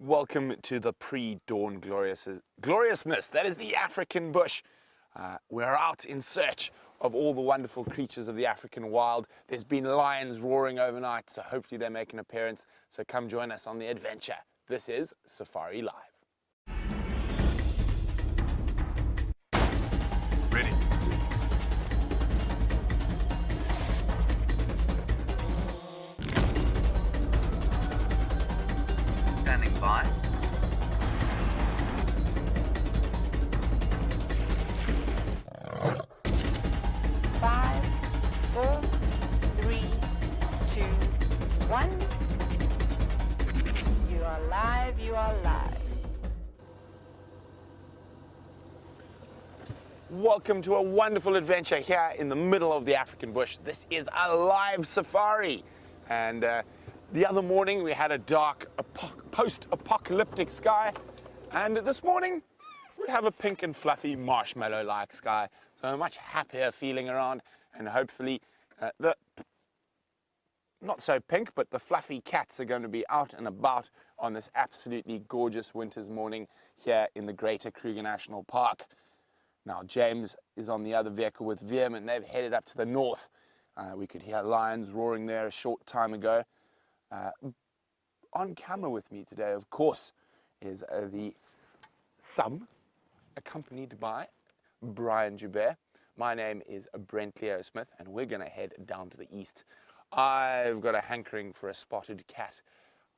Welcome to the pre-dawn gloriousness. That is the African bush. We're out in search of all the wonderful creatures of the African wild. There's been lions roaring overnight, so hopefully they make an appearance. So come join us on the adventure. This is Safari Live. Ready. Standing by. Five, four, three, two, one. You are live, you are live. Welcome to a wonderful adventure here in the middle of the African bush. This is a live safari. And the other morning we had a dark post-apocalyptic sky. And this morning we have a pink and fluffy marshmallow-like sky. So a much happier feeling around, and hopefully the not so pink, but the fluffy cats are going to be out and about on this absolutely gorgeous winter's morning here in the Greater Kruger National Park. Now James is on the other vehicle with Wiem, and they've headed up to the north. We could hear lions roaring there a short time ago. On camera with me today, of course, is the Thumb, accompanied by Brian Joubert. My name is Brent Leo Smith, and we're going to head down to the east. I've got a hankering for a spotted cat.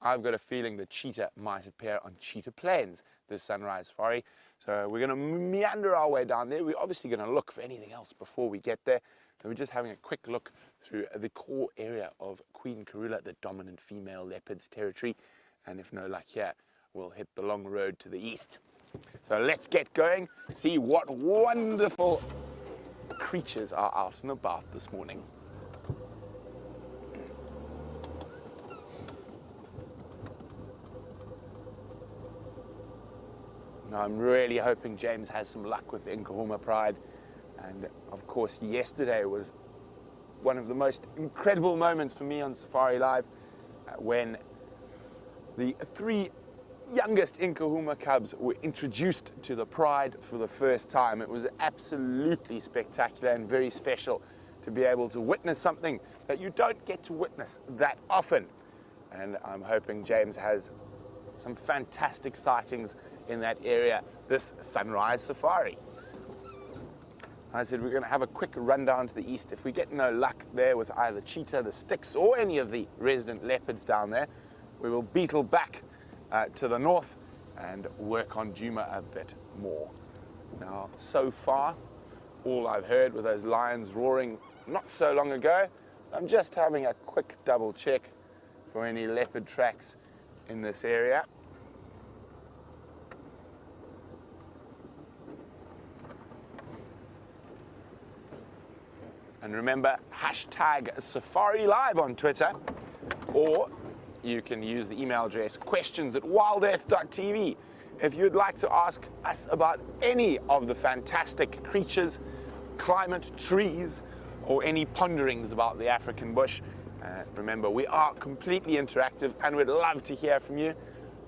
I've got a feeling the cheetah might appear on Cheetah Plains this sunrise safari. So we're going to meander our way down there. We're obviously going to look for anything else before we get there. So we're just having a quick look through the core area of Queen Karula, the dominant female leopard's territory. And if no luck here, we'll hit the long road to the east. So let's get going, see what wonderful creatures are out and about this morning. Now I'm really hoping James has some luck with the Nkahuma Pride. And of course, yesterday was one of the most incredible moments for me on Safari Live when the three youngest Nkahuma cubs were introduced to the Pride for the first time. It was absolutely spectacular and very special to be able to witness something that you don't get to witness that often. And I'm hoping James has some fantastic sightings in that area this sunrise safari. I said we're going to have a quick run down to the east. If we get no luck there with either cheetah, the sticks, or any of the resident leopards down there, we will beetle back to the north and work on Djuma a bit more. Now, so far, all I've heard were those lions roaring not so long ago. I'm just having a quick double check for any leopard tracks in this area. And remember, hashtag Safari Live on Twitter, or you can use the email address questions@wildearth.tv if you'd like to ask us about any of the fantastic creatures, climate, trees, or any ponderings about the African bush. Remember, we are completely interactive and we'd love to hear from you.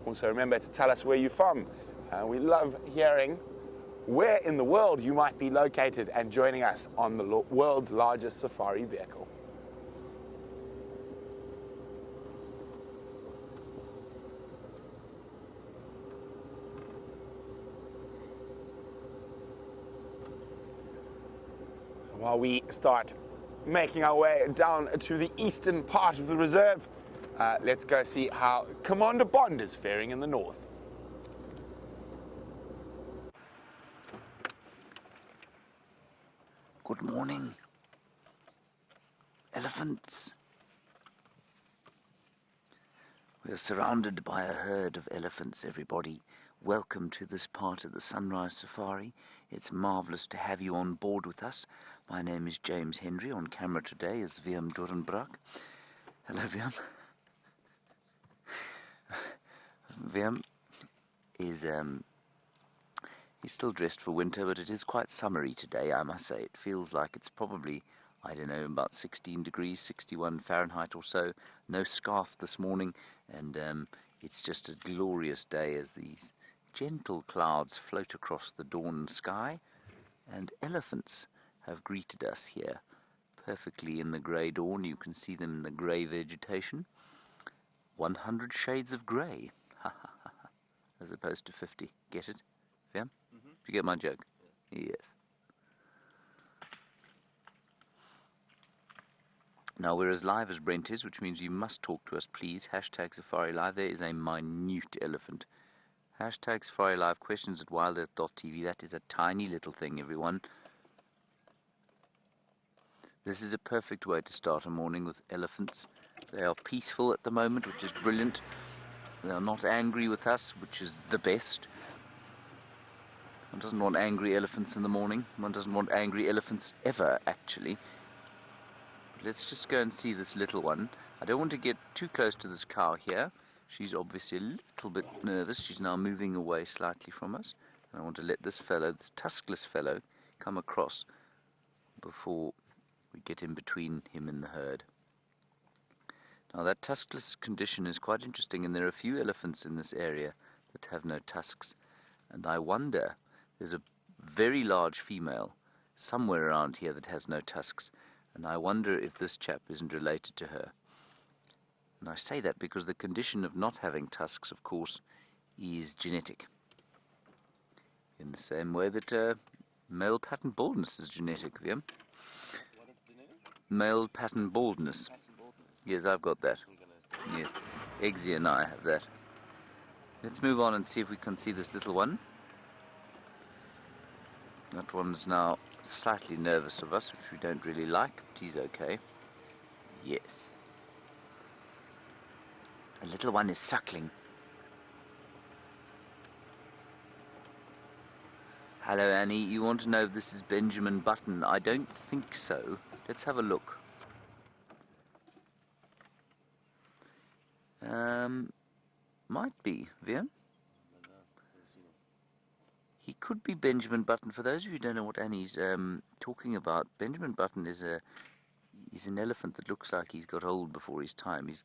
Also remember to tell us where you're from. We love hearing where in the world you might be located and joining us on the world's largest safari vehicle. While we start making our way down to the eastern part of the reserve, let's go see how Commander Bond is faring in the north. Good morning. Elephants. We are surrounded by a herd of elephants, everybody. Welcome to this part of the Sunrise Safari. It's marvellous to have you on board with us. My name is James Hendry. On camera today is Wiem Dorenbroek. Hello, Wiem. Wiem is he's still dressed for winter, but it is quite summery today, I must say. It feels like it's probably, I don't know, about 16 degrees, 61 Fahrenheit or so. No scarf this morning, and It's just a glorious day as these gentle clouds float across the dawn sky, and elephants have greeted us here perfectly in the grey dawn. You can see them in the grey vegetation. 100 shades of grey, as opposed to 50. Get it? Yeah? Mm-hmm. Do you get my joke? Yeah. Yes. Now, we're as live as Brent is, which means you must talk to us, please. Hashtag Safari Live. There is a minute elephant. Hashtag Safari Live, questions at wildearth.tv. That is a tiny little thing, everyone. This is a perfect way to start a morning with elephants. They are peaceful at the moment, which is brilliant. They are not angry with us, which is the best. One doesn't want angry elephants in the morning. One doesn't want angry elephants ever, actually. Let's just go and see this little one. I don't want to get too close to this cow here. She's obviously a little bit nervous. She's now moving away slightly from us. And I want to let this fellow, this tuskless fellow, come across before we get in between him and the herd. Now, that tuskless condition is quite interesting, and there are a few elephants in this area that have no tusks. And I wonder, there's a very large female somewhere around here that has no tusks. And I wonder if this chap isn't related to her. And I say that because the condition of not having tusks, of course, is genetic. In the same way that male pattern baldness is genetic, yeah? What is genetic? Male pattern baldness. Yes, I've got that. Yes, Eggsy and I have that. Let's move on and see if we can see this little one. That one's now slightly nervous of us, which we don't really like, but he's okay. Yes. The little one is suckling. Hello, Annie. You want to know if this is Benjamin Button? I don't think so. Let's have a look. Might be, Via. He could be Benjamin Button. For those of you who don't know what Annie's talking about, Benjamin Button is an elephant that looks like he's got old before his time. He's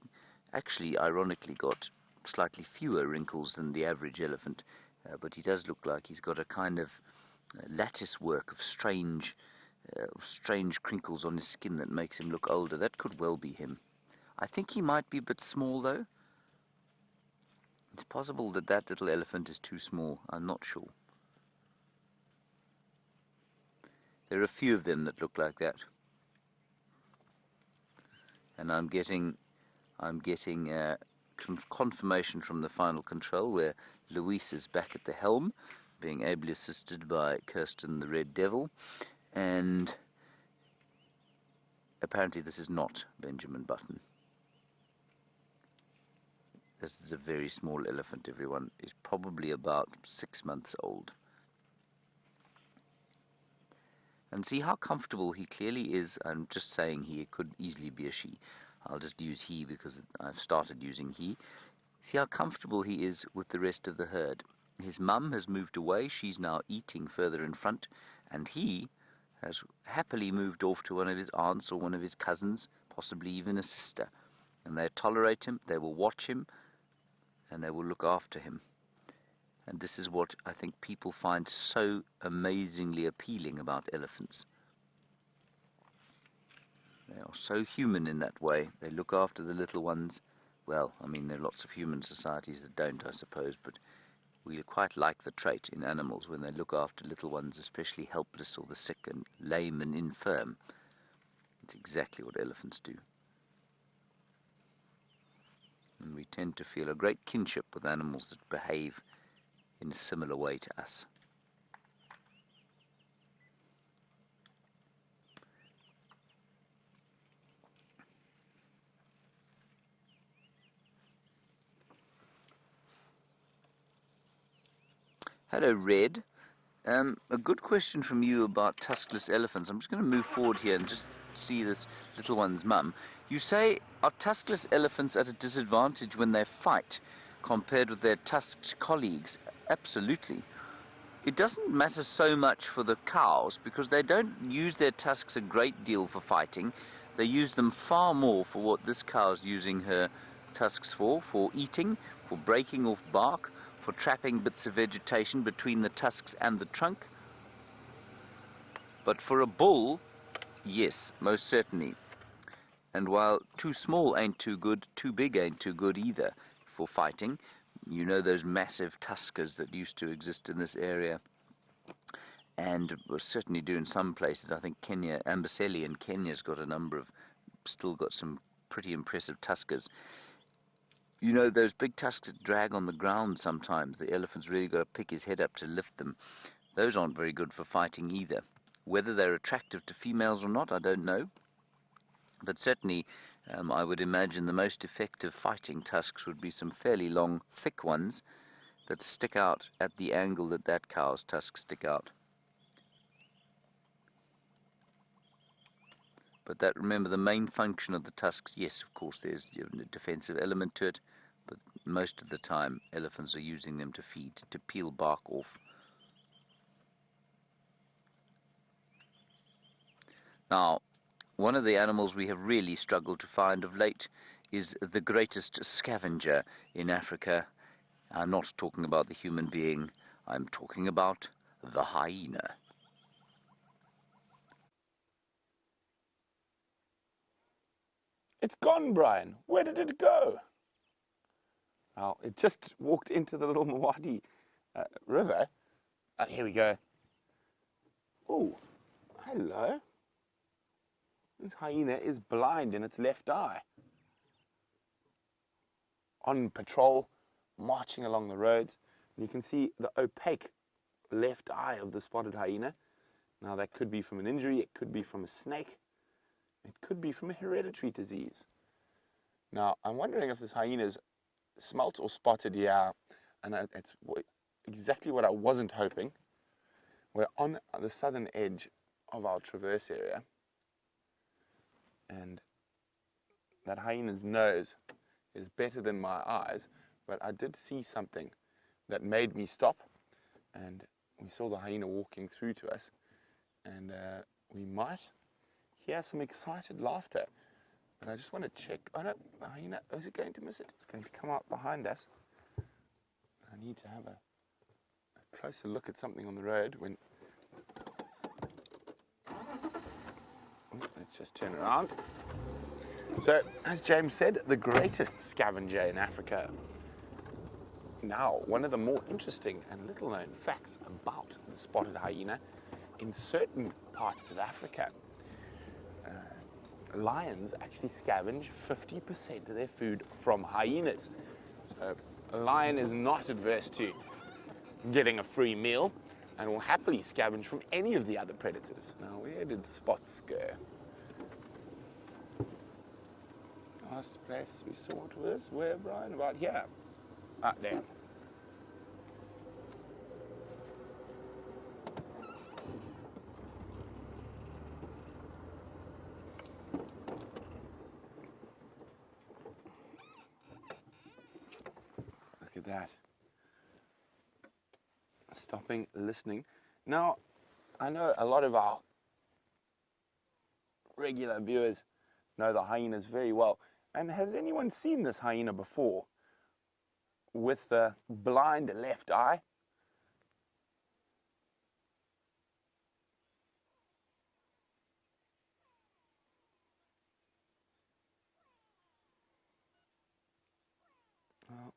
actually, ironically, got slightly fewer wrinkles than the average elephant, but he does look like he's got a kind of lattice work of strange crinkles on his skin that makes him look older. That could well be him. I think he might be a bit small, though. It's possible that that little elephant is too small. I'm not sure. There are a few of them that look like that. And I'm getting confirmation from the final control where Luis is back at the helm, being ably assisted by Kirsten the Red Devil, and apparently this is not Benjamin Button. This is a very small elephant, everyone. He's probably about 6 months old. And see how comfortable he clearly is. I'm just saying he, it could easily be a she. I'll just use he because I've started using he. See how comfortable he is with the rest of the herd. His mum has moved away. She's now eating further in front. And he has happily moved off to one of his aunts or one of his cousins, possibly even a sister. And they tolerate him, they will watch him, and they will look after him. And this is what I think people find so amazingly appealing about elephants. They are so human in that way. They look after the little ones. Well, I mean, there are lots of human societies that don't, I suppose, but we quite like the trait in animals when they look after little ones, especially helpless or the sick and lame and infirm. It's exactly what elephants do. And we tend to feel a great kinship with animals that behave in a similar way to us. Hello, Red. A good question from you about tuskless elephants. I'm just going to move forward here and just see this little one's mum. You say, are tuskless elephants at a disadvantage when they fight compared with their tusked colleagues? Absolutely. It doesn't matter so much for the cows because they don't use their tusks a great deal for fighting. They use them far more for what this cow's using her tusks for eating, for breaking off bark, for trapping bits of vegetation between the tusks and the trunk. But for a bull, yes, most certainly. And while too small ain't too good, too big ain't too good either for fighting. You know those massive tuskers that used to exist in this area, and will certainly do in some places. I think Kenya, Amboseli in Kenya's got a number of, still got some pretty impressive tuskers. You know, those big tusks that drag on the ground sometimes, the elephant's really got to pick his head up to lift them. Those aren't very good for fighting either. Whether they're attractive to females or not, I don't know. But certainly, I would imagine the most effective fighting tusks would be some fairly long, thick ones that stick out at the angle that that cow's tusks stick out. But that, remember, the main function of the tusks, yes, of course, there's a defensive element to it, but most of the time elephants are using them to feed, to peel bark off. Now, one of the animals we have really struggled to find of late is the greatest scavenger in Africa. I'm not talking about the human being, I'm talking about the hyena. It's gone, Brian. Where did it go? Well, it just walked into the little Mwadi river. Here we go. Oh, hello. This hyena is blind in its left eye. On patrol, marching along the roads. And you can see the opaque left eye of the spotted hyena. Now that could be from an injury, it could be from a snake. It could be from a hereditary disease. Now, I'm wondering if this hyena is smelt or spotted here, and it's exactly what I wasn't hoping. We're on the southern edge of our traverse area, and that hyena's nose is better than my eyes, but I did see something that made me stop, and we saw the hyena walking through to us, and we might hear some excited laughter. But I just want to check. Oh no, the hyena, is it going to miss it? It's going to come out behind us. I need to have a closer look at something on the road when... Let's just turn around. So, as James said, the greatest scavenger in Africa. Now, one of the more interesting and little known facts about the spotted hyena, in certain parts of Africa, lions actually scavenge 50% of their food from hyenas. So a lion is not adverse to getting a free meal and will happily scavenge from any of the other predators. Now, where did Spots go? Last place we saw it was where, Brian? About here. Ah, there. That. Stopping, listening. Now, I know a lot of our regular viewers know the hyenas very well. And has anyone seen this hyena before with the blind left eye? Well,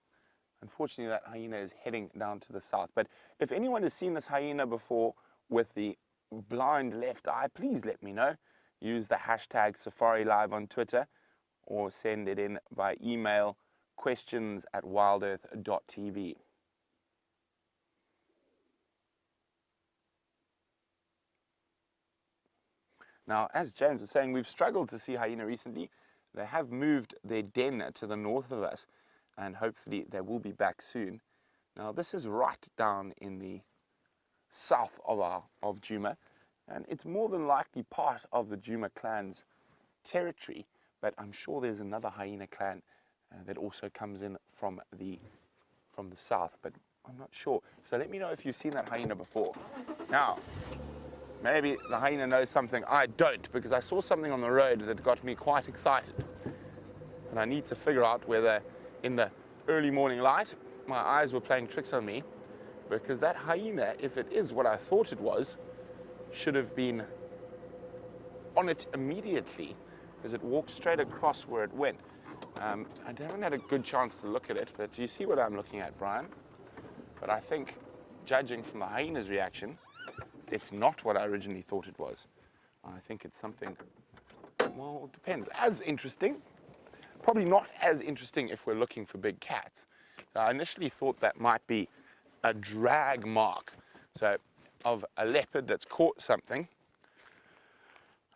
unfortunately, that hyena is heading down to the south. But if anyone has seen this hyena before with the blind left eye, please let me know. Use the hashtag SafariLive on Twitter or send it in by email, questions@wildearth.tv. Now, as James was saying, we've struggled to see hyena recently. They have moved their den to the north of us, and hopefully they will be back soon. Now, this is right down in the south of Djuma, and it's more than likely part of the Djuma clan's territory, but I'm sure there's another hyena clan that also comes in from the south, but I'm not sure. So let me know if you've seen that hyena before. Now, maybe the hyena knows something I don't, because I saw something on the road that got me quite excited. And I need to figure out whether in the early morning light, my eyes were playing tricks on me, because that hyena, if it is what I thought it was, should have been on it immediately, because it walked straight across where it went. I haven't had a good chance to look at it, but you see what I'm looking at, Brian? But I think, judging from the hyena's reaction, it's not what I originally thought it was. I think it's something, well, it depends. As interesting, probably not as interesting if we're looking for big cats. So I initially thought that might be a drag mark, so of a leopard that's caught something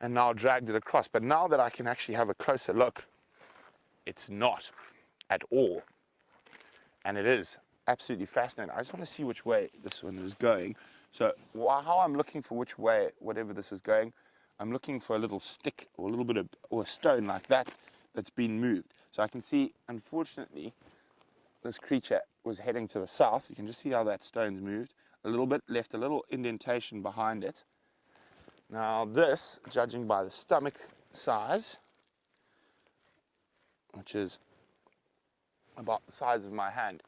and now dragged it across. But now that I can actually have a closer look, it's not at all. And it is absolutely fascinating. I just want to see which way this one is going. So how I'm looking for which way, whatever this is going, I'm looking for a little stick or a little bit of, or a stone like that, that's been moved. So I can see, unfortunately, this creature was heading to the south. You can just see how that stone's moved a little bit, left a little indentation behind it. Now this, judging by the stomach size, which is about the size of my hand,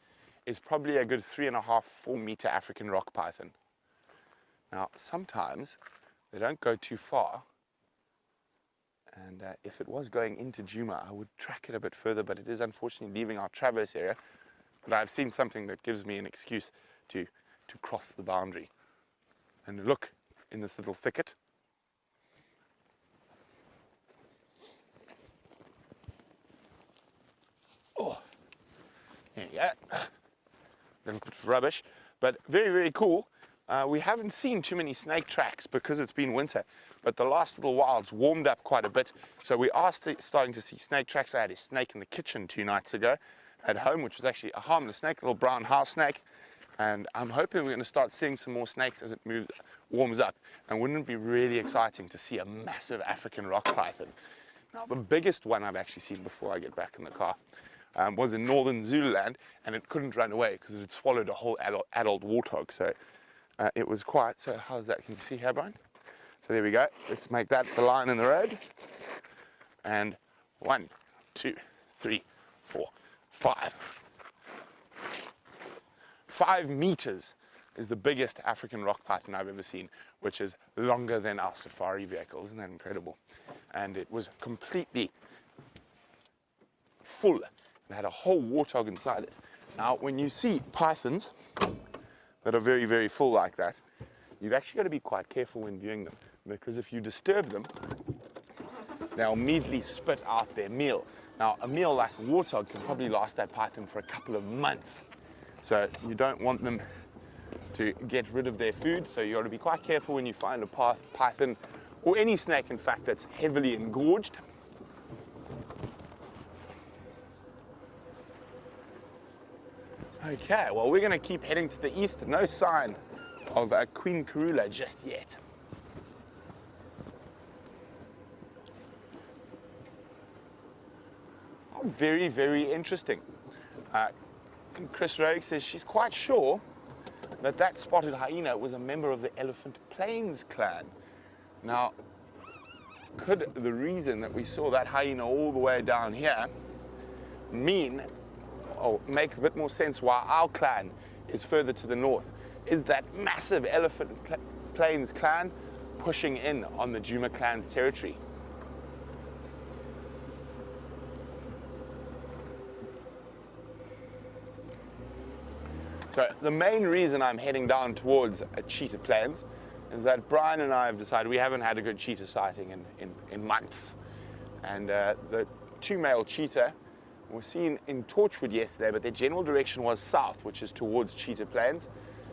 is probably a good 3.5, 4 meter African rock python. Now sometimes they don't go too far, and if it was going into Djuma, I would track it a bit further, but it is unfortunately leaving our traverse area. But I've seen something that gives me an excuse to cross the boundary. And look, in this little thicket, oh, there you go, a little bit of rubbish, but very, very cool. We haven't seen too many snake tracks because it's been winter, but the last little while it's warmed up quite a bit, so we are starting to see snake tracks. I had a snake in the kitchen 2 nights ago at home, which was actually a harmless snake, a little brown house snake, and I'm hoping we're going to start seeing some more snakes as it warms up. And wouldn't it be really exciting to see a massive African rock python? Now the biggest one I've actually seen before I get back in the car was in northern Zululand, and it couldn't run away because it had swallowed a whole adult warthog. So it was quite, so how's that? Can you see here, Brian? So there we go. Let's make that the line in the road. And 1, 2, 3, 4, 5. 5 meters is the biggest African rock python I've ever seen, which is longer than our safari vehicle. Isn't that incredible? And it was completely full. It had a whole warthog inside it. Now, when you see pythons that are very, very full like that, you've actually got to be quite careful when viewing them, because if you disturb them, they'll immediately spit out their meal. Now, a meal like a warthog can probably last that python for a couple of months. So you don't want them to get rid of their food, so you got to be quite careful when you find a python, or any snake in fact, that's heavily engorged. Okay, well, we're going to keep heading to the east. No sign of a Queen Karula just yet. Oh, very, very interesting. Chris Rogue says she's quite sure that that spotted hyena was a member of the Elephant Plains clan. Now, could the reason that we saw that hyena all the way down here mean, or make a bit more sense why our clan is further to the north? Is that massive Elephant Plains clan pushing in on the Djuma clan's territory? So the main reason I'm heading down towards cheetah plains is that Brian and I have decided we haven't had a good cheetah sighting in months. And the 2 male cheetah were seen in Torchwood yesterday, but their general direction was south, which is towards cheetah plains.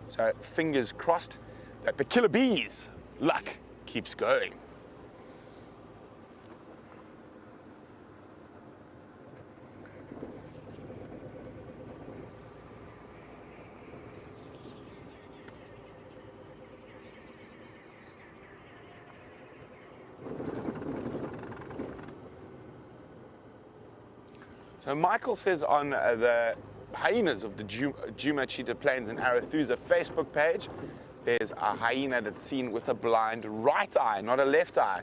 So fingers crossed that the killer bees' luck keeps going. So Michael says on the hyenas of the Djuma Cheetah Plains in Arathusa Facebook page, there's a hyena that's seen with a blind right eye, not a left eye,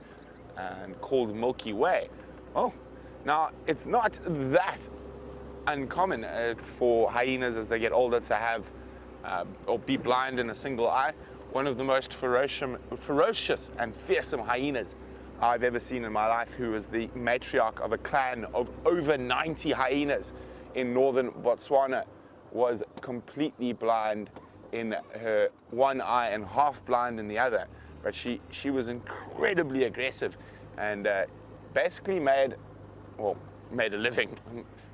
and called Milky Way. Oh, now it's not that uncommon for hyenas as they get older to have or be blind in a single eye. One of the most ferocious and fearsome hyenas I've ever seen in my life, who was the matriarch of a clan of over 90 hyenas in northern Botswana, was completely blind in her one eye and half blind in the other. But she was incredibly aggressive and basically made a living,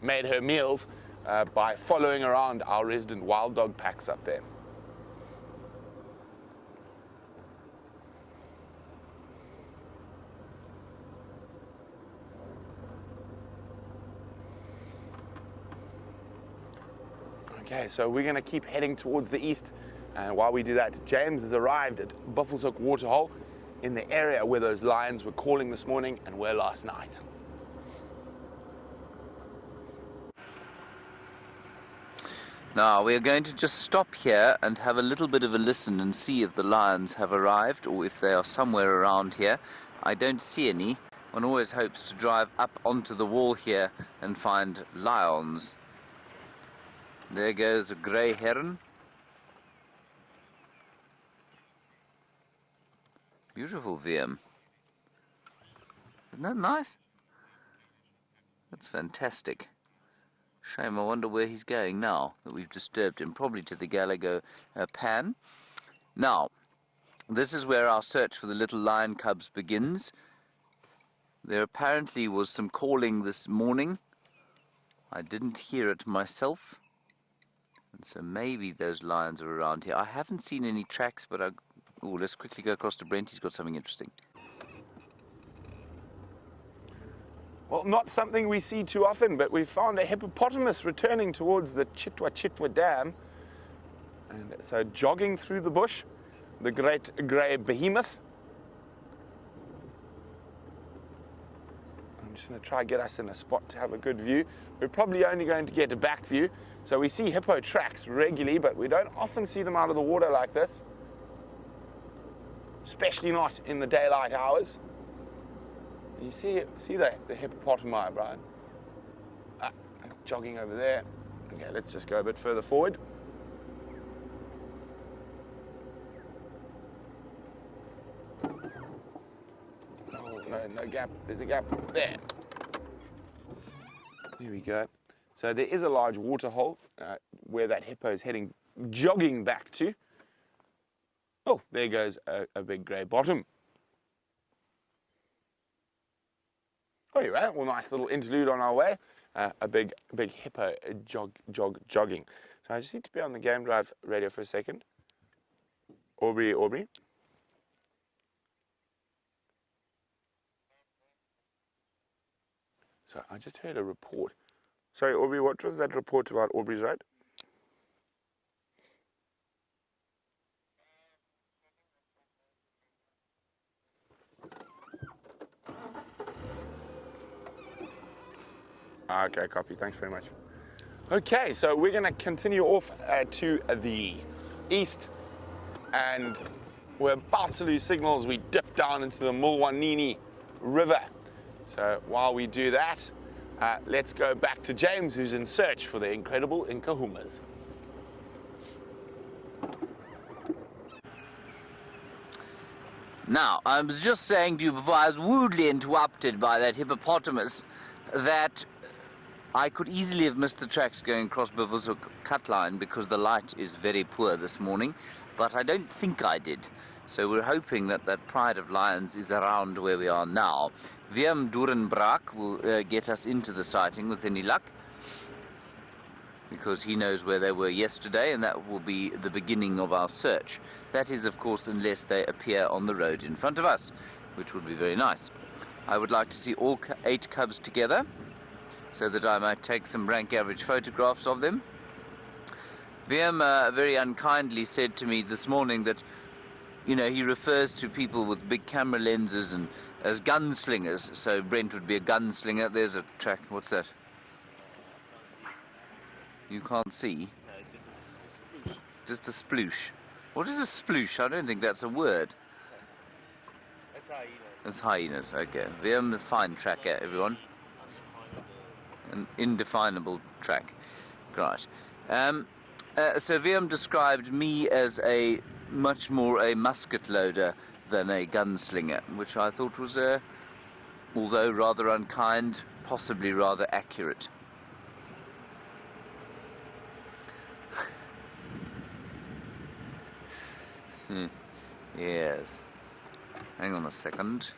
made her meals by following around our resident wild dog packs up there. Okay, so we're going to keep heading towards the east, and while we do that, James has arrived at Buffelshoek Waterhole in the area where those lions were calling this morning and were last night. Now we're going to just stop here and have a little bit of a listen and see if the lions have arrived or if they are somewhere around here. I don't see any. One always hopes to drive up onto the wall here and find lions. There goes a grey heron. Beautiful VM. Isn't that nice? That's fantastic. Shame, I wonder where he's going now that we've disturbed him. Probably to the Galago pan. Now, this is where our search for the little lion cubs begins. There apparently was some calling this morning. I didn't hear it myself. And so maybe those lions are around here. I haven't seen any tracks, but let's quickly go across to Brent. He's got something interesting. Well, not something we see too often, but we found a hippopotamus returning towards the Chitwa Dam. And so jogging through the bush, the great grey behemoth. I'm just going to try and get us in a spot to have a good view. We're probably only going to get a back view. So we see hippo tracks regularly, but we don't often see them out of the water like this. Especially not in the daylight hours. You see the hippopotami, Brian? Jogging over there. Okay, let's just go a bit further forward. Oh, no gap. There's a gap there. There we go. So there is a large water hole where that hippo is heading, jogging back to. Oh, there goes a big grey bottom. Oh, you're right. Well, nice little interlude on our way. A big hippo jogging. So I just need to be on the game drive radio for a second. Aubrey. So I just heard a report. Sorry, Aubrey, what was that report about Aubrey's Road? Okay, copy. Thanks very much. Okay, so we're going to continue off to the east, and we're about to lose signals. We dip down into the Mulwanini River. So while we do that, let's go back to James, who's in search for the incredible Nkahumas. Now, I was just saying to you before I was rudely interrupted by that hippopotamus that I could easily have missed the tracks going across Buffelshoek cut line because the light is very poor this morning, but I don't think I did. So we're hoping that that pride of lions is around where we are now. Wiem Durenbraak will get us into the sighting with any luck, because he knows where they were yesterday, and that will be the beginning of our search. That is, of course, unless they appear on the road in front of us, which would be very nice. I would like to see all 8 cubs together, so that I might take some rank average photographs of them. Wiem very unkindly said to me this morning that, you know, he refers to people with big camera lenses and as gunslingers, so Brent would be a gunslinger. There's a track. What's that? You can't see? No, Just a sploosh. What is a sploosh? I don't think that's a word. That's hyenas. That's hyenas, okay. Wiem, the fine tracker, everyone. An indefinable track. Right. So VM described me as much more a musket loader than a gunslinger, which I thought was, although rather unkind, possibly rather accurate. Yes. Hang on a second.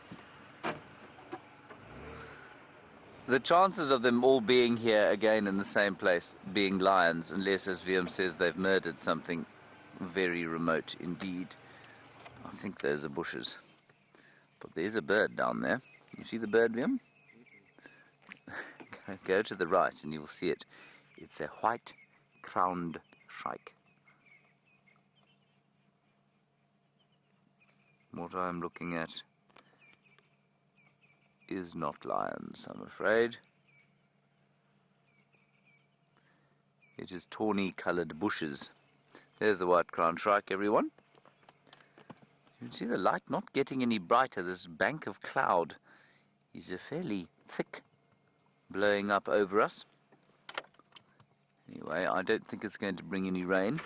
The chances of them all being here again in the same place, being lions, unless, as VM says, they've murdered something, very remote indeed. I think those are bushes. But there's a bird down there. You see the bird, VM? Go to the right and you will see it. It's a white-crowned shrike. What I'm looking at is not lions, I'm afraid. It is tawny-coloured bushes. There's the white-crowned shrike, everyone. You can see the light not getting any brighter. This bank of cloud is fairly thick, blowing up over us. Anyway, I don't think it's going to bring any rain.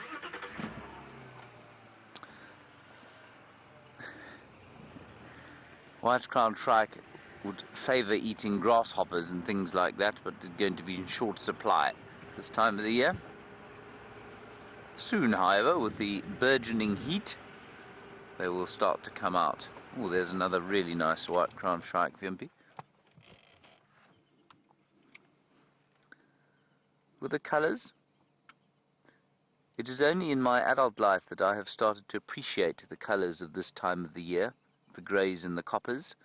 White-crowned shrike would favour eating grasshoppers and things like that, but it's going to be in short supply this time of the year. Soon, however, with the burgeoning heat, they will start to come out. Oh, there's another really nice white-crowned shrike, Vimpy. With the colours, it is only in my adult life that I have started to appreciate the colours of this time of the year. The greys and the coppers,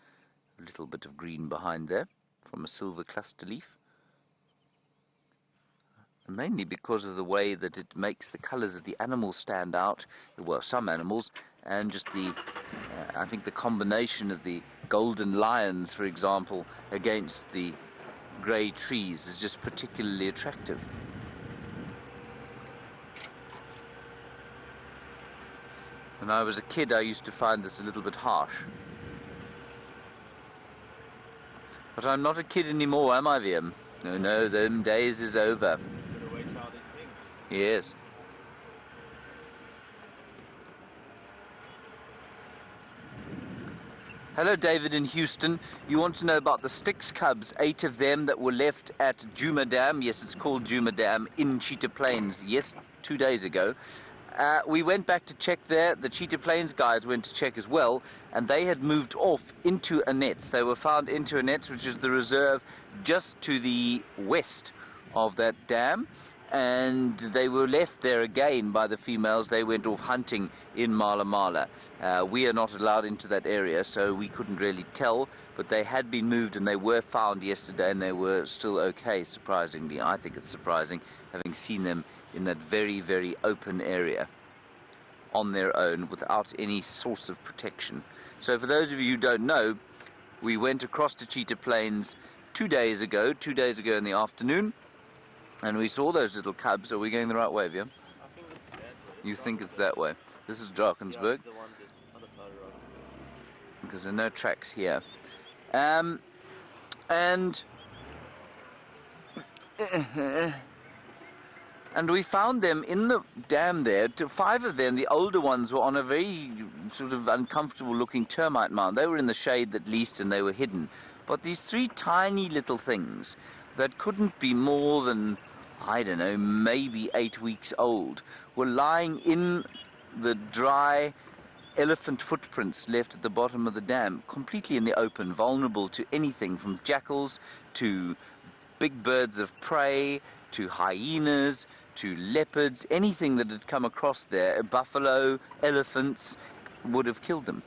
a little bit of green behind there from a silver cluster leaf, and mainly because of the way that it makes the colours of the animals stand out, well, some animals, and just I think the combination of the golden lions, for example, against the grey trees is just particularly attractive. When I was a kid, I used to find this a little bit harsh. But I'm not a kid anymore, am I, VM? No, them days is over. Yes. Hello, David in Houston. You want to know about the Styx cubs, 8 of them that were left at Djuma Dam. Yes, it's called Djuma Dam in Cheetah Plains. Yes, 2 days ago. We went back to check there. The Cheetah Plains guides went to check as well, and they had moved off into Annetts. They were found into Annetts, which is the reserve just to the west of that dam, and they were left there again by the females. They went off hunting in Mala Mala. We are not allowed into that area, so we couldn't really tell, but they had been moved and they were found yesterday, and they were still okay, surprisingly. I think it's surprising, having seen them in that very, very open area on their own without any source of protection. So for those of you who don't know, we went across to Cheetah Plains 2 days ago in the afternoon, and we saw those little cubs. Are we going the right way, Viam? I think it's that way. You think it's that way? This is Drakensberg. Yeah, the one that's other side of the road. Because there are no tracks here. And we found them in the dam there. 5 of them, the older ones, were on a very sort of uncomfortable looking termite mound. They were in the shade at least, and they were hidden. But these 3 tiny little things that couldn't be more than, I don't know, maybe 8 weeks old, were lying in the dry elephant footprints left at the bottom of the dam, completely in the open, vulnerable to anything from jackals to big birds of prey to hyenas to leopards. Anything that had come across there, buffalo, elephants, would have killed them.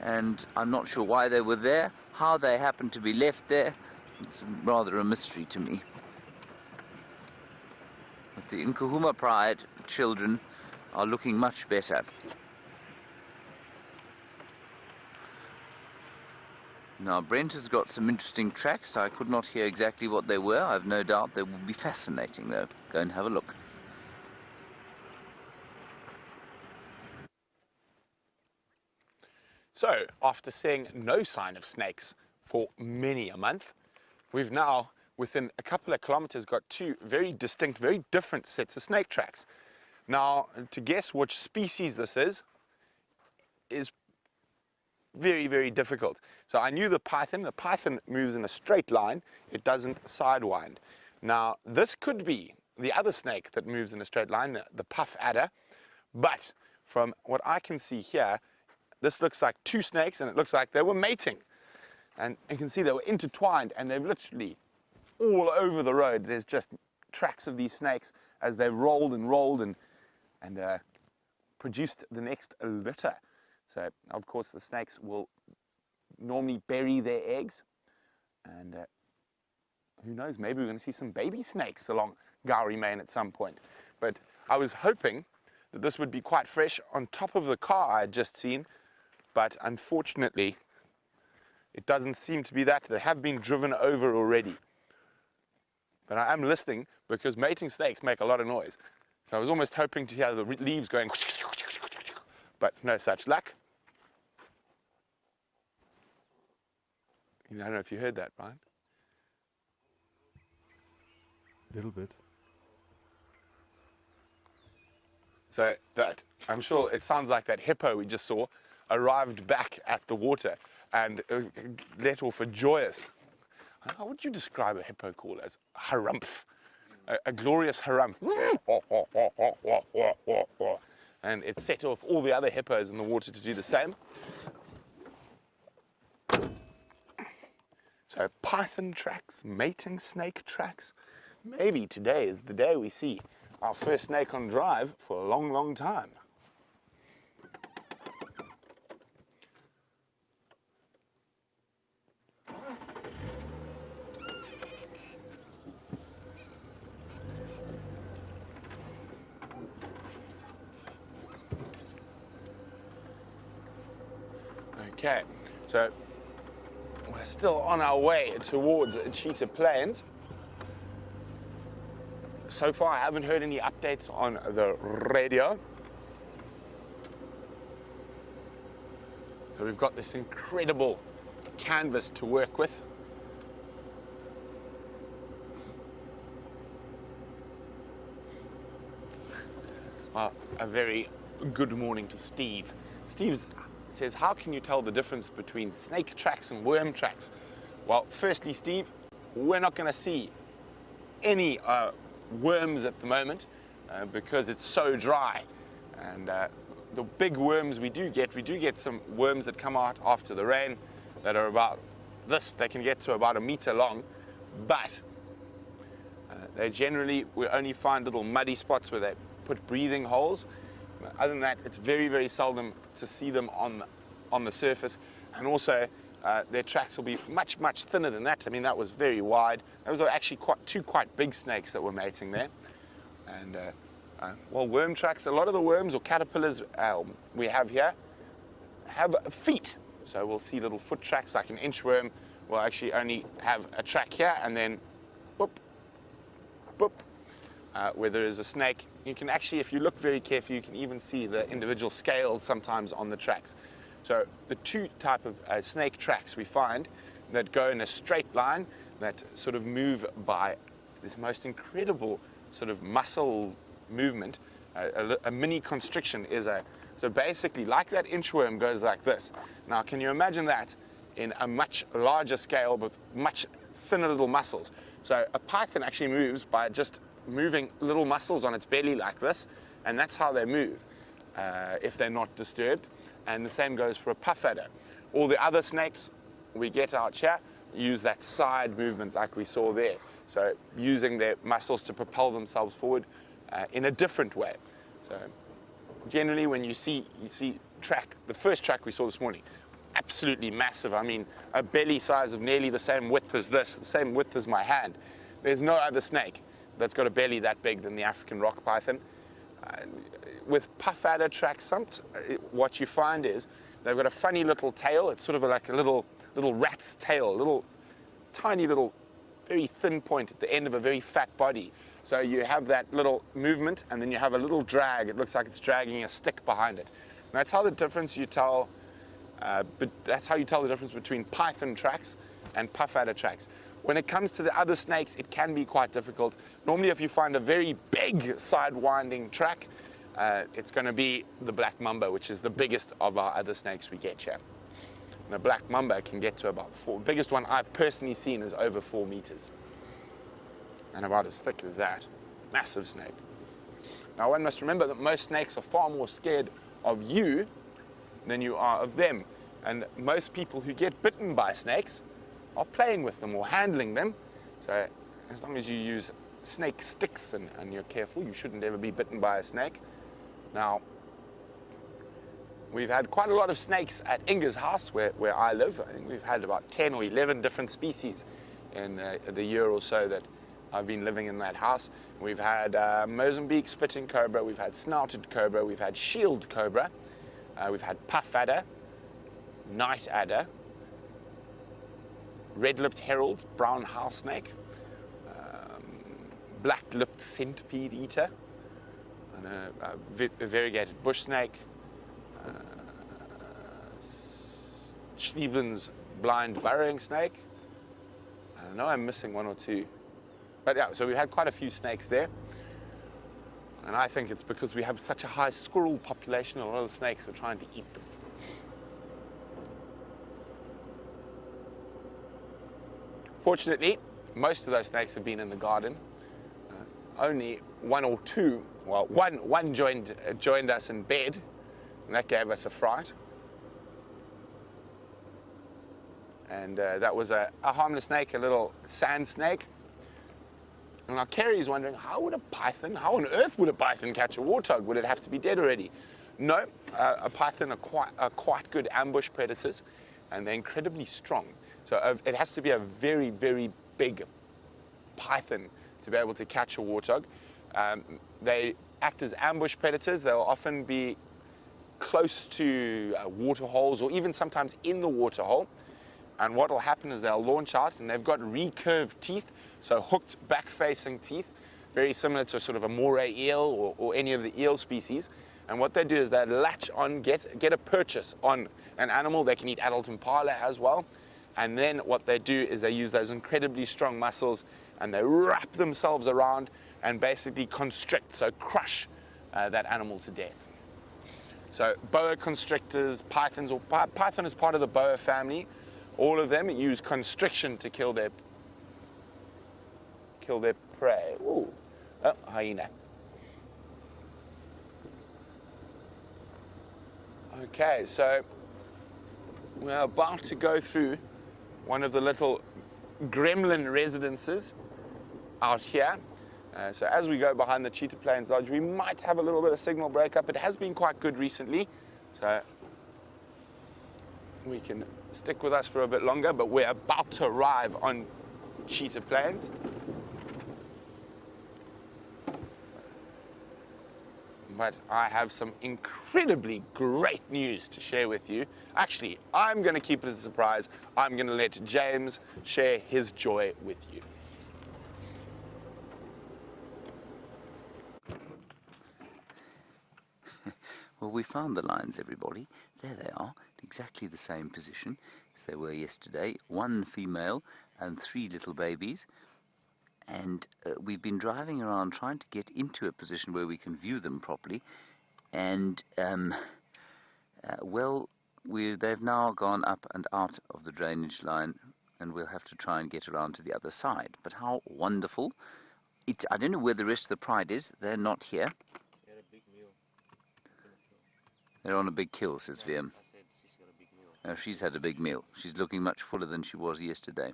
And I'm not sure why they were there, how they happened to be left there. It's rather a mystery to me. But the Nkuhuma Pride children are looking much better. Now, Brent has got some interesting tracks. I could not hear exactly what they were. I've no doubt they will be fascinating, though. Go and have a look. So, after seeing no sign of snakes for many a month, we've now within a couple of kilometers, got two very distinct, very different sets of snake tracks. Now, to guess which species this is very, very difficult. So I knew the python moves in a straight line, it doesn't sidewind. Now, this could be the other snake that moves in a straight line, the puff adder, but from what I can see here, this looks like two snakes, and it looks like they were mating. And you can see they were intertwined, and they've literally all over the road. There's just tracks of these snakes as they've rolled and produced the next litter. So, of course, the snakes will normally bury their eggs, and who knows, maybe we're going to see some baby snakes along Gowrie Main at some point. But I was hoping that this would be quite fresh on top of the car I had just seen, but unfortunately, it doesn't seem to be that. They have been driven over already. But I am listening because mating snakes make a lot of noise. So I was almost hoping to hear the leaves going, but no such luck. I don't know if you heard that, Brian. A little bit. So that, I'm sure it sounds like that hippo we just saw arrived back at the water and let off a joyous, how would you describe a hippo call as? Harumph. A glorious harumph. And it set off all the other hippos in the water to do the same. So python tracks, mating snake tracks. Maybe today is the day we see our first snake on drive for a long, long time. Okay, so we're still on our way towards Cheetah Plains. So far, I haven't heard any updates on the radio. So we've got this incredible canvas to work with. Well, a very good morning to Steve. Steve says, how can you tell the difference between snake tracks and worm tracks? Well, firstly, Steve, we're not going to see any worms at the moment because it's so dry. And the big worms we do get some worms that come out after the rain that are about this. They can get to about 1 meter long, but they generally, we only find little muddy spots where they put breathing holes. Other than that, it's very, very seldom to see them on the surface. And also, their tracks will be much, much thinner than that. I mean, that was very wide. Those are actually two quite big snakes that were mating there. And, well, worm tracks, a lot of the worms or caterpillars we have here have feet. So we'll see little foot tracks, like an inchworm will actually only have a track here, and then, boop, boop. Where there is a snake, you can actually, if you look very carefully, you can even see the individual scales sometimes on the tracks. So the two type of snake tracks we find that go in a straight line, that sort of move by this most incredible sort of muscle movement. A mini constriction is so basically like that inchworm goes like this. Now can you imagine that in a much larger scale with much thinner little muscles? So a python actually moves by just moving little muscles on its belly like this, and that's how they move if they're not disturbed. And the same goes for a puff adder. All the other snakes we get out here use that side movement like we saw there. So using their muscles to propel themselves forward in a different way. So generally when you see track, the first track we saw this morning, absolutely massive. I mean, a belly size of nearly the same width as this, the same width as my hand. There's no other snake that's got a belly that big than the African rock python. With puff adder tracks, what you find is they've got a funny little tail. It's sort of like a little rat's tail, little tiny little very thin point at the end of a very fat body. So you have that little movement, and then you have a little drag. It looks like it's dragging a stick behind it. And that's how the difference you tell. But that's how you tell the difference between python tracks and puff adder tracks. When it comes to the other snakes, it can be quite difficult. Normally, if you find a very big side-winding track, it's going to be the black mamba, which is the biggest of our other snakes we get here. And the black mamba can get to about 4. The biggest one I've personally seen is over 4 meters. And about as thick as that. Massive snake. Now, one must remember that most snakes are far more scared of you than you are of them. And most people who get bitten by snakes are playing with them or handling them. So as long as you use snake sticks and you're careful, you shouldn't ever be bitten by a snake. Now, we've had quite a lot of snakes at Inga's house where I live. I think we've had about 10 or 11 different species in the year or so that I've been living in that house. We've had Mozambique spitting cobra, we've had snouted cobra, we've had shield cobra, we've had puff adder, night adder, red-lipped herald, brown house snake, black-lipped centipede eater, and a variegated bush snake, Schlieblen's blind burrowing snake. I know I'm missing 1 or 2. But yeah, so we've had quite a few snakes there. And I think it's because we have such a high squirrel population, a lot of snakes are trying to eat them. Fortunately, most of those snakes have been in the garden. Only 1 or 2, well, one joined us in bed, and that gave us a fright. And that was a harmless snake, a little sand snake. And now Kerry's wondering, how on earth would a python catch a warthog? Would it have to be dead already? No, a python are quite good ambush predators, and they're incredibly strong. So it has to be a very, very big python to be able to catch a warthog. They act as ambush predators. They'll often be close to water holes or even sometimes in the water hole. And what will happen is they'll launch out, and they've got recurved teeth, so hooked back-facing teeth, very similar to sort of a moray eel or any of the eel species. And what they do is they latch on, get a purchase on an animal. They can eat adult impala as well. And then what they do is they use those incredibly strong muscles, and they wrap themselves around and basically constrict, so crush that animal to death. So boa constrictors, pythons, or python is part of the boa family. All of them use constriction to kill their prey. Ooh, oh, hyena. Okay, so we're about to go through one of the little gremlin residences out here. So as we go behind the Cheetah Plains Lodge, we might have a little bit of signal breakup. It has been quite good recently, so we can stick with us for a bit longer, but we're about to arrive on Cheetah Plains. But I have some incredibly great news to share with you. Actually, I'm going to keep it as a surprise. I'm going to let James share his joy with you. Well, we found the lions, everybody. There they are, in exactly the same position as they were yesterday. 1 female and 3 little babies. And we've been driving around trying to get into a position where we can view them properly. And, they've now gone up and out of the drainage line, and we'll have to try and get around to the other side. But how wonderful. I don't know where the rest of the pride is. They're not here. They're on a big kill, says VM. Oh, she's had a big meal. She's looking much fuller than she was yesterday.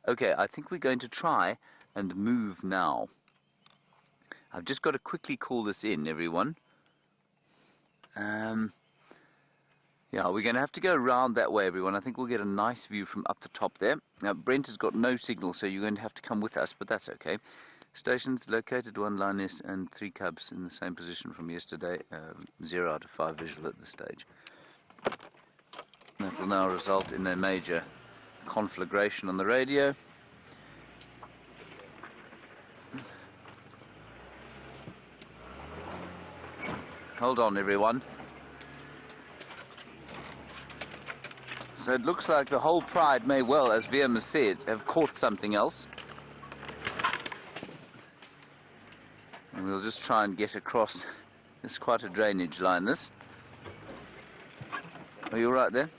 Okay, I think we're going to try and move now. I've just got to quickly call this in, everyone. Yeah, we're going to have to go around that way, everyone. I think we'll get a nice view from up the top there. Now, Brent has got no signal, so you're going to have to come with us, but that's okay. Stations located, 1 lioness and 3 cubs in the same position from yesterday. 0 out of 5 visual at this stage. That will now result in a major conflagration on the radio. Hold on, everyone. So it looks like the whole pride may well, as Viam has said, have caught something else. And we'll just try and get across. It's quite a drainage line, this. Are you all right there?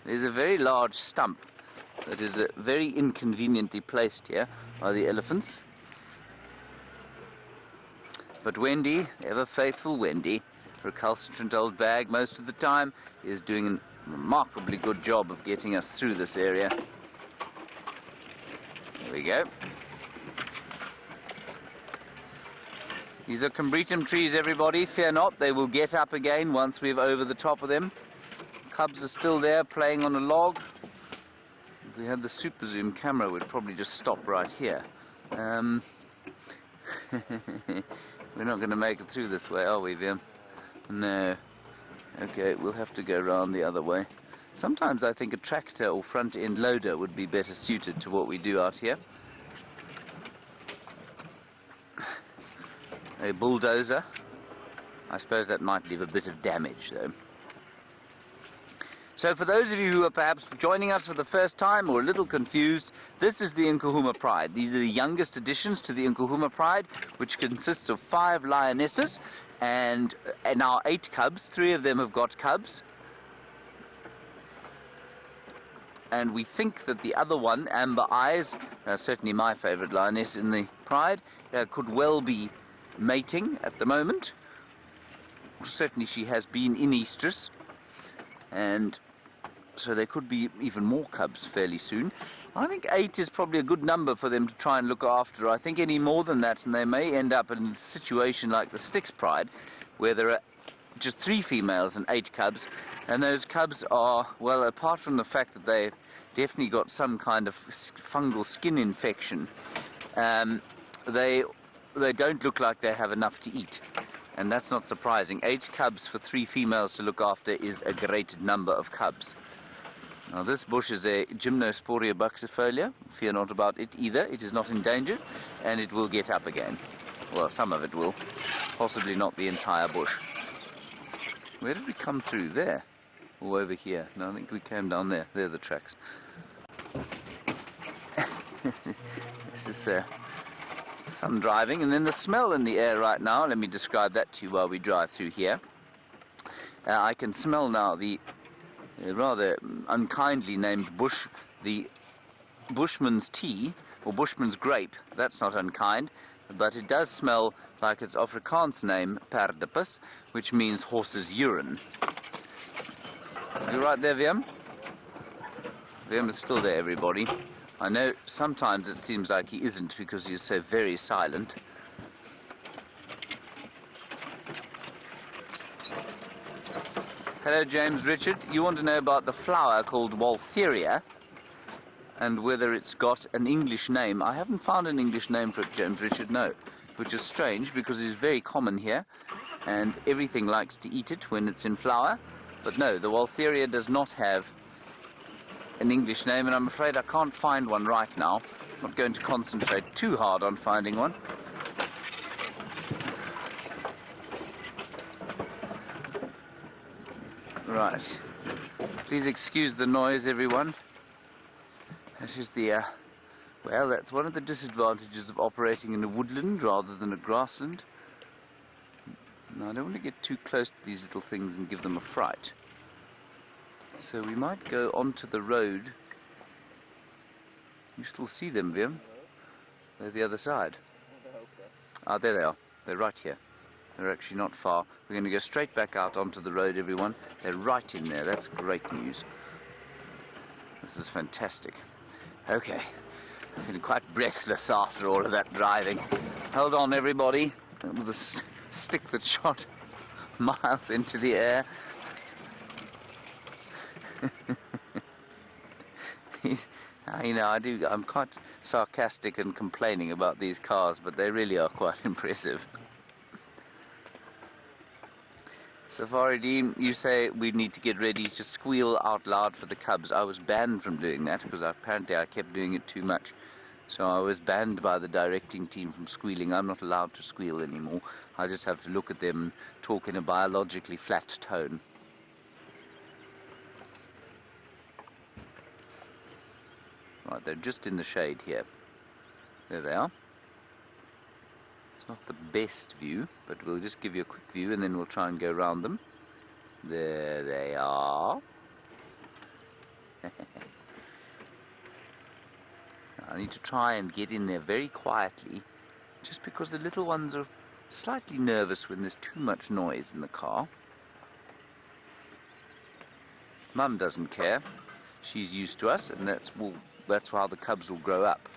There's a very large stump that is very inconveniently placed here by the elephants. But Wendy, ever faithful Wendy, recalcitrant old bag most of the time, is doing a remarkably good job of getting us through this area. There we go. These are combretum trees, everybody. Fear not, they will get up again once we're over the top of them. Cubs are still there, playing on a log. If we had the super zoom camera, we'd probably just stop right here. We're not going to make it through this way, are we, Viam? No. Okay, we'll have to go round the other way. Sometimes I think a tractor or front-end loader would be better suited to what we do out here. A bulldozer. I suppose that might leave a bit of damage, though. So for those of you who are perhaps joining us for the first time or a little confused, this is the Nkuhuma Pride. These are the youngest additions to the Nkuhuma Pride, which consists of 5 lionesses and now 8 cubs. 3 of them have got cubs. And we think that the other one, Amber Eyes, certainly my favourite lioness in the Pride, could well be mating at the moment. Certainly she has been in estrus, and so there could be even more cubs fairly soon. I think 8 is probably a good number for them to try and look after. I think any more than that and they may end up in a situation like the Styx Pride, where there are just 3 females and 8 cubs, and those cubs are, well, apart from the fact that they've definitely got some kind of fungal skin infection, they don't look like they have enough to eat. And that's not surprising. 8 cubs for 3 females to look after is a great number of cubs. Now this bush is a Gymnosporia buxifolia. Fear not about it either. It is not endangered, and it will get up again. Well, some of it will. Possibly not the entire bush. Where did we come through? There? Or over here? No, I think we came down there. There are the tracks. This is some driving, and then the smell in the air right now. Let me describe that to you while we drive through here. I can smell now the rather unkindly named bush, the bushman's tea, or bushman's grape. That's not unkind, but it does smell like its Afrikaans name, perdipus, which means horse's urine. You right there, Viam? Viam is still there, everybody. I know sometimes it seems like he isn't because he is so very silent. Hello, James Richard. You want to know about the flower called Waltheria and whether it's got an English name. I haven't found an English name for it, James Richard, no, which is strange because it is very common here and everything likes to eat it when it's in flower. But no, the Waltheria does not have an English name, and I'm afraid I can't find one right now. I'm not going to concentrate too hard on finding one. Right. Please excuse the noise, everyone. That is the, well, that's one of the disadvantages of operating in a woodland rather than a grassland. Now, I don't want to get too close to these little things and give them a fright. So we might go onto the road. You still see them, Viam? They're the other side. Ah, there they are. They're right here. They're actually not far. We're going to go straight back out onto the road, everyone. They're right in there. That's great news. This is fantastic. Okay. I'm feeling quite breathless after all of that driving. Hold on, everybody. That was a stick that shot miles into the air. You know, I'm quite sarcastic and complaining about these cars, but they really are quite impressive. Safari Dean, you say we need to get ready to squeal out loud for the cubs. I was banned from doing that because apparently I kept doing it too much. So I was banned by the directing team from squealing. I'm not allowed to squeal anymore. I just have to look at them and talk in a biologically flat tone. Right, they're just in the shade here. There they are. It's not the best view, but we'll just give you a quick view and then we'll try and go around them. There they are. I need to try and get in there very quietly, just because the little ones are slightly nervous when there's too much noise in the car. Mum doesn't care. She's used to us, and that's how the cubs will grow up.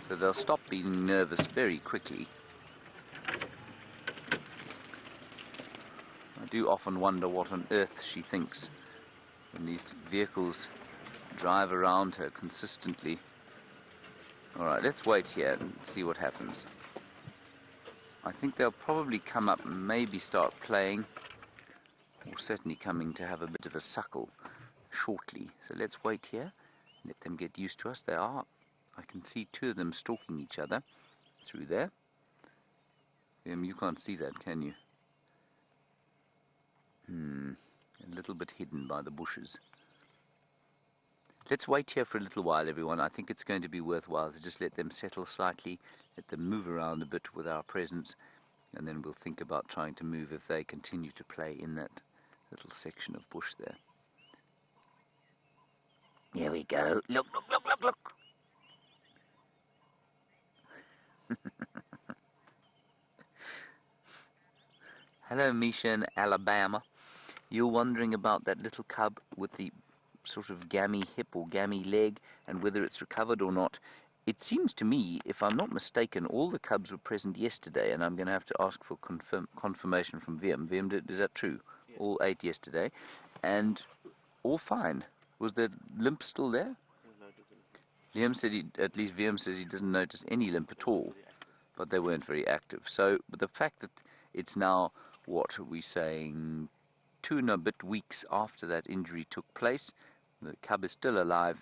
So they'll stop being nervous very quickly. I do often wonder what on earth she thinks when these vehicles drive around her consistently. Alright, let's wait here and see what happens. I think they'll probably come up and maybe start playing, or certainly coming to have a bit of a suckle shortly. So let's wait here, let them get used to us. They are. I can see two of them stalking each other through there. You can't see that, can you? A little bit hidden by the bushes. Let's wait here for a little while, everyone. I think it's going to be worthwhile to just let them settle slightly, let them move around a bit with our presence, and then we'll think about trying to move if they continue to play in that little section of bush there. Here we go. Look, look, look, look, look. Hello, Misha in Alabama. You're wondering about that little cub with the sort of gammy hip or gammy leg and whether it's recovered or not. It seems to me, if I'm not mistaken, all the cubs were present yesterday, and I'm going to have to ask for confirmation from VM. VM, is that true? Yeah. All 8 yesterday, and all fine. Was the limp still there? Liam said at least VM says he doesn't notice any limp at all, but they weren't very active. So, but the fact that it's now, what are we saying, 2 and a bit weeks after that injury took place, the cub is still alive,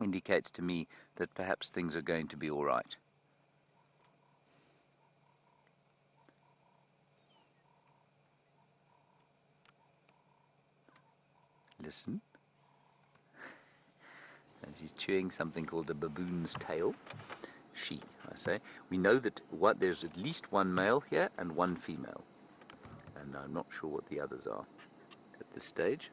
indicates to me that perhaps things are going to be all right. Listen. And she's chewing something called a baboon's tail. She, I say. We know that there's at least one male here and one female. And I'm not sure what the others are at this stage.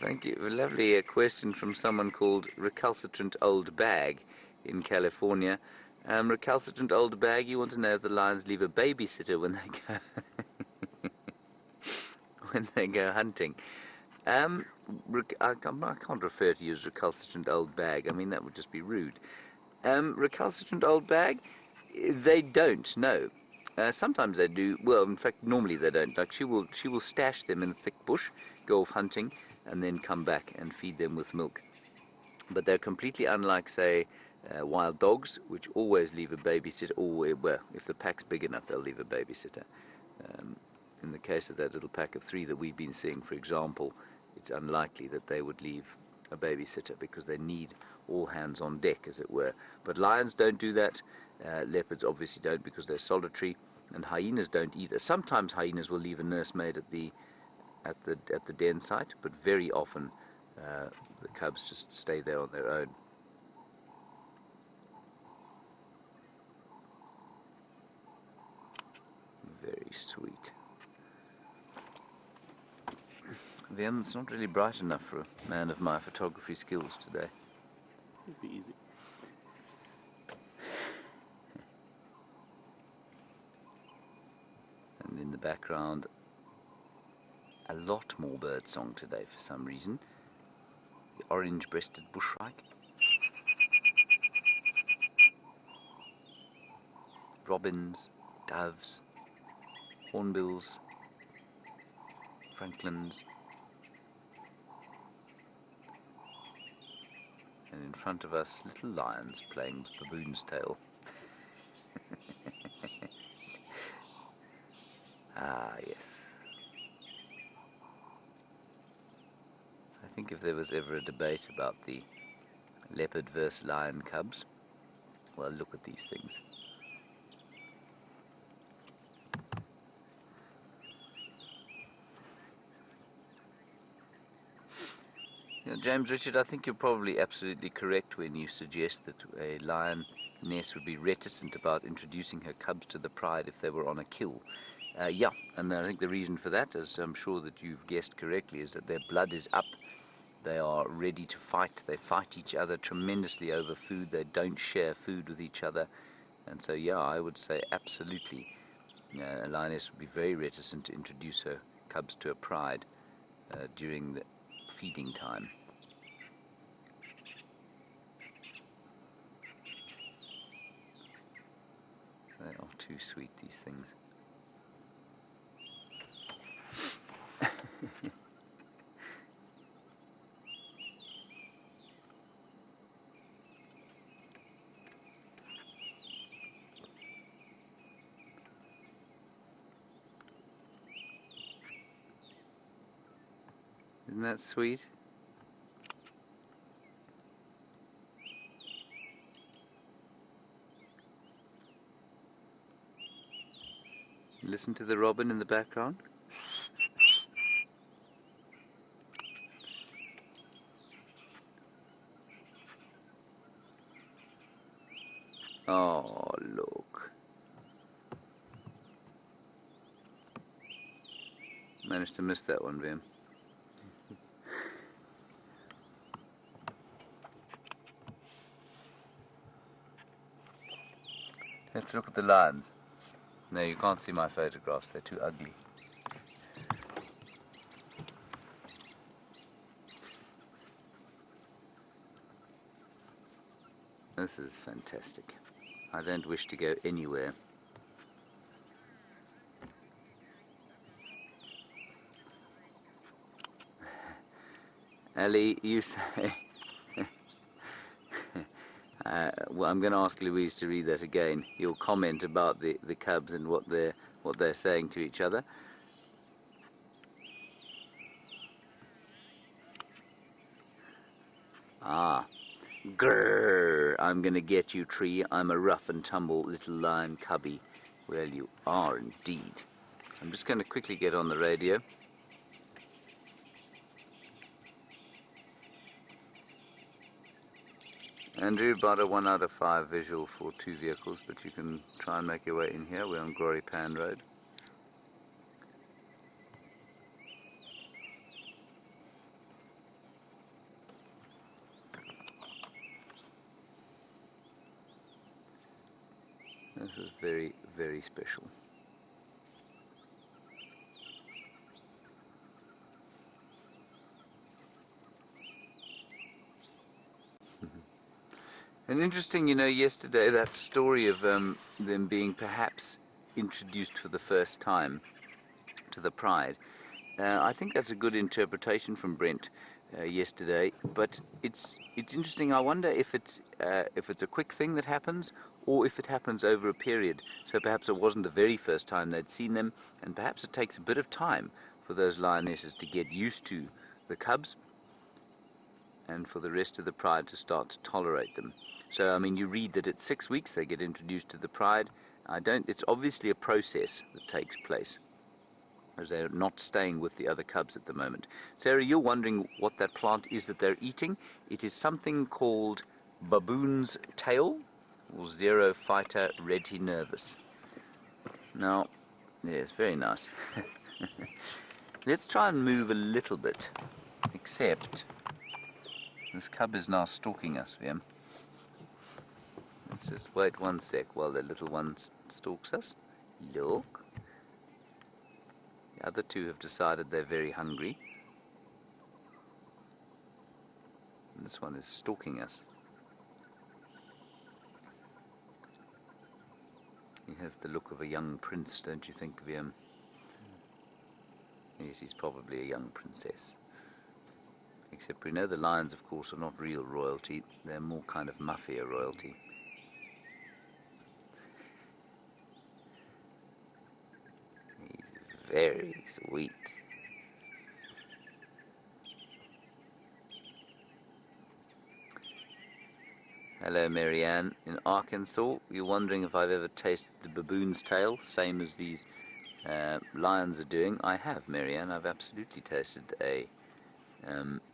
Thank you. A lovely question from someone called Recalcitrant Old Bag in California. Recalcitrant Old Bag, you want to know if the lions leave a babysitter when they go hunting. I can't refer to you as Recalcitrant Old Bag. I mean, that would just be rude. Recalcitrant Old Bag, they don't, no. Sometimes they do. Well, in fact, normally they don't. Like she will stash them in a thick bush, go off hunting, and then come back and feed them with milk. But they're completely unlike, say, wild dogs, which always leave a babysitter. Or, well, if the pack's big enough, they'll leave a babysitter. In the case of that little pack of 3 that we've been seeing, for example, it's unlikely that they would leave a babysitter because they need all hands on deck, as it were. But lions don't do that. Leopards obviously don't because they're solitary, and hyenas don't either. Sometimes hyenas will leave a nursemaid at the den site, but very often the cubs just stay there on their own. Very sweet. It's not really bright enough for a man of my photography skills today. It'd be easy. And in the background, a lot more bird song today for some reason. The orange-breasted bushshrike, robins, doves, hornbills, francolins, and in front of us, little lions playing with baboon's tail. Ah, yes. think if there was ever a debate about the leopard versus lion cubs, well, look at these things. You know, James Richard, I think you're probably absolutely correct when you suggest that a lioness would be reticent about introducing her cubs to the pride if they were on a kill. Yeah, and I think the reason for that, as I'm sure that you've guessed correctly, is that their blood is up. They are ready to fight. They fight each other tremendously over food. They don't share food with each other. And so, yeah, I would say absolutely a lioness would be very reticent to introduce her cubs to a pride during the feeding time. They are too sweet, these things. Isn't that sweet? Listen to the robin in the background. Oh, look. Managed to miss that one, Vim. Let's look at the lions. No, you can't see my photographs, they're too ugly. This is fantastic. I don't wish to go anywhere. Ali, you say... well, I'm going to ask Louise to read that again. Your comment about the cubs and what they're saying to each other. Ah. Grrr, I'm going to get you, tree. I'm a rough and tumble little lion cubby. Well, you are indeed. I'm just going to quickly get on the radio. Andrew, about a 1 out of 5 visual for 2 vehicles, but you can try and make your way in here. We're on Glory Pan Road. This is very, very special. And interesting, you know, yesterday that story of them being perhaps introduced for the first time to the pride. I think that's a good interpretation from Brent yesterday. But it's interesting. I wonder if it's a quick thing that happens, or if it happens over a period. So perhaps it wasn't the very first time they'd seen them, and perhaps it takes a bit of time for those lionesses to get used to the cubs, and for the rest of the pride to start to tolerate them. So, I mean, you read that at 6 weeks they get introduced to the pride. It's obviously a process that takes place, as they're not staying with the other cubs at the moment. Sarah, you're wondering what that plant is that they're eating. It is something called baboon's tail, or Xerophyta retinervis. Now, yes, very nice. Let's try and move a little bit, except this cub is now stalking us, Vim. Let's just wait 1 sec while the little one stalks us. Look. The other two have decided they're very hungry. And this one is stalking us. He has the look of a young prince, don't you think, Vim? Yes, he's probably a young princess. Except we know the lions, of course, are not real royalty. They're more kind of mafia royalty. He's very sweet. Hello, Marianne. In Arkansas, you're wondering if I've ever tasted the baboon's tail, same as these lions are doing. I have, Marianne. I've absolutely tasted a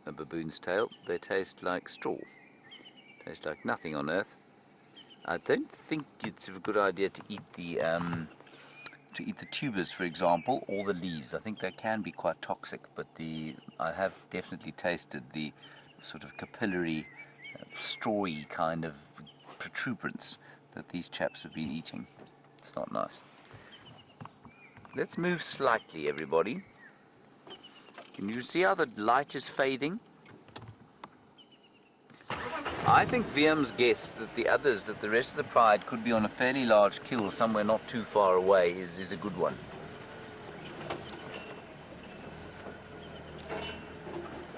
baboon's tail. They taste like straw. Taste like nothing on earth. I don't think it's a good idea to eat the tubers, for example, or the leaves. I think they can be quite toxic, but I have definitely tasted the sort of capillary, strawy kind of protuberance that these chaps have been eating. It's not nice. Let's move slightly, everybody. Can you see how the light is fading? I think VM's guess that the rest of the pride could be on a fairly large kill somewhere not too far away is a good one.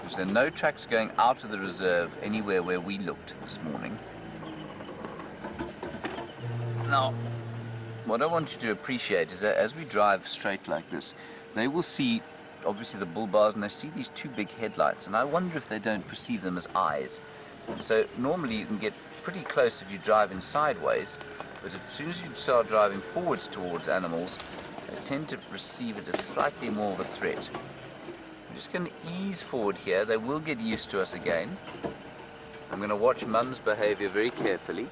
Because there are no tracks going out of the reserve anywhere where we looked this morning. Now, what I want you to appreciate is that as we drive straight like this, they will see, obviously, the bull bars, and they see these two big headlights, and I wonder if they don't perceive them as eyes. So normally you can get pretty close if you're driving sideways, but as soon as you start driving forwards towards animals, they tend to perceive it as slightly more of a threat. I'm just going to ease forward here. They will get used to us again. I'm going to watch Mum's behavior very carefully.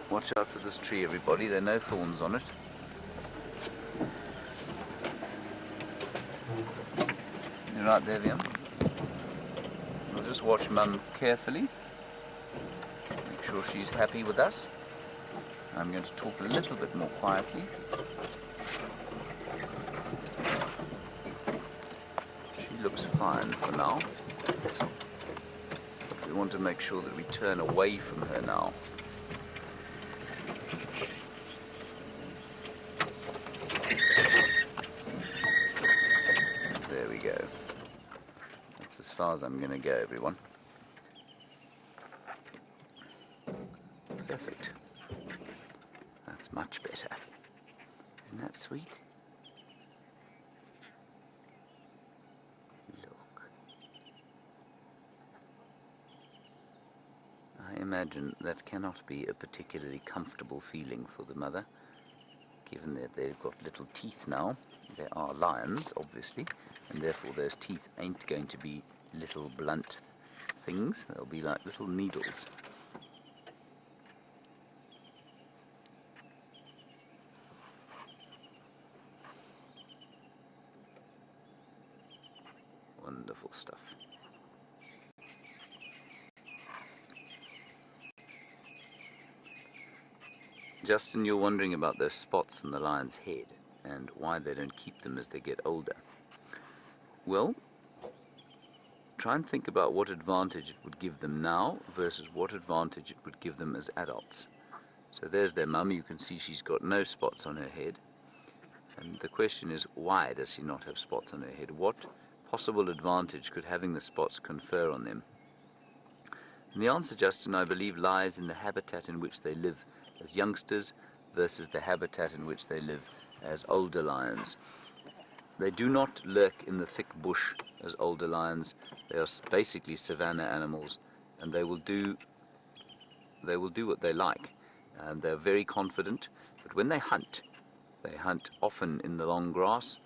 Watch out for this tree, everybody. There are no thorns on it. You're right there, Liam. We'll just watch Mum carefully. Make sure she's happy with us. I'm going to talk a little bit more quietly. She looks fine for now. We want to make sure that we turn away from her now. There we go. That's as far as I'm going to go, everyone. Perfect. That's much better. Isn't that sweet? Look. I imagine that cannot be a particularly comfortable feeling for the mother, given that they've got little teeth now. They are lions, obviously, and therefore those teeth ain't going to be little blunt things. They'll be like little needles. Wonderful stuff. Justin, you're wondering about those spots on the lion's head and why they don't keep them as they get older. Well, try and think about what advantage it would give them now versus what advantage it would give them as adults. So there's their mum. You can see she's got no spots on her head. And the question is, why does she not have spots on her head? What possible advantage could having the spots confer on them? And the answer, Justin, I believe, lies in the habitat in which they live as youngsters versus the habitat in which they live as older lions. They do not lurk in the thick bush as older lions. They are basically savanna animals, and they will do what they like. They're very confident, but when they hunt often in the long grass,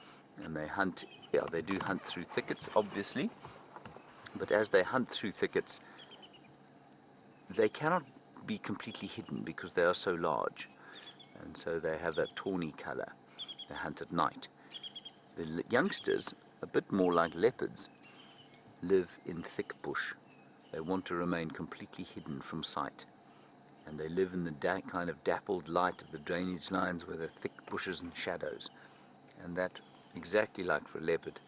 and they do hunt through thickets, obviously, but as they hunt through thickets, they cannot be completely hidden because they are so large, and so they have that tawny color. They hunt at night. The youngsters, a bit more like leopards, live in thick bush. They want to remain completely hidden from sight, and they live in the kind of dappled light of the drainage lines where there are thick bushes and shadows. And that, exactly like for a leopard,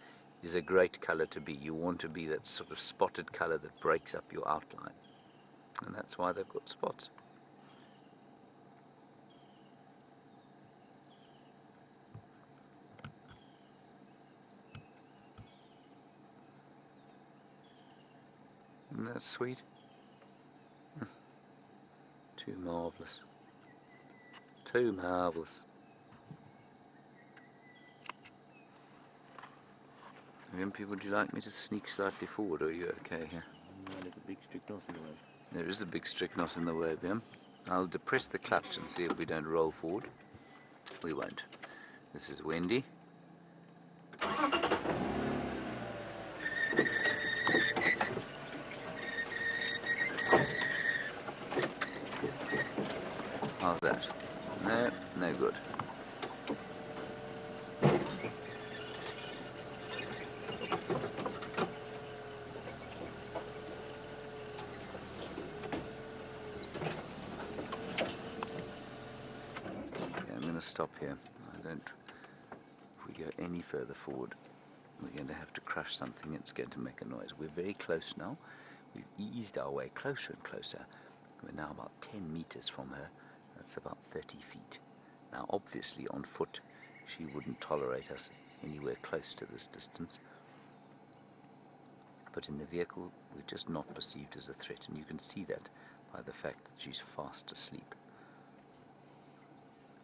is a great color to be. You want to be that sort of spotted color that breaks up your outline, and that's why they've got spots. Isn't that sweet? Too marvellous. Too marvellous. Wimpy, would you like me to sneak slightly forward, or are you okay here? there's a big strychnos in the way. There is a big strychnos in the way, Bim. I'll depress the clutch and see if we don't roll forward. We won't. This is Wendy. How's that? No, no good. Okay, I'm going to stop here. If we go any further forward, we're going to have to crush something. It's going to make a noise. We're very close now. We've eased our way closer and closer. We're now about 10 meters from her. That's about 30 feet. Now, obviously, on foot, she wouldn't tolerate us anywhere close to this distance. But in the vehicle, we're just not perceived as a threat, and you can see that by the fact that she's fast asleep.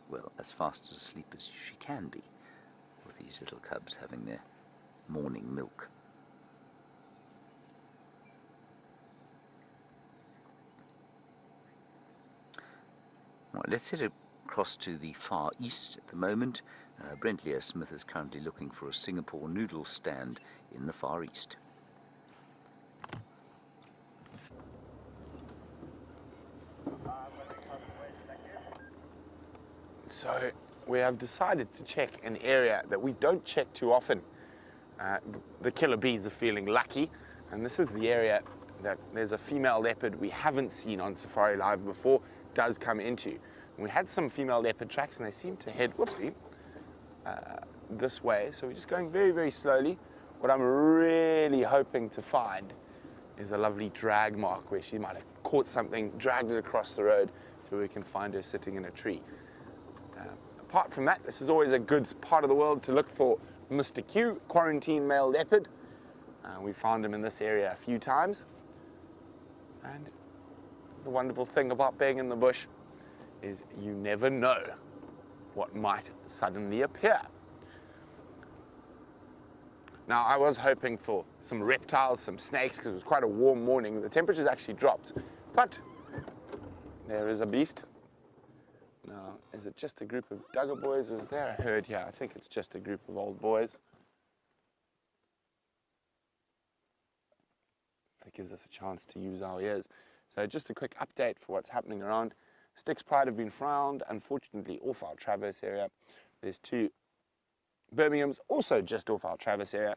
Well, as fast asleep as she can be, with these little cubs having their morning milk. Right, let's head across to the far east at the moment. Brent Leo Smith is currently looking for a Singapore noodle stand in the far east. So we have decided to check an area that we don't check too often. The killer bees are feeling lucky, and this is the area that there's a female leopard we haven't seen on Safari Live before does come into. And we had some female leopard tracks and they seem to head, this way. So we're just going very, very slowly. What I'm really hoping to find is a lovely drag mark where she might have caught something, dragged it across the road so we can find her sitting in a tree. Apart from that, this is always a good part of the world to look for Mr. Q, quarantine male leopard. We found him in this area a few times. And the wonderful thing about being in the bush is you never know what might suddenly appear. Now, I was hoping for some reptiles, some snakes, because it was quite a warm morning. The temperature's actually dropped, but there is a beast. Now, is it just a group of Duggar boys, or is there a herd here? I think it's just a group of old boys. It gives us a chance to use our ears. So just a quick update for what's happening around. Styx Pride have been found, unfortunately, off our Traverse area. There's 2 Birminghams, also just off our Traverse area,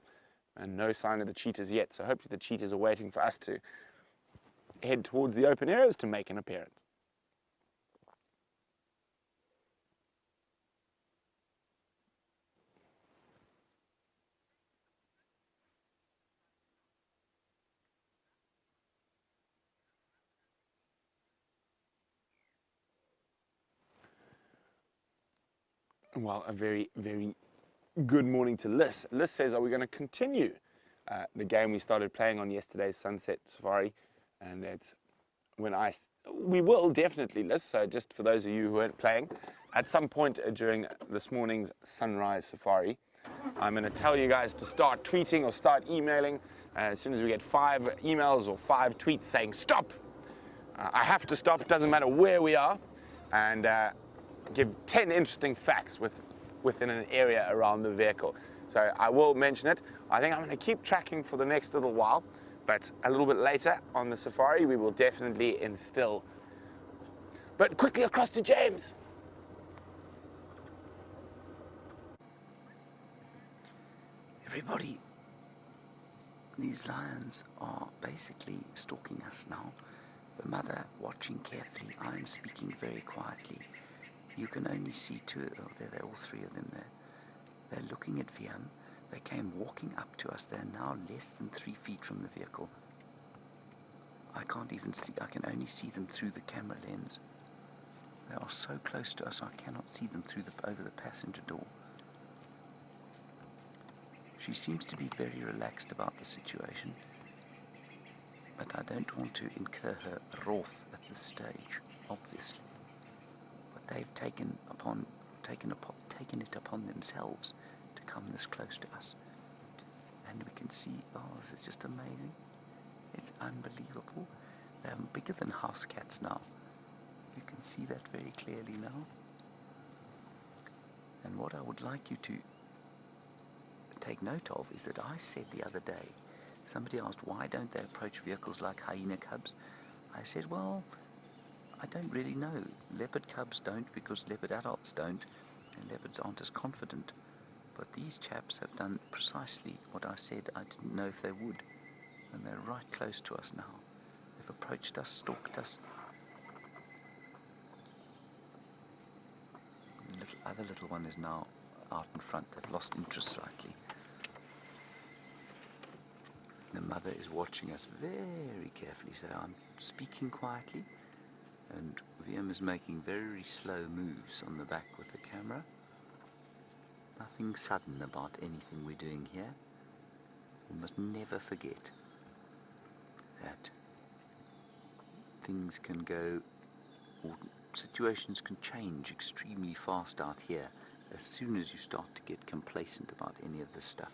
and no sign of the cheetahs yet. So hopefully the cheetahs are waiting for us to head towards the open areas to make an appearance. Well, a very, very good morning to Liz. Liz says, are we going to continue the game we started playing on yesterday's Sunset Safari? And it's we will definitely, Liz. So just for those of you who weren't playing, at some point during this morning's Sunrise Safari, I'm going to tell you guys to start tweeting or start emailing as soon as we get 5 emails or 5 tweets saying stop. I have to stop. It doesn't matter where we are. And give 10 interesting facts within an area around the vehicle. So I will mention it. I think I'm going to keep tracking for the next little while, but a little bit later on the safari, we will definitely instill. But quickly across to James. Everybody, these lions are basically stalking us now. The mother watching carefully. I'm speaking very quietly. You can only see 2, they're all 3 of them there. They're looking at Viam. They came walking up to us. They're now less than 3 feet from the vehicle. I can't even see, I can only see them through the camera lens. They are so close to us, I cannot see them over the passenger door. She seems to be very relaxed about the situation, but I don't want to incur her wrath at this stage, obviously. But they've taken it upon themselves to come this close to us. And we can see, oh, this is just amazing. It's unbelievable. They're bigger than house cats now. You can see that very clearly now. And what I would like you to take note of is that I said the other day, somebody asked, why don't they approach vehicles like hyena cubs? I said, well, I don't really know. Leopard cubs don't, because leopard adults don't, and leopards aren't as confident. But these chaps have done precisely what I said I didn't know if they would. And they're right close to us now. They've approached us, stalked us. The other little one is now out in front. They've lost interest slightly. The mother is watching us very carefully, so I'm speaking quietly, and VM is making very slow moves on the back with the camera. Nothing sudden about anything we're doing here. We must never forget that things can go, or situations can change extremely fast out here as soon as you start to get complacent about any of this stuff.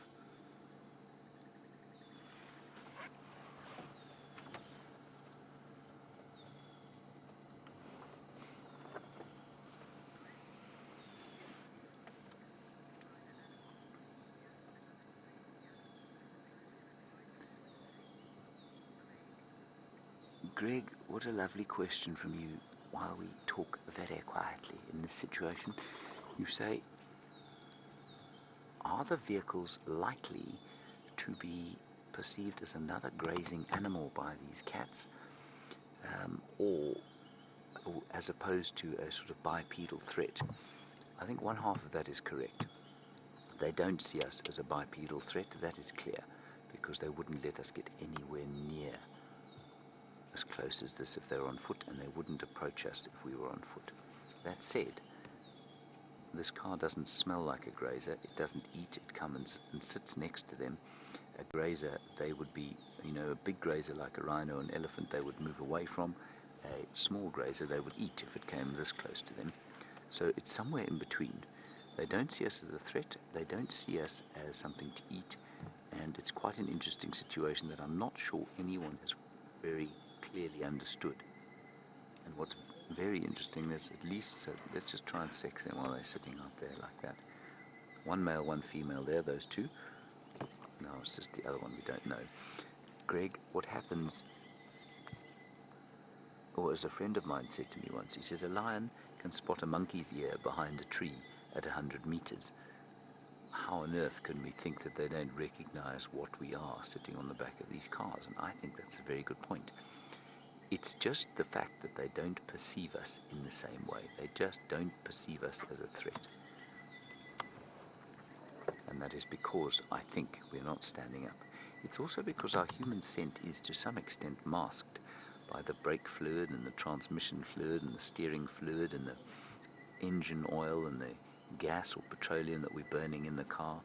Greg, what a lovely question from you while we talk very quietly in this situation. You say, are the vehicles likely to be perceived as another grazing animal by these cats, or as opposed to a sort of bipedal threat? I think one half of that is correct. They don't see us as a bipedal threat, that is clear, because they wouldn't let us get anywhere near as close as this if they were on foot, and they wouldn't approach us if we were on foot. That said, this car doesn't smell like a grazer. It doesn't eat. It comes and sits next to them. A grazer, they would be, a big grazer like a rhino or an elephant, they would move away from. A small grazer, they would eat if it came this close to them. So it's somewhere in between. They don't see us as a threat. They don't see us as something to eat. And it's quite an interesting situation that I'm not sure anyone has very clearly understood. And what's very interesting is, at least, so let's just try and sex them while they're sitting out there like that. One male, one female there, those two. No, it's just the other one we don't know. Greg, what happens, or as a friend of mine said to me once, he said a lion can spot a monkey's ear behind a tree at 100 meters. How on earth can we think that they don't recognize what we are sitting on the back of these cars? And I think that's a very good point. It's just the fact that they don't perceive us in the same way. They just don't perceive us as a threat. And that is because, I think, we're not standing up. It's also because our human scent is to some extent masked by the brake fluid and the transmission fluid and the steering fluid and the engine oil and the gas or petroleum that we're burning in the car.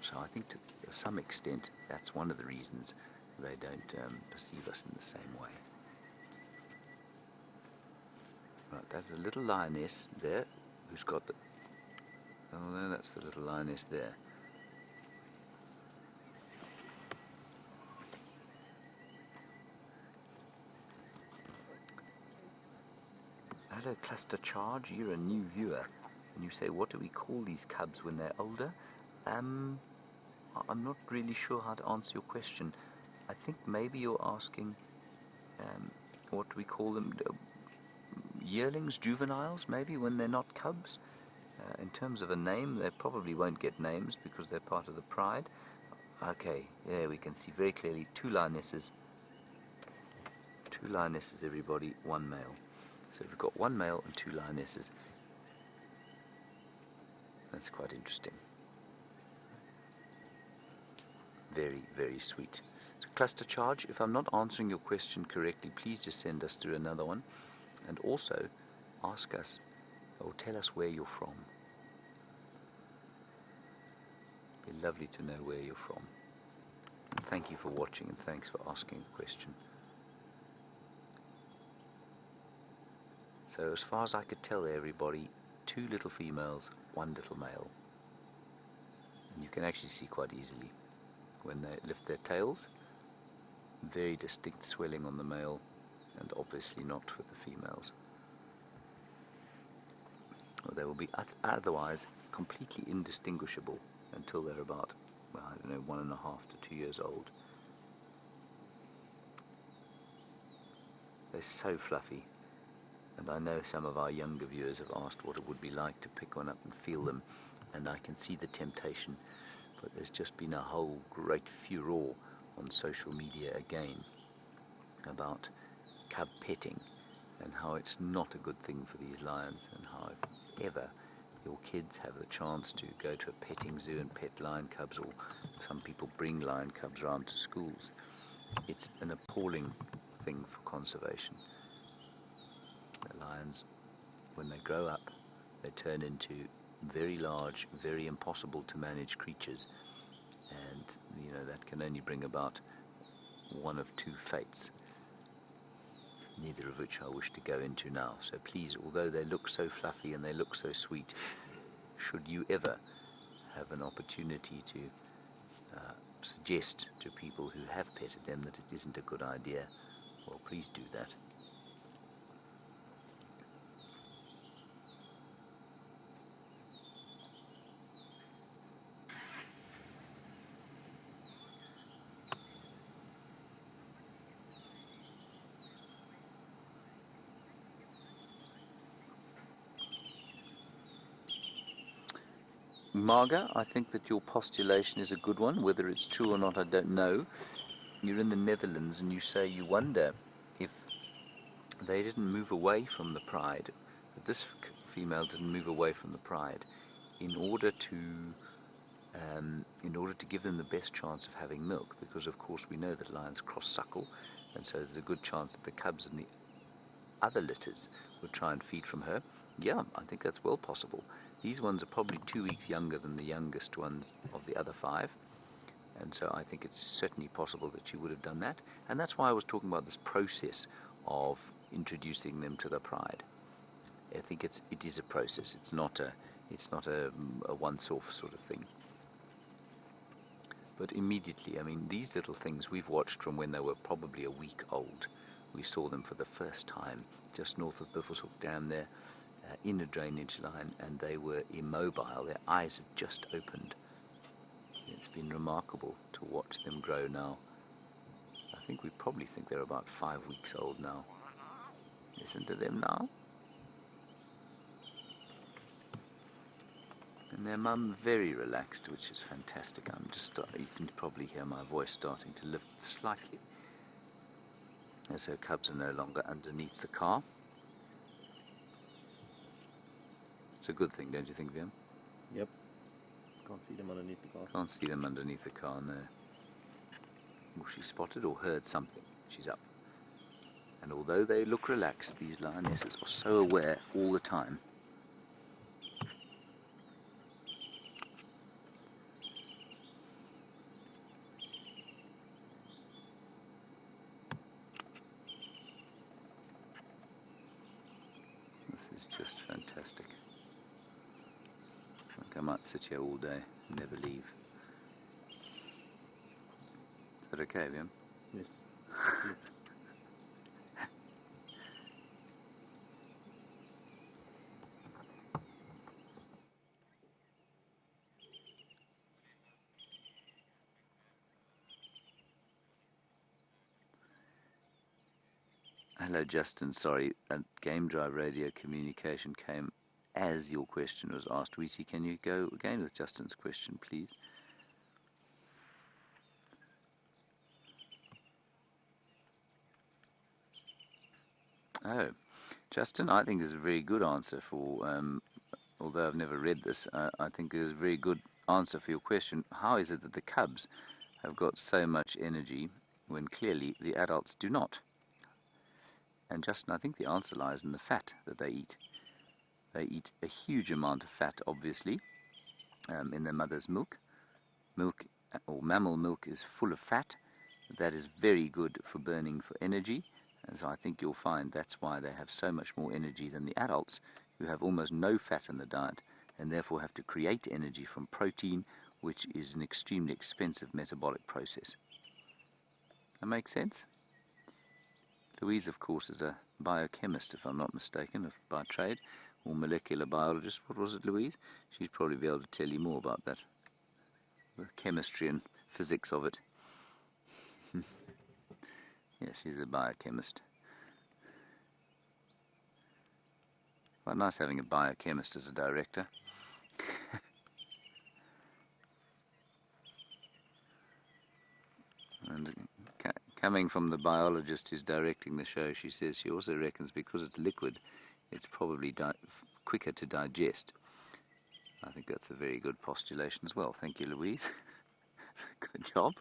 So I think to some extent that's one of the reasons they don't perceive us in the same way. Right, there's a little lioness there who's got the... Oh, no, that's the little lioness there. Hello, Cluster Charge. You're a new viewer. And you say, what do we call these cubs when they're older? I'm not really sure how to answer your question. I think maybe you're asking what do we call them? Yearlings, juveniles, maybe, when they're not cubs. In terms of a name, they probably won't get names because they're part of the pride. Okay, there we can see very clearly two lionesses. Two lionesses, everybody, one male. So we've got one male and two lionesses. That's quite interesting. Very, very sweet. So Cluster Charge, if I'm not answering your question correctly, please just send us through another one. And also ask us or tell us where you're from. It'd be lovely to know where you're from. And thank you for watching, and thanks for asking a question. So as far as I could tell everybody, two little females, one little male. And you can actually see quite easily when they lift their tails, very distinct swelling on the male, and obviously not with the females. Or they will be otherwise completely indistinguishable until they're about, well, I don't know, 1.5 to 2 years old. They're so fluffy, and I know some of our younger viewers have asked what it would be like to pick one up and feel them, and I can see the temptation, but there's just been a whole great furore on social media again about cub petting and how it's not a good thing for these lions, and how if ever your kids have the chance to go to a petting zoo and pet lion cubs, or some people bring lion cubs around to schools, it's an appalling thing for conservation. The lions, when they grow up, they turn into very large, very impossible to manage creatures, and that can only bring about one of two fates, neither of which I wish to go into now. So please, although they look so fluffy and they look so sweet, should you ever have an opportunity to suggest to people who have petted them that it isn't a good idea, well, please do that. Marga, I think that your postulation is a good one. Whether it's true or not, I don't know. You're in the Netherlands and you say you wonder if they didn't move away from the pride, that this female didn't move away from the pride in order to give them the best chance of having milk, because of course we know that lions cross-suckle, and so there's a good chance that the cubs and the other litters would try and feed from her. Yeah, I think that's well possible. These ones are probably 2 weeks younger than the youngest ones of the other 5, and so I think it's certainly possible that she would have done that, and that's why I was talking about this process of introducing them to the pride. I think it is a process. It's not a once-off sort of thing. But immediately, I mean, these little things we've watched from when they were probably a week old. We saw them for the first time just north of Buffelshoek Dam there, in a drainage line, and they were immobile. Their eyes had just opened. It's been remarkable to watch them grow now. I think we probably think they're about 5 weeks old now. Listen to them now. And their mum very relaxed, which is fantastic. You can probably hear my voice starting to lift slightly as her cubs are no longer underneath the car. It's a good thing, don't you think, Viam? Yep. Can't see them underneath the car. Can't see them underneath the car, no. Well, she spotted or heard something. She's up. And although they look relaxed, these lionesses are so aware all the time. This is just fantastic. I think I might sit here all day and never leave. Is that okay, Viam? Yes. Hello, Justin. Sorry, a Game Drive radio communication came as your question was asked. Weesey, can you go again with Justin's question, please? Oh, Justin, I think there's a very good answer for, although I've never read this, I think there's a very good answer for your question. How is it that the cubs have got so much energy when clearly the adults do not? And Justin, I think the answer lies in the fat that they eat. They eat a huge amount of fat, obviously, in their mother's milk. Milk, or mammal milk, is full of fat. That is very good for burning for energy. And so I think you'll find that's why they have so much more energy than the adults, who have almost no fat in the diet, and therefore have to create energy from protein, which is an extremely expensive metabolic process. That makes sense? Louise, of course, is a biochemist, if I'm not mistaken, by trade, or molecular biologist. What was it, Louise? She'd probably be able to tell you more about that. The chemistry and physics of it. Yes, she's a biochemist. Quite nice having a biochemist as a director. And coming from the biologist who's directing the show, she says she also reckons because it's liquid, it's probably quicker to digest. I think that's a very good postulation as well. Thank you, Louise. Good job.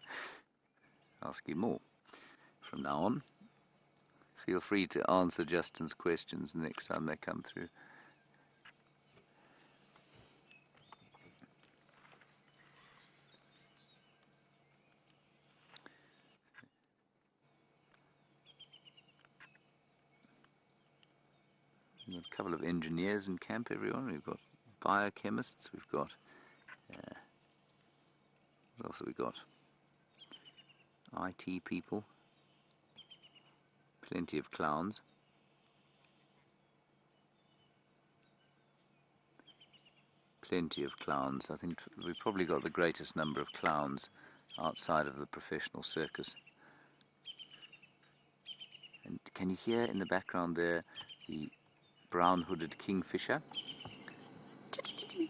Ask you more from now on. Feel free to answer Justin's questions next time they come through. We've got a couple of engineers in camp, everyone. We've got biochemists, we've got what else have we got? IT people, plenty of clowns. Plenty of clowns. I think we've probably got the greatest number of clowns outside of the professional circus. And can you hear in the background there the brown-hooded kingfisher? Can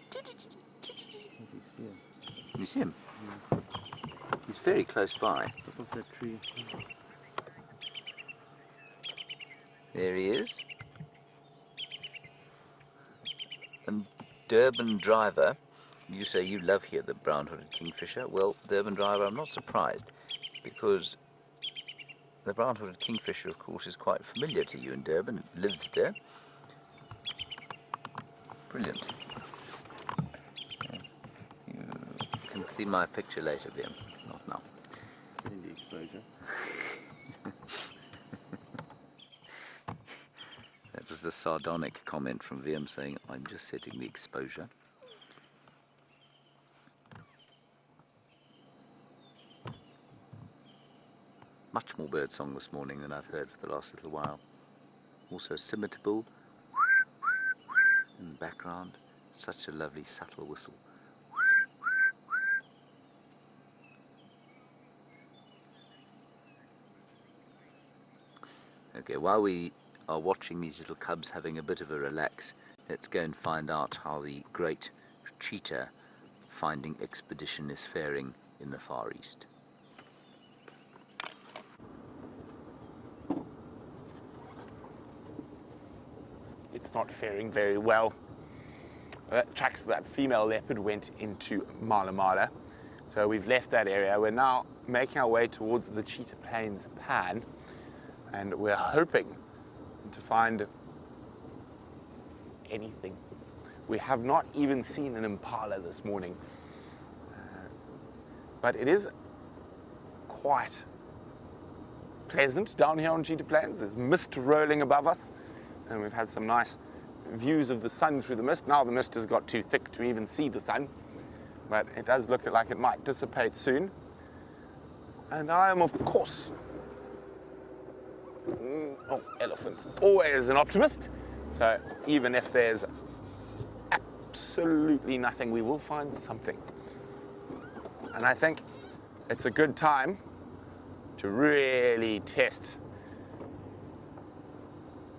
you see him? He's very close by. Top of that tree. There he is. And Durban Driver, you say you love here the brown-hooded kingfisher. Well, Durban Driver, I'm not surprised, because the brown-hooded kingfisher, of course, is quite familiar to you in Durban. It lives there. Brilliant. You can see my picture later, Liam. Not now. Setting the exposure. That was the sardonic comment from VM saying, I'm just setting the exposure. Much more birdsong this morning than I've heard for the last little while. Also Simitable in the background. Such a lovely subtle whistle. Okay, while we are watching these little cubs having a bit of a relax, let's go and find out how the great cheetah finding expedition is faring in the Far East. It's not faring very well. That tracks that female leopard went into Mala Mala. So we've left that area. We're now making our way towards the Cheetah Plains pan, and we're hoping to find anything. We have not even seen an impala this morning, but it is quite pleasant down here on Cheetah Plains. There's mist rolling above us, and we've had some nice views of the sun through the mist. Now the mist has got too thick to even see the sun, but it does look like it might dissipate soon. And I am, of course, elephants, always an optimist. So even if there's absolutely nothing, we will find something. And I think it's a good time to really test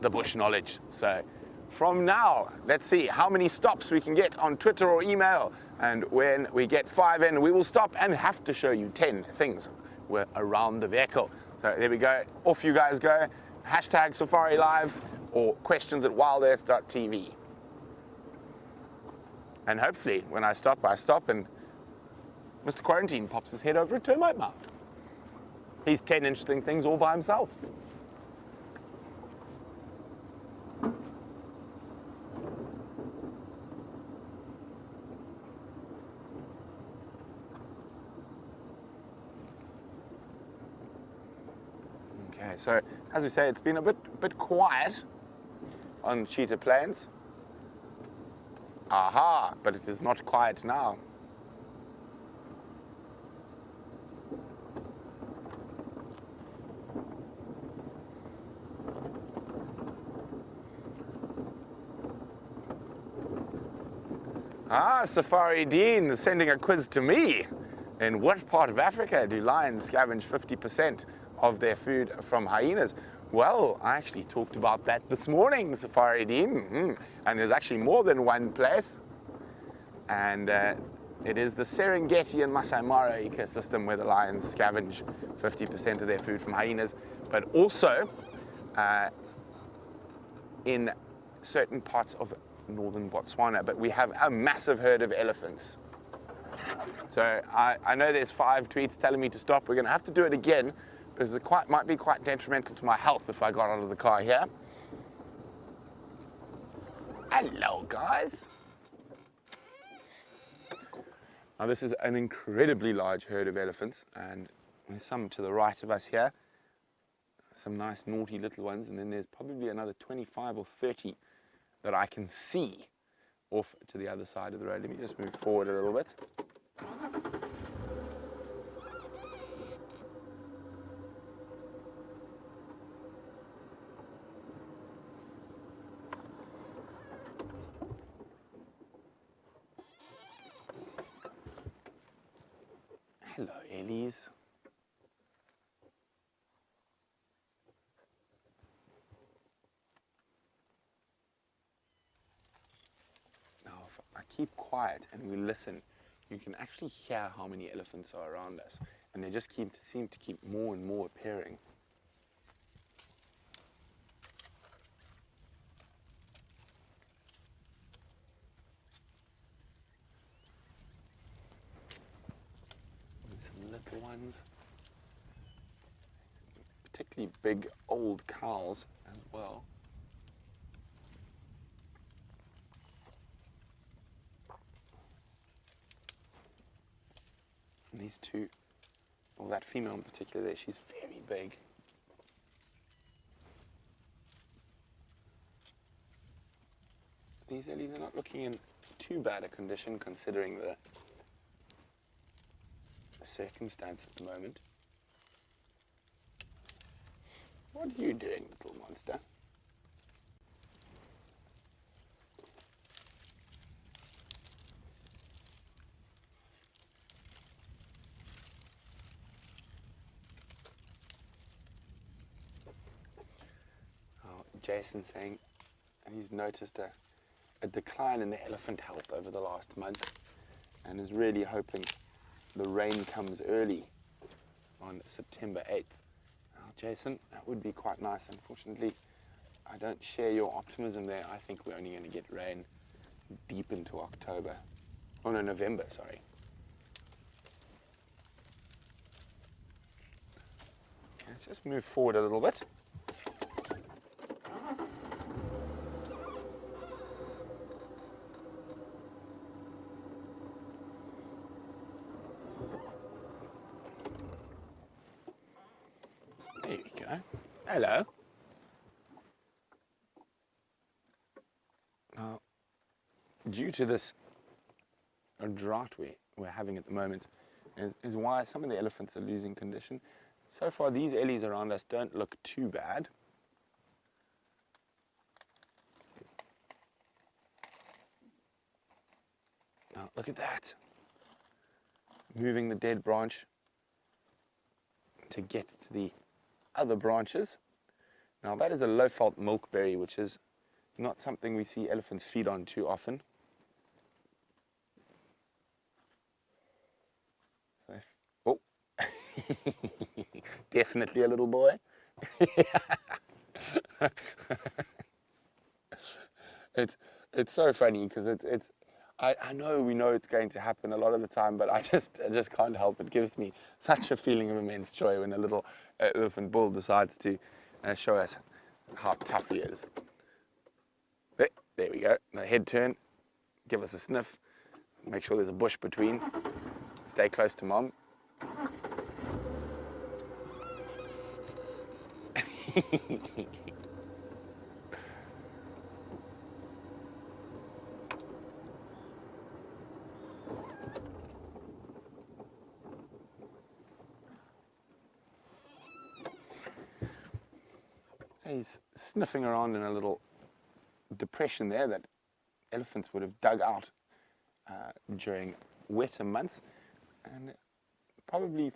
the bush knowledge. So from now, let's see how many stops we can get on Twitter or email. And when we get 5 in, we will stop and have to show you 10 things around the vehicle. So there we go. Off you guys go. Hashtag Safari Live or questions@wildearth.tv. And hopefully when I stop and Mr. Quarantine pops his head over a termite mound. He's 10 interesting things all by himself. Okay, so as we say, it's been a bit quiet on Cheetah Plains. Aha, but it is not quiet now. Safari Dean sending a quiz to me. In what part of Africa do lions scavenge 50% of their food from hyenas? Well, I actually talked about that this morning, Safari Dean. And there's actually more than one place. And it is the Serengeti and Masai Mara ecosystem where the lions scavenge 50% of their food from hyenas, but also in certain parts of northern Botswana. But we have a massive herd of elephants. So I know there's 5 tweets telling me to stop. We're going to have to do it again because it might be quite detrimental to my health if I got out of the car here. Hello, guys. Now this is an incredibly large herd of elephants, and there's some to the right of us here. Some nice naughty little ones, and then there's probably another 25 or 30 that I can see off to the other side of the road. Let me just move forward a little bit. Hello, Ellies. Now, if I keep quiet and we listen, you can actually hear how many elephants are around us, and they just seem to keep more and more appearing. Some little ones, particularly big old cows as well. And these two, well, that female in particular there, she's very big. These ellies are not looking in too bad a condition considering the circumstance at the moment. What are you doing, little monster? Jason saying he's noticed a decline in the elephant health over the last month and is really hoping the rain comes early on September 8th. Now, Jason, that would be quite nice. Unfortunately, I don't share your optimism there. I think we're only going to get rain deep into October. Oh no, November, sorry. Okay, let's just move forward a little bit. There we go. Hello. Now, due to this drought we're having at the moment, is why some of the elephants are losing condition. So far, these ellies around us don't look too bad. Now, look at that. Moving the dead branch to get to the other branches. Now, that is a low-felt milkberry, which is not something we see elephants feed on too often. Oh, definitely a little boy. It's so funny because it's I know we know it's going to happen a lot of the time, but I just can't help it. It gives me such a feeling of immense joy when a little elephant bull decides to show us how tough he is. There we go. Now head turn, give us a sniff, make sure there's a bush between. Stay close to mom. He's sniffing around in a little depression there that elephants would have dug out during wetter months, and probably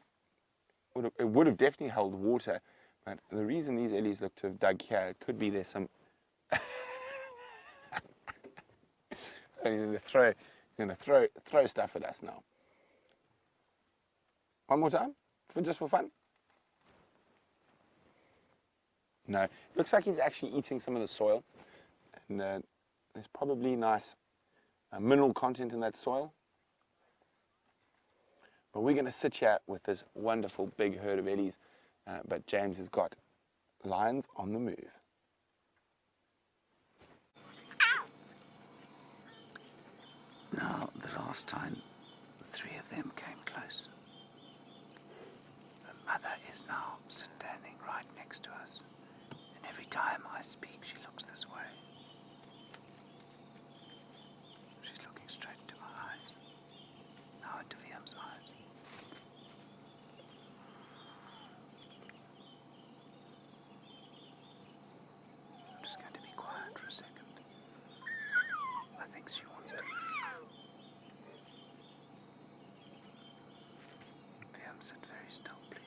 it would have definitely held water. But the reason these ellies look to have dug here, it could be there's some. He's going to throw stuff at us now. One more time, just for fun. No, it looks like he's actually eating some of the soil, and there's probably nice mineral content in that soil. But we're going to sit here with this wonderful big herd of ellies, but James has got lions on the move. Now, the last time the three of them came close, the mother is now standing right next to us, and every time I speak she looks this way. She's looking straight into my eyes, now into Viam's eyes. I'm just going to be quiet for a second. I think she wants to. Viam, sit very still, please.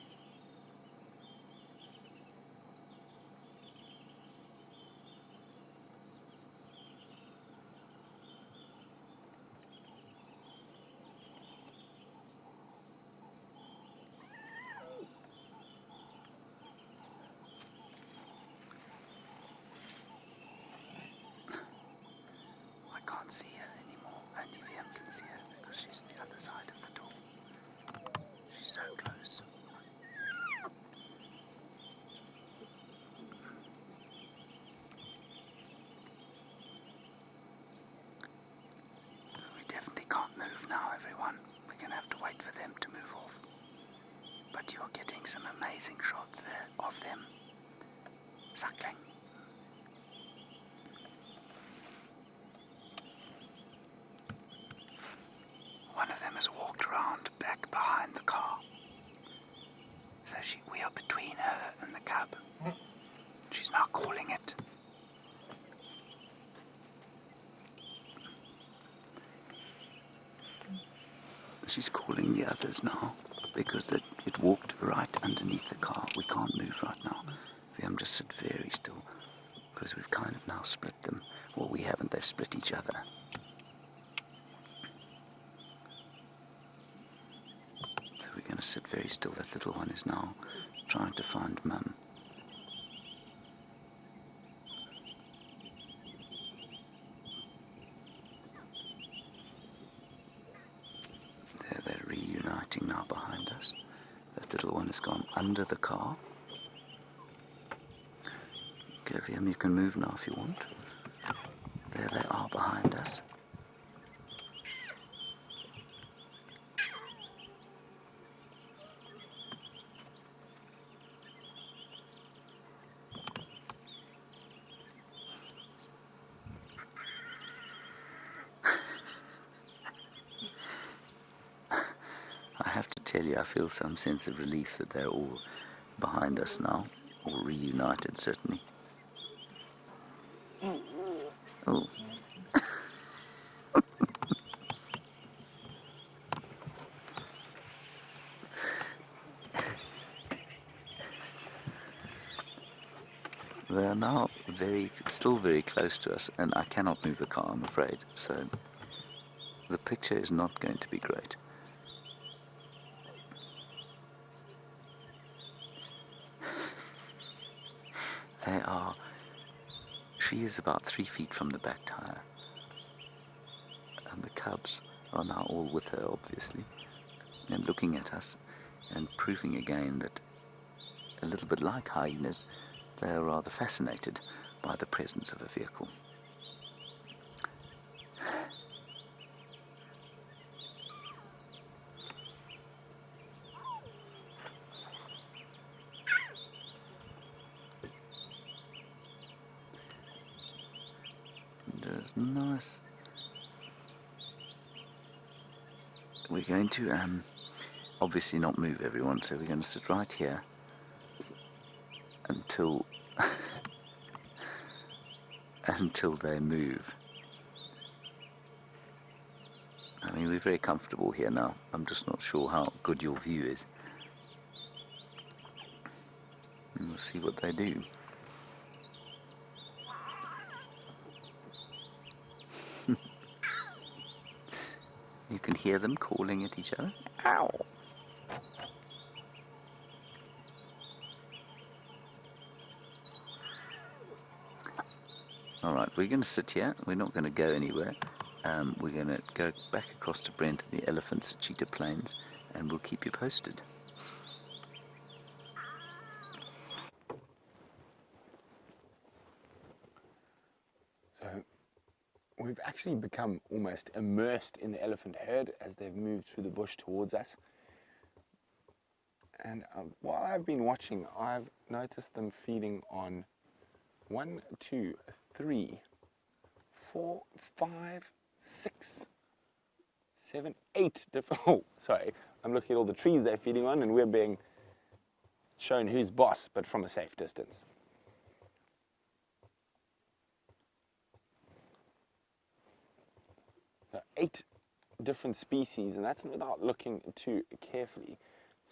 I can't see her anymore. Only Viam can see her because she's the other side of the door. She's so close. We definitely can't move now, everyone. We're going to have to wait for them to move off. But you're getting some amazing shots there of them suckling. One of them has walked around back behind the car. So we are between her and the cub. She's now calling it. She's calling the others now because it walked right underneath the car. We can't move right now. Viam, just sit very still because we've kind of now split them. Well, we haven't. They've split each other. So we're going to sit very still. That little one is now trying to find Mum. There, they're reuniting now behind us. That little one has gone under the car. Okay, Viam, you can move now if you want. There they are behind us. I have to tell you, I feel some sense of relief that they're all behind us now, or reunited certainly. Oh. They are now still very close to us, and I cannot move the car, I'm afraid, so the picture is not going to be great. She is about 3 feet from the back tire, and the cubs are now all with her, obviously, and looking at us and proving again that, a little bit like hyenas, they are rather fascinated by the presence of a vehicle. There's nice. We're going to obviously not move, everyone, so we're going to sit right here until until they move. I mean, we're very comfortable here now. I'm just not sure how good your view is. And we'll see what they do. You can hear them calling at each other. Ow! Alright, we're going to sit here. We're not going to go anywhere. We're going to go back across to Brent and the elephants at Cheetah Plains, and we'll keep you posted. So we've actually become almost immersed in the elephant herd as they've moved through the bush towards us. And while I've been watching, I've noticed them feeding on 1, 2, 3, 4, 5, 6, 7, 8 different... Oh, sorry. I'm looking at all the trees they're feeding on, and we're being shown who's boss, but from a safe distance. So 8 different species, and that's without looking too carefully.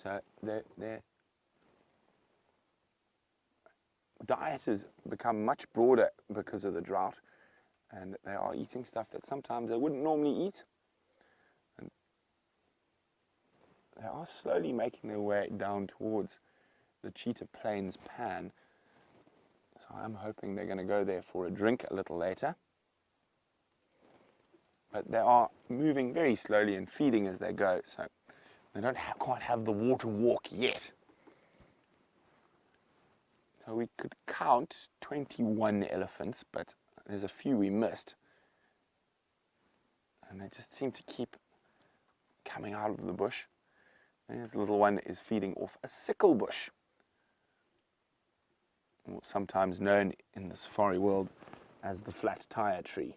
So their diet has become much broader because of the drought, and they are eating stuff that sometimes they wouldn't normally eat. And they are slowly making their way down towards the Cheetah Plains pan. So I'm hoping they're going to go there for a drink a little later. But they are moving very slowly and feeding as they go, so they don't quite have the water walk yet. So we could count 21 elephants, but there's a few we missed. And they just seem to keep coming out of the bush. There's the little one that is feeding off a sickle bush, or sometimes known in the safari world as the flat tire tree.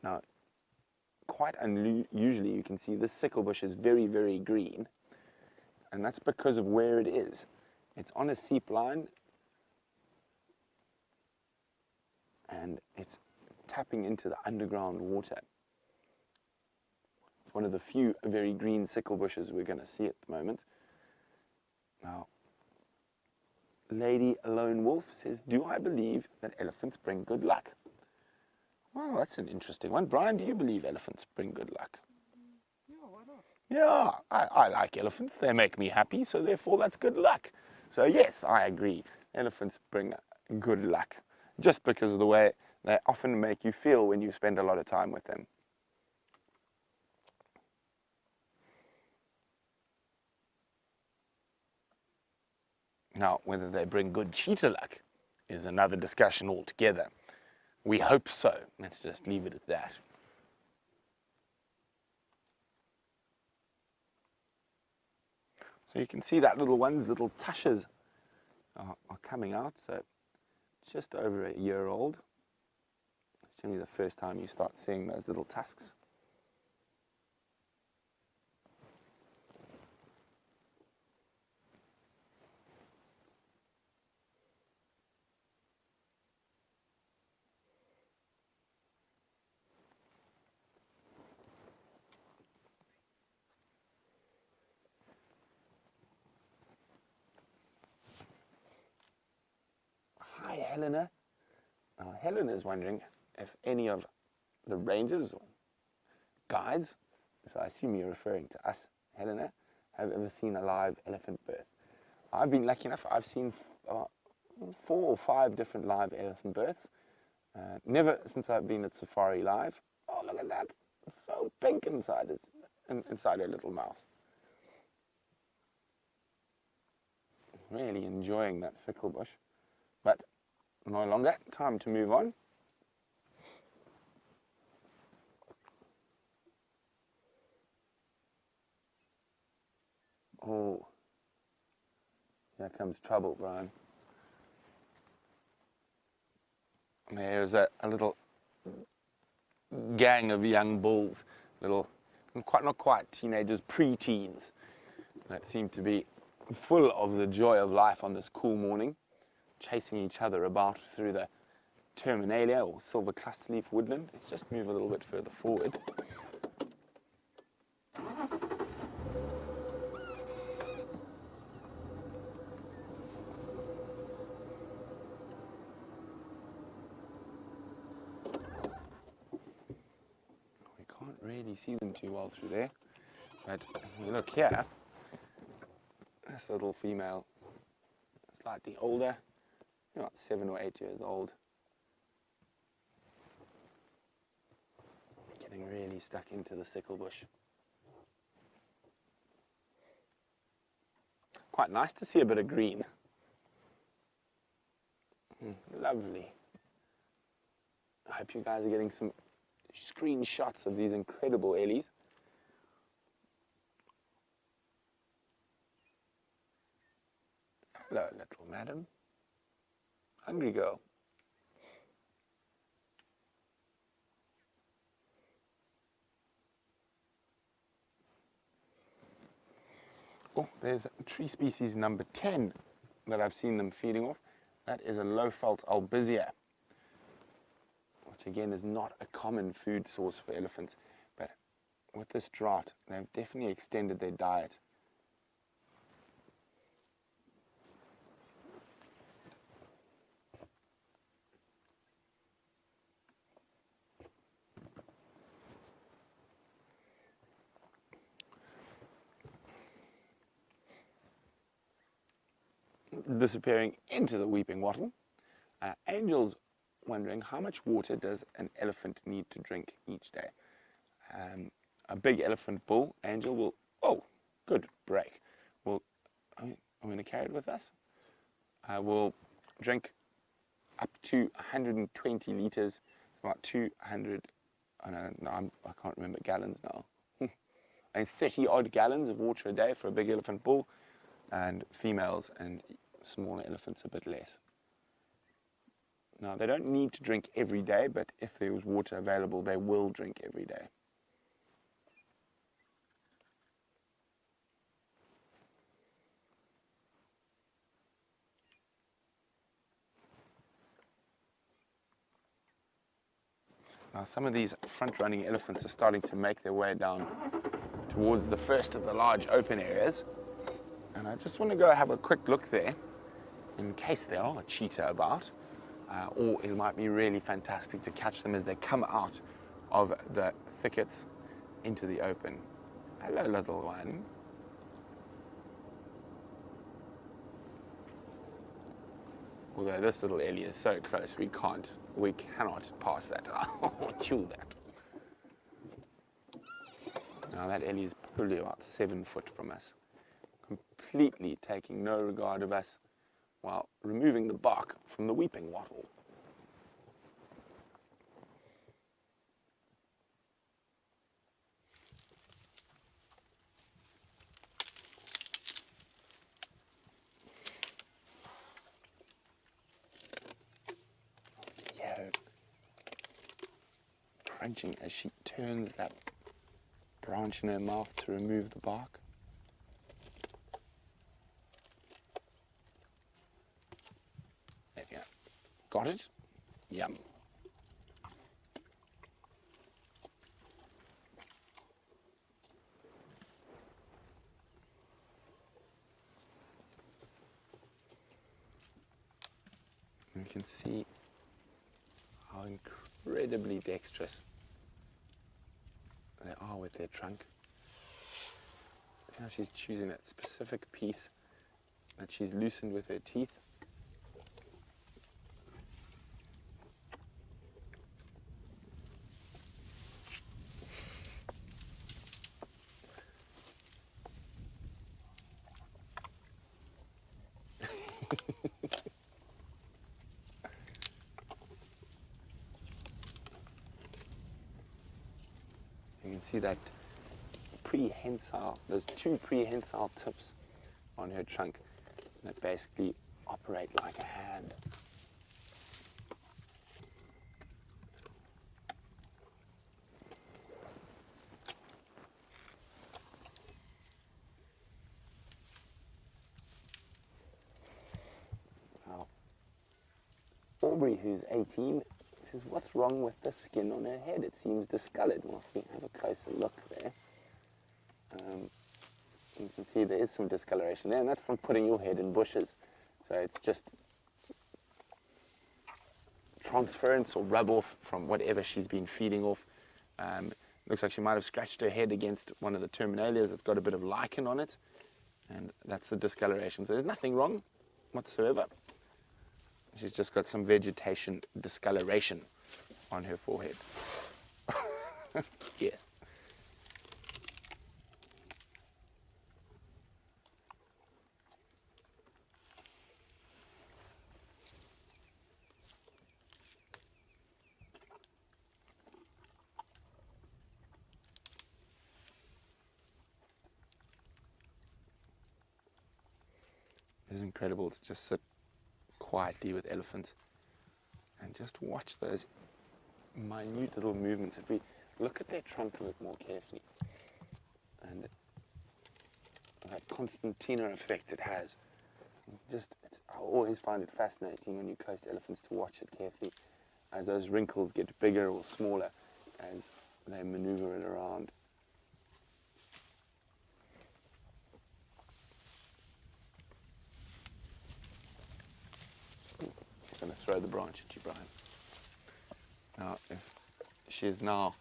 Now, quite unusually, you can see this sickle bush is very, very green, and that's because of where it is. It's on a seep line, and it's tapping into the underground water. It's one of the few very green sickle bushes we're going to see at the moment. Now, Lady Lone Wolf says, "Do I believe that elephants bring good luck?" Well, that's an interesting one. Brian, do you believe elephants bring good luck? Yeah, why not? Yeah, I like elephants. They make me happy, so therefore that's good luck. So yes, I agree. Elephants bring good luck, just because of the way they often make you feel when you spend a lot of time with them. Now, whether they bring good cheetah luck is another discussion altogether. We hope so. Let's just leave it at that. So you can see that little one's little tushes are coming out. So just over a year old. It's generally the first time you start seeing those little tusks. Hi, Helena. Now, Helena's wondering if any of the rangers or guides, so I assume you're referring to us, Helena, have ever seen a live elephant birth. I've been lucky enough, I've seen 4 or 5 different live elephant births. Never since I've been at Safari Live. Oh, look at that. It's so pink inside her little mouth. Really enjoying that sickle bush. But no longer. Time to move on. Oh, here comes trouble, Brian. There's a little gang of young bulls, not quite teenagers, pre-teens, that seem to be full of the joy of life on this cool morning, chasing each other about through the Terminalia or silver clusterleaf woodland. Let's just move a little bit further forward. We can't really see them too well through there, but if we look here, this little female, slightly older, about 7 or 8 years old, getting really stuck into the sickle bush. Quite nice to see a bit of green. Lovely. I hope you guys are getting some screenshots of these incredible ellies. Hello, little madam. Hungry girl. Oh, there's tree species number 10 that I've seen them feeding off. That is a low-felt albizia, which again is not a common food source for elephants. But with this drought, they've definitely extended their diet. Disappearing into the weeping wattle. Angel's wondering how much water does an elephant need to drink each day. A big elephant bull, Angel, will, oh, good break. Will, I'm going to carry it with us. Will drink up to 120 liters, about 200, I can't remember gallons now. And 30 odd gallons of water a day for a big elephant bull, and females and smaller elephants a bit less. Now, they don't need to drink every day, but if there was water available, they will drink every day. Now, some of these front-running elephants are starting to make their way down towards the first of the large open areas. And I just want to go have a quick look there in case there are a cheetah about, or it might be really fantastic to catch them as they come out of the thickets into the open. Hello, little one. Although this little ellie is so close, we cannot pass that or chew that. Now that ellie is probably about 7 foot from us, completely taking no regard of us while removing the bark from the weeping wattle. Yeah, crunching as she turns that branch in her mouth to remove the bark. There you go. Got it? Yum. You can see how incredibly dexterous they are with their trunk. Look how she's choosing that specific piece that she's loosened with her teeth. You can see that prehensile, those two prehensile tips on her trunk that basically operate like a hand. Now, Aubrey, who's 18, says, what's wrong with the skin on her head? It seems discolored. Well, if we have a closer look there, you can see there is some discoloration there, and that's from putting your head in bushes. So it's just transference or rub off from whatever she's been feeding off. Looks like she might have scratched her head against one of the terminalias that's got a bit of lichen on it, and that's the discoloration. So there's nothing wrong whatsoever. She's just got some vegetation discoloration on her forehead. Yes. It's incredible to just sit quietly with elephants and just watch those minute little movements. If we look at their trunk a bit more carefully and that concertina effect it has, I always find it fascinating when you close to elephants to watch it carefully as those wrinkles get bigger or smaller as they maneuver it around. Going to throw the branch at you, Brian. Now, if she is now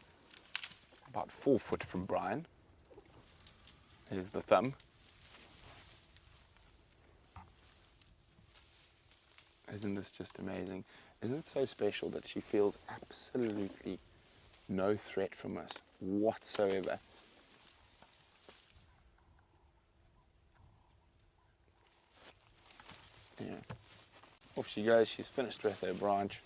about 4 foot from Brian, here's the thumb. Isn't this just amazing? Isn't it so special that she feels absolutely no threat from us whatsoever? Yeah. Off she goes, she's finished with her branch.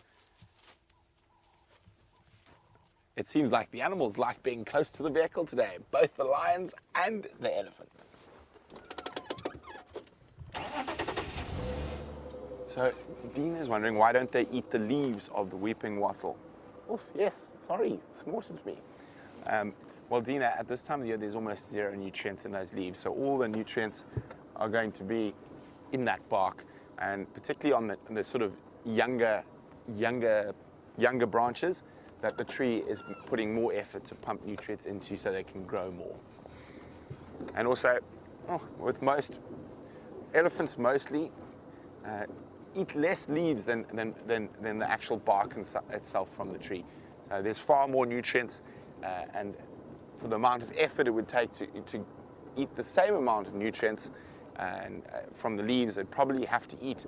It seems like the animals like being close to the vehicle today, both the lions and the elephant. So Dina's wondering, why don't they eat the leaves of the weeping wattle? Oh, yes, sorry, snorted me. Well, Dina, at this time of the year, there's almost zero nutrients in those leaves, so all the nutrients are going to be in that bark. And particularly on the sort of younger branches, that the tree is putting more effort to pump nutrients into so they can grow more. And also, with most elephants, mostly eat less leaves than the actual bark itself from the tree. So there's far more nutrients, and for the amount of effort it would take to eat the same amount of nutrients and from the leaves, they'd probably have to eat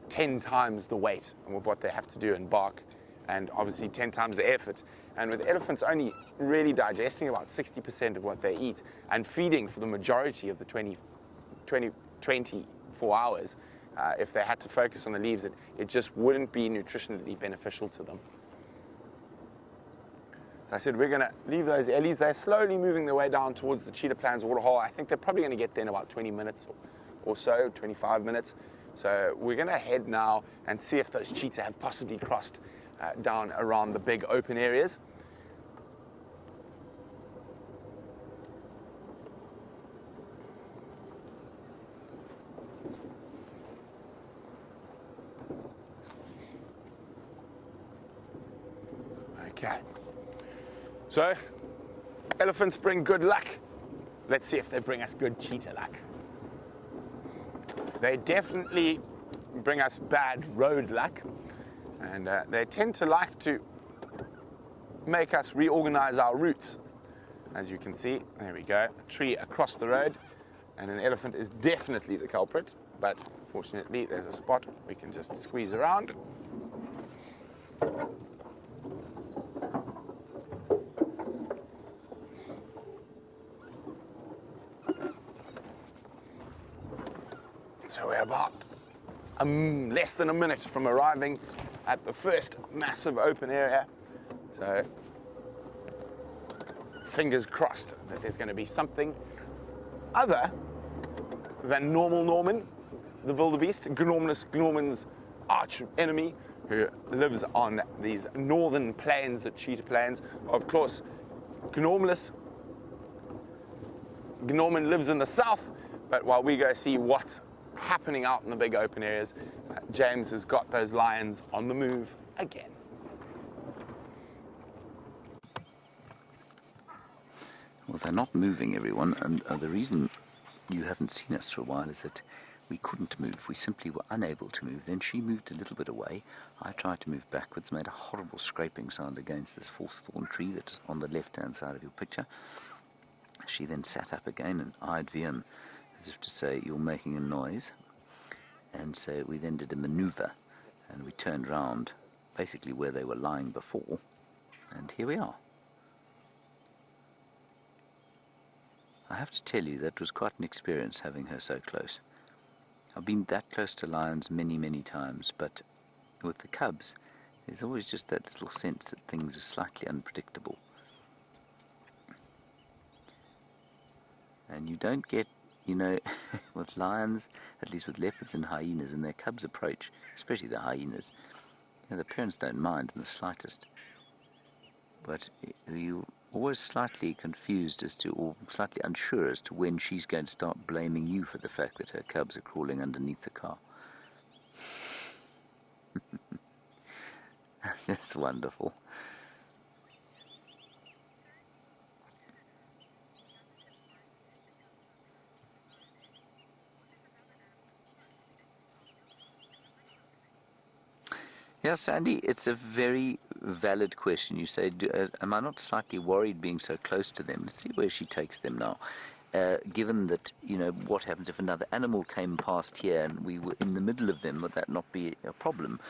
10 times the weight of what they have to do in bark, and obviously 10 times the effort. And with elephants only really digesting about 60% of what they eat and feeding for the majority of the 24 hours, if they had to focus on the leaves, it just wouldn't be nutritionally beneficial to them. So I said, we're going to leave those ellies. They're slowly moving their way down towards the Cheetah Plains waterhole. I think they're probably going to get there in about 20 minutes or so, 25 minutes. So we're going to head now and see if those cheetah have possibly crossed down around the big open areas. Okay. So, elephants bring good luck. Let's see if they bring us good cheetah luck. They definitely bring us bad road luck, and they tend to like to make us reorganize our routes. As you can see, there we go, a tree across the road, and an elephant is definitely the culprit, but fortunately there's a spot we can just squeeze around. So we're about less than a minute from arriving at the first massive open area. So fingers crossed that there's going to be something other than normal Norman, the wildebeest, Norman's arch enemy, who lives on these northern plains, the Cheetah Plains. Of course, Norman lives in the south, but while we go see what happening out in the big open areas. James has got those lions on the move again. Well, they're not moving, everyone, and the reason you haven't seen us for a while is that we couldn't move. We simply were unable to move. Then she moved a little bit away. I tried to move backwards, made a horrible scraping sound against this false thorn tree that's on the left-hand side of your picture. She then sat up again and eyed VM as if to say, "You're making a noise." And so we then did a maneuver, and we turned round basically where they were lying before, and here we are. I have to tell you, that was quite an experience having her so close. I've been that close to lions many, many times, but with the cubs, there's always just that little sense that things are slightly unpredictable. And you don't get, with lions, at least with leopards and hyenas, and their cubs approach, especially the hyenas, the parents don't mind in the slightest. But you're always slightly confused as to, or slightly unsure as to when she's going to start blaming you for the fact that her cubs are crawling underneath the car. That's wonderful. Yeah, Sandy, it's a very valid question. You say, am I not slightly worried being so close to them? Let's see where she takes them now. Given that, what happens if another animal came past here and we were in the middle of them, would that not be a problem?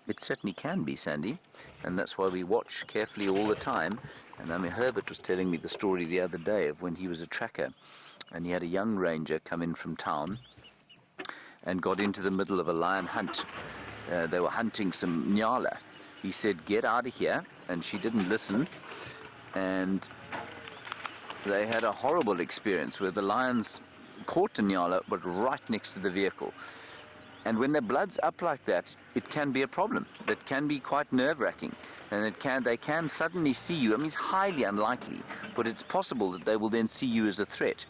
It certainly can be, Sandy, and that's why we watch carefully all the time. And Herbert was telling me the story the other day of when he was a tracker, and he had a young ranger come in from town and got into the middle of a lion hunt. They were hunting some nyala. He said, "Get out of here," and she didn't listen, and they had a horrible experience where the lions caught the nyala but right next to the vehicle. And when their blood's up like that, it can be a problem. That can be quite nerve-wracking, and they can suddenly see you. It's highly unlikely, but it's possible that they will then see you as a threat.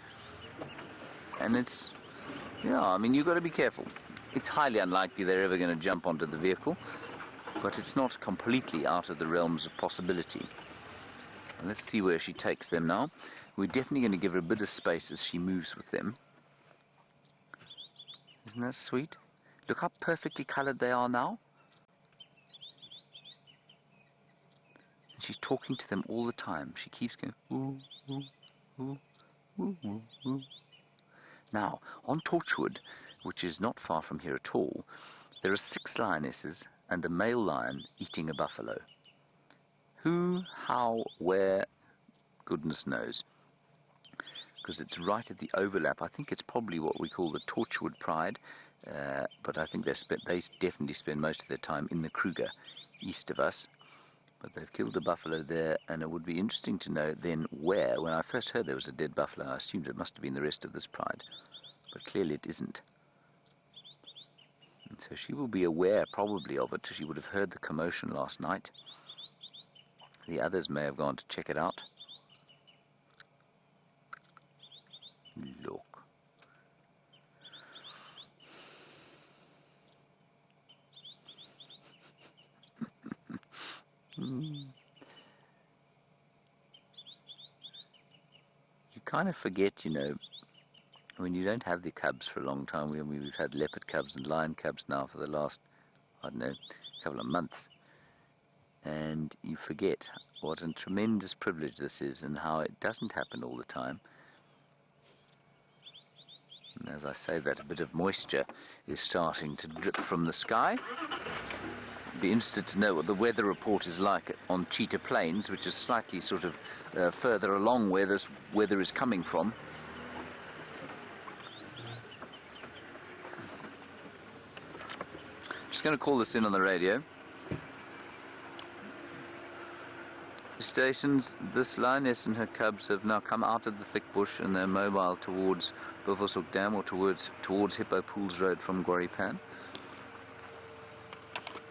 And you've got to be careful. It's highly unlikely they're ever going to jump onto the vehicle, but it's not completely out of the realms of possibility. And let's see where she takes them now. We're definitely going to give her a bit of space as she moves with them. Isn't that sweet? Look how perfectly colored they are now. And she's talking to them all the time. She keeps going, ooh, ooh, ooh, ooh, ooh, ooh. Now, on Torchwood, which is not far from here at all, there are 6 lionesses and a male lion eating a buffalo. Who, how, where, goodness knows. Because it's right at the overlap. I think it's probably what we call the Torchwood Pride, but I think they definitely spend most of their time in the Kruger, east of us. But they've killed a buffalo there, and it would be interesting to know then where. When I first heard there was a dead buffalo, I assumed it must have been the rest of this pride, but clearly it isn't. And so she will be aware probably of it. She would have heard the commotion last night. The others may have gone to check it out. Look. You kind of forget, when you don't have the cubs for a long time. We've had leopard cubs and lion cubs now for the last, couple of months. And you forget what a tremendous privilege this is and how it doesn't happen all the time. And as I say that, a bit of moisture is starting to drip from the sky. Be interested to know what the weather report is like on Cheetah Plains, which is slightly sort of further along where this weather is coming from. Just going to call this in on the radio. The stations, this lioness and her cubs have now come out of the thick bush and they're mobile towards Buffelshoek Dam or towards Hippo Pools Road from Gwaripan.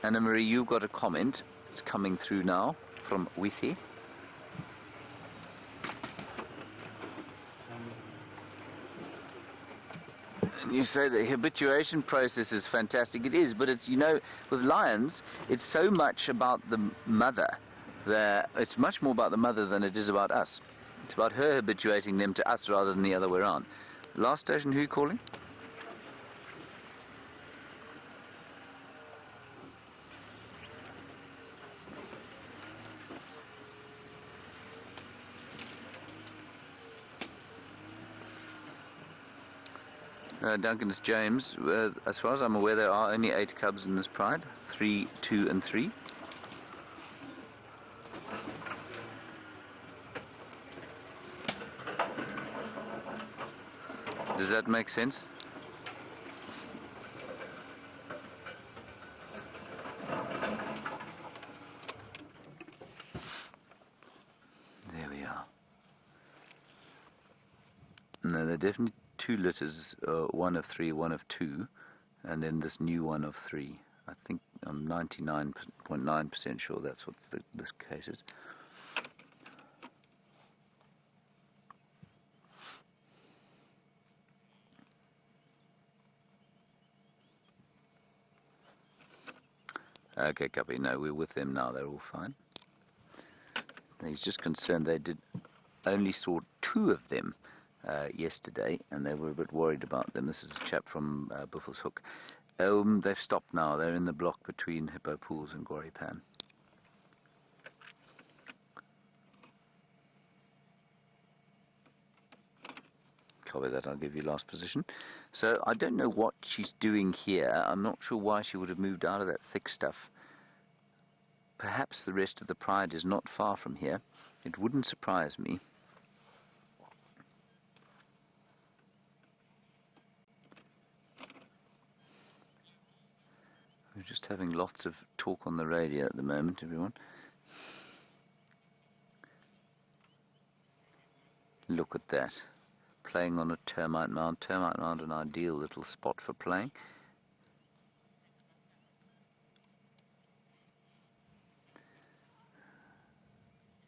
Anna-Marie, you've got a comment. It's coming through now from Wisi. You say the habituation process is fantastic. It is, but it's, you know, with lions, it's so much about the mother. It's much more about the mother than it is about us. It's about her habituating them to us rather than the other way around. Last station, who are you calling? Duncan, it's James. As far as I'm aware, there are only 8 cubs in this pride, 3, 2 and 3. Does that make sense? There we are. No, they're definitely 2 litters, one of 3, one of 2, and then this new one of 3. I think I'm 99.9% sure that's what this case is. Okay, copy. No, we're with them now. They're all fine. He's just concerned they only saw 2 of them yesterday, and they were a bit worried about them. This is a chap from Buffelshoek. They've stopped now. They're in the block between Hippo Pools and Goripan. Copy that. I'll give you last position. So I don't know what she's doing here. I'm not sure why she would have moved out of that thick stuff. Perhaps the rest of the pride is not far from here. It wouldn't surprise me. We're just having lots of talk on the radio at the moment, everyone. Look at that. Playing on a termite mound. Termite mound, an ideal little spot for playing.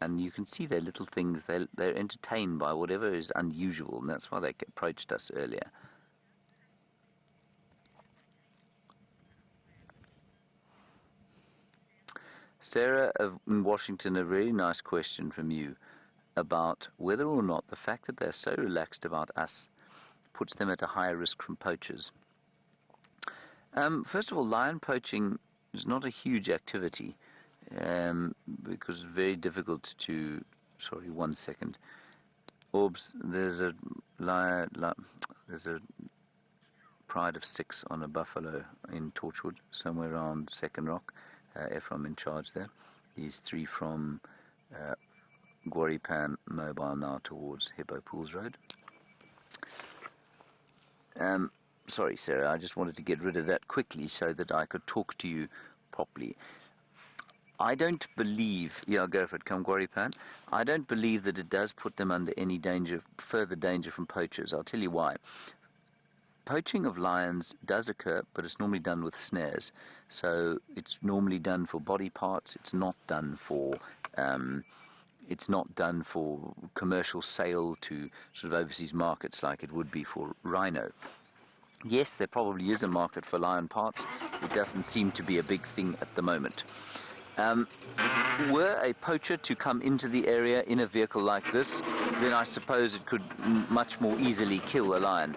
And you can see their little things. They're entertained by whatever is unusual, and that's why they approached us earlier. Sarah in Washington, a very nice question from you about whether or not the fact that they're so relaxed about us puts them at a higher risk from poachers. First of all, lion poaching is not a huge activity because it's very difficult to... Sorry, 1 second. Orbs, there's a pride of 6 on a buffalo in Torchwood, somewhere around Second Rock. Ephraim in charge there. These 3 from Goripan mobile now towards Hippo Pools Road. Sorry, Sarah, I just wanted to get rid of that quickly so that I could talk to you properly. I don't believe... Yeah, go for it, come Goripan. I don't believe that it does put them under any further danger from poachers. I'll tell you why. Poaching of lions does occur, but it's normally done with snares. So it's normally done for body parts. It's not done for commercial sale to sort of overseas markets like it would be for rhino. Yes, there probably is a market for lion parts. It doesn't seem to be a big thing at the moment. Were a poacher to come into the area in a vehicle like this, then I suppose it could much more easily kill a lion.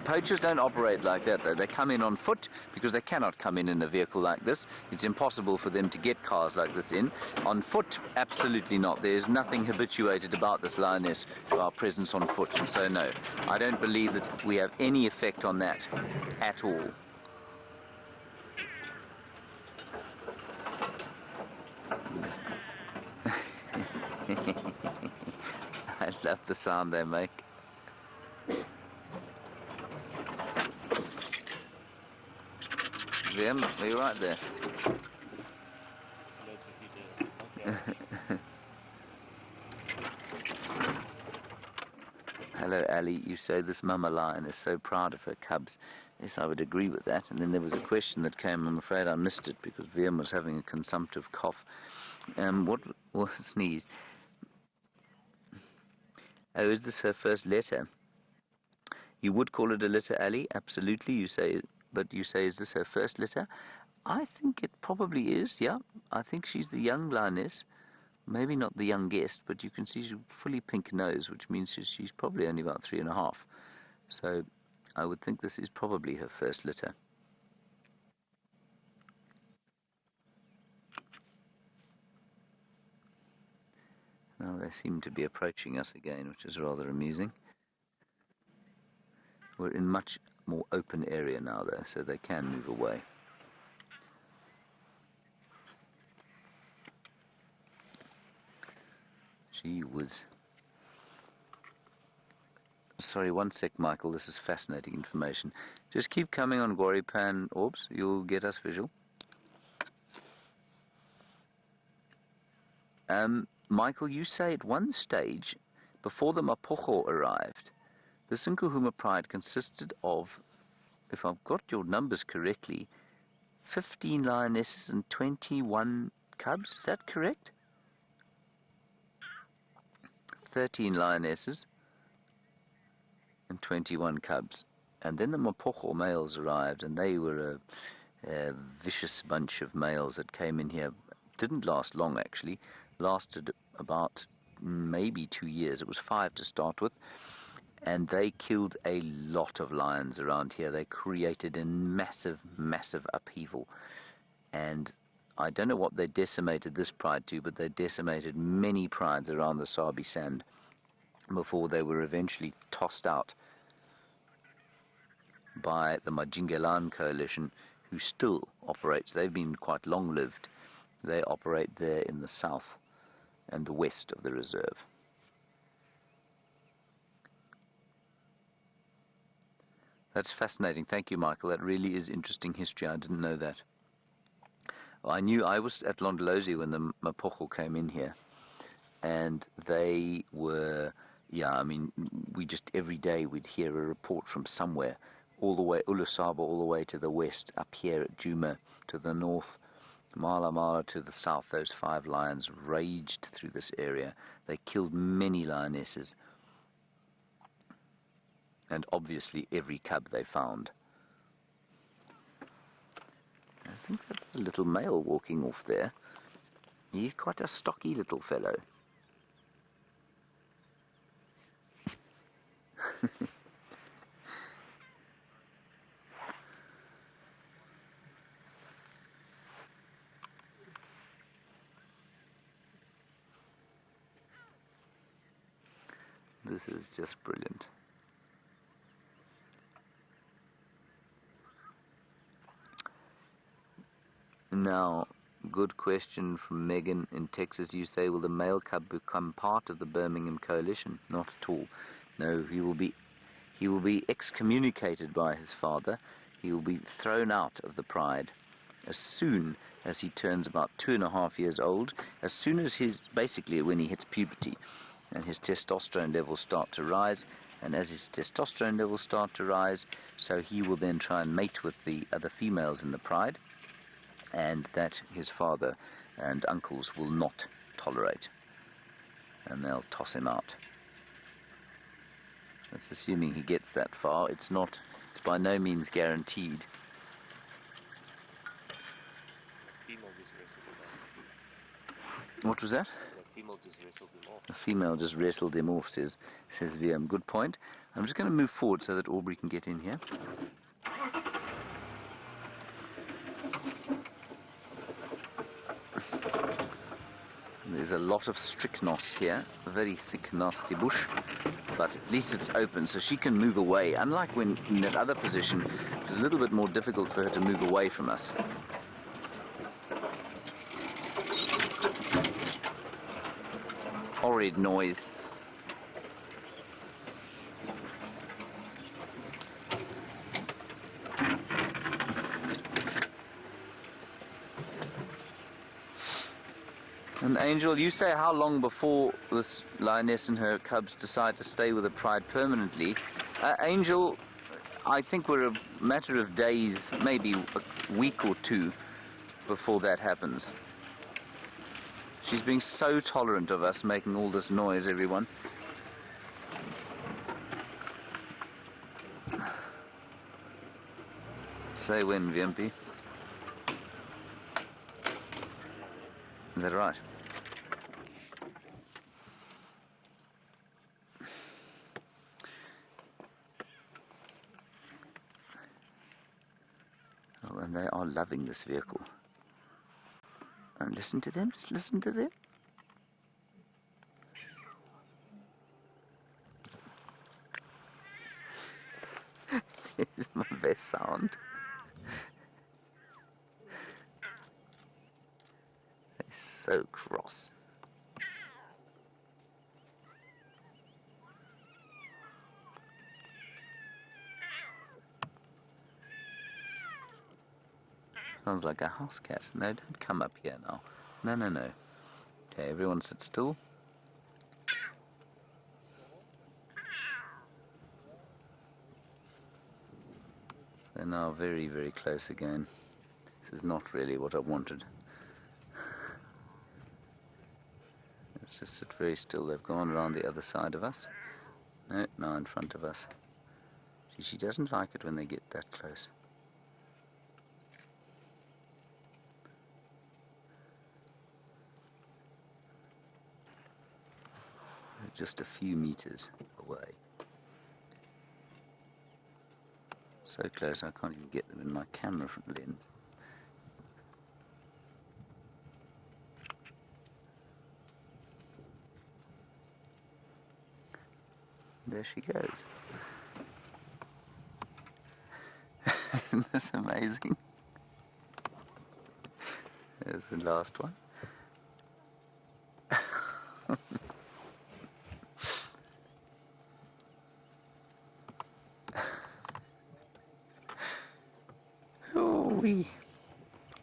Poachers don't operate like that, though. They come in on foot because they cannot come in a vehicle like this. It's impossible for them to get cars like this in. On foot, absolutely not. There is nothing habituated about this lioness to our presence on foot. So no, I don't believe that we have any effect on that at all. I love the sound they make. Them, are you right there? Hello, Ali. You say this mama lion is so proud of her cubs. Yes, I would agree with that. And then there was a question that came. I'm afraid I missed it because VM was having a consumptive cough. What sneeze? Oh, is this her first letter? You would call it a litter, Ali, absolutely. But you say, is this her first litter? I think it probably is, yeah. I think she's the young lioness. Maybe not the youngest, but you can see she's fully pink nose, which means she's probably only about 3.5. So I would think this is probably her first litter. Now they seem to be approaching us again, which is rather amusing. We're in much more open area now, though, so they can move away. Gee whiz. Sorry, one sec, Michael. This is fascinating information. Just keep coming on Gwaripan Orbs. You'll get us visual. Michael, you say at one stage, before the Mapocho arrived, the Nkuhuma Pride consisted of, if I've got your numbers correctly, 15 lionesses and 21 cubs. Is that correct? 13 lionesses and 21 cubs. And then the Mapocho males arrived, and they were a vicious bunch of males that came in here. Didn't last long, actually. Lasted about maybe 2 years. It was 5 to start with. And they killed a lot of lions around here. They created a massive, massive upheaval. And I don't know what they decimated this pride to, but they decimated many prides around the Sabi Sand before they were eventually tossed out by the Majingelan coalition, who still operates. They've been quite long-lived. They operate there in the south and the west of the reserve. That's fascinating. Thank you, Michael. That really is interesting history. I didn't know that. I was at Londolozi when the Mapocho came in here, and they were, we just every day we'd hear a report from somewhere, all the way, Ulusaba all the way to the west, up here at Djuma to the north, Mala Mala to the south. Those 5 lions raged through this area. They killed many lionesses, and obviously every cub they found. I think that's the little male walking off there. He's quite a stocky little fellow. This is just brilliant. Now, good question from Megan in Texas. You say, will the male cub become part of the Birmingham coalition? Not at all. No, he will be excommunicated by his father. He will be thrown out of the pride as soon as he turns about 2.5 years old, as soon as basically when he hits puberty and his testosterone levels start to rise. And as his testosterone levels start to rise, so he will then try and mate with the other females in the pride, and that his father and uncles will not tolerate, and they'll toss him out. That's assuming he gets that far. It's by no means guaranteed. What was that? The female just wrestled him off, says VM. Good point. I'm just going to move forward so that Aubrey can get in here. There's a lot of strychnos here, a very thick, nasty bush, but at least it's open, so she can move away. Unlike when in that other position, it's a little bit more difficult for her to move away from us. Horrid noise. And Angel, you say how long before this lioness and her cubs decide to stay with the pride permanently? Angel, I think we're a matter of days, maybe a week or 2 before that happens. She's being so tolerant of us making all this noise, everyone. Say when, VMP. Is that right? Oh, and they are loving this vehicle. And listen to them, just listen to them. It's my best sound. They're so cross. Sounds like a house cat. No, don't come up here now. No, no, no. Okay, everyone sit still. They're now very, very close again. This is not really what I wanted. Let's just sit very still. They've gone around the other side of us. No, now in front of us. See, she doesn't like it when they get that close. Just a few meters away. So close I can't even get them in my camera lens. There she goes. Isn't this amazing? There's the last one. Ooh-wee.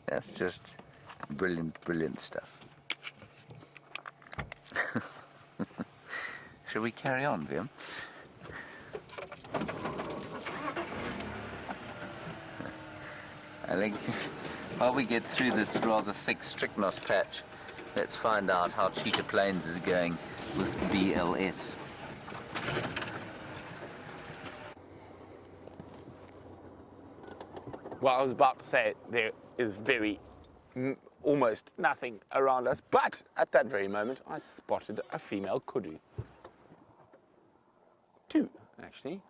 That's just brilliant, brilliant stuff. Shall we carry on, Viam? I think while we get through this rather thick strychnos patch, let's find out how Cheetah Plains is going with BLS. Well, I was about to say there is almost nothing around us, but at that very moment I spotted a female kudu. Two, actually.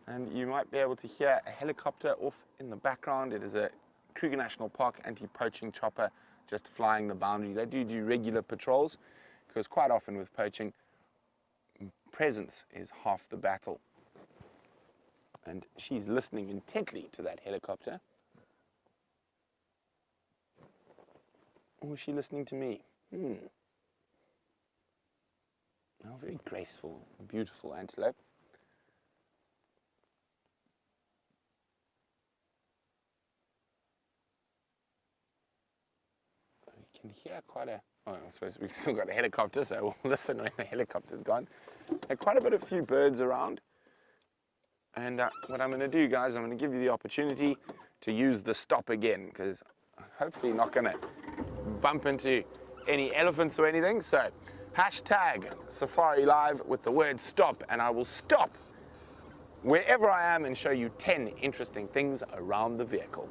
And you might be able to hear a helicopter off in the background. It is a Kruger National Park anti-poaching chopper just flying the boundary. They do regular patrols because quite often with poaching, presence is half the battle. And she's listening intently to that helicopter. Or is she listening to me? Oh, very graceful, beautiful antelope. You can hear quite a... Oh, I suppose we've still got a helicopter, so we'll listen when the helicopter's gone. There are quite a few birds around. And what I'm going to do, guys, I'm going to give you the opportunity to use the stop again, because hopefully not going to bump into any elephants or anything. So, hashtag Safari Live with the word stop, and I will stop wherever I am and show you 10 interesting things around the vehicle.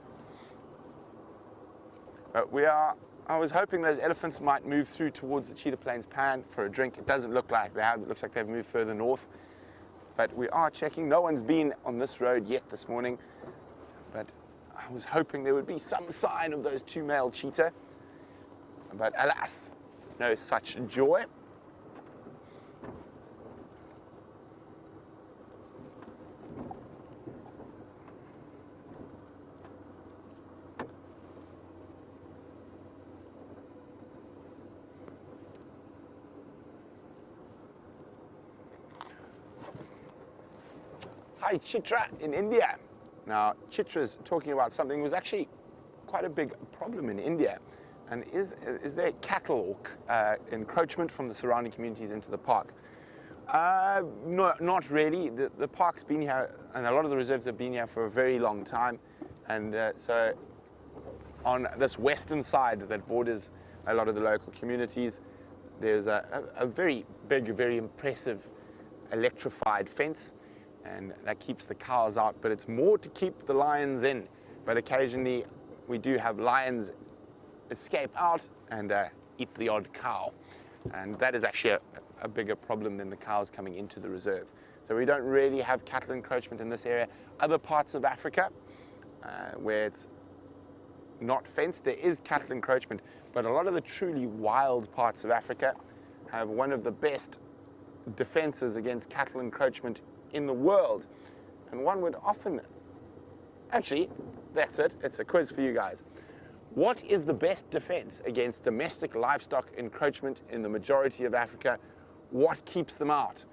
I was hoping those elephants might move through towards the Cheetah Plains Pan for a drink. It doesn't look like they have. It looks like they've moved further north. But we are checking. No one's been on this road yet this morning. But I was hoping there would be some sign of those two male cheetah. But alas, no such joy. Hi, Chitra in India. Now, Chitra's talking about something that was actually quite a big problem in India. And is there cattle or encroachment from the surrounding communities into the park? Not really. The park's been here, and a lot of the reserves have been here for a very long time. And so on this western side that borders a lot of the local communities, there's a very big, very impressive electrified fence. and that keeps the cows out, but it's more to keep the lions in. But occasionally we do have lions escape out and eat the odd cow, and that is actually a bigger problem than the cows coming into the reserve. So we don't really have cattle encroachment in this area. Other parts of Africa where it's not fenced, there is cattle encroachment, but a lot of the truly wild parts of Africa have one of the best defenses against cattle encroachment in the world. And one would often, actually, that's it, it's a quiz for you guys. What is the best defense against domestic livestock encroachment in the majority of Africa? What keeps them out?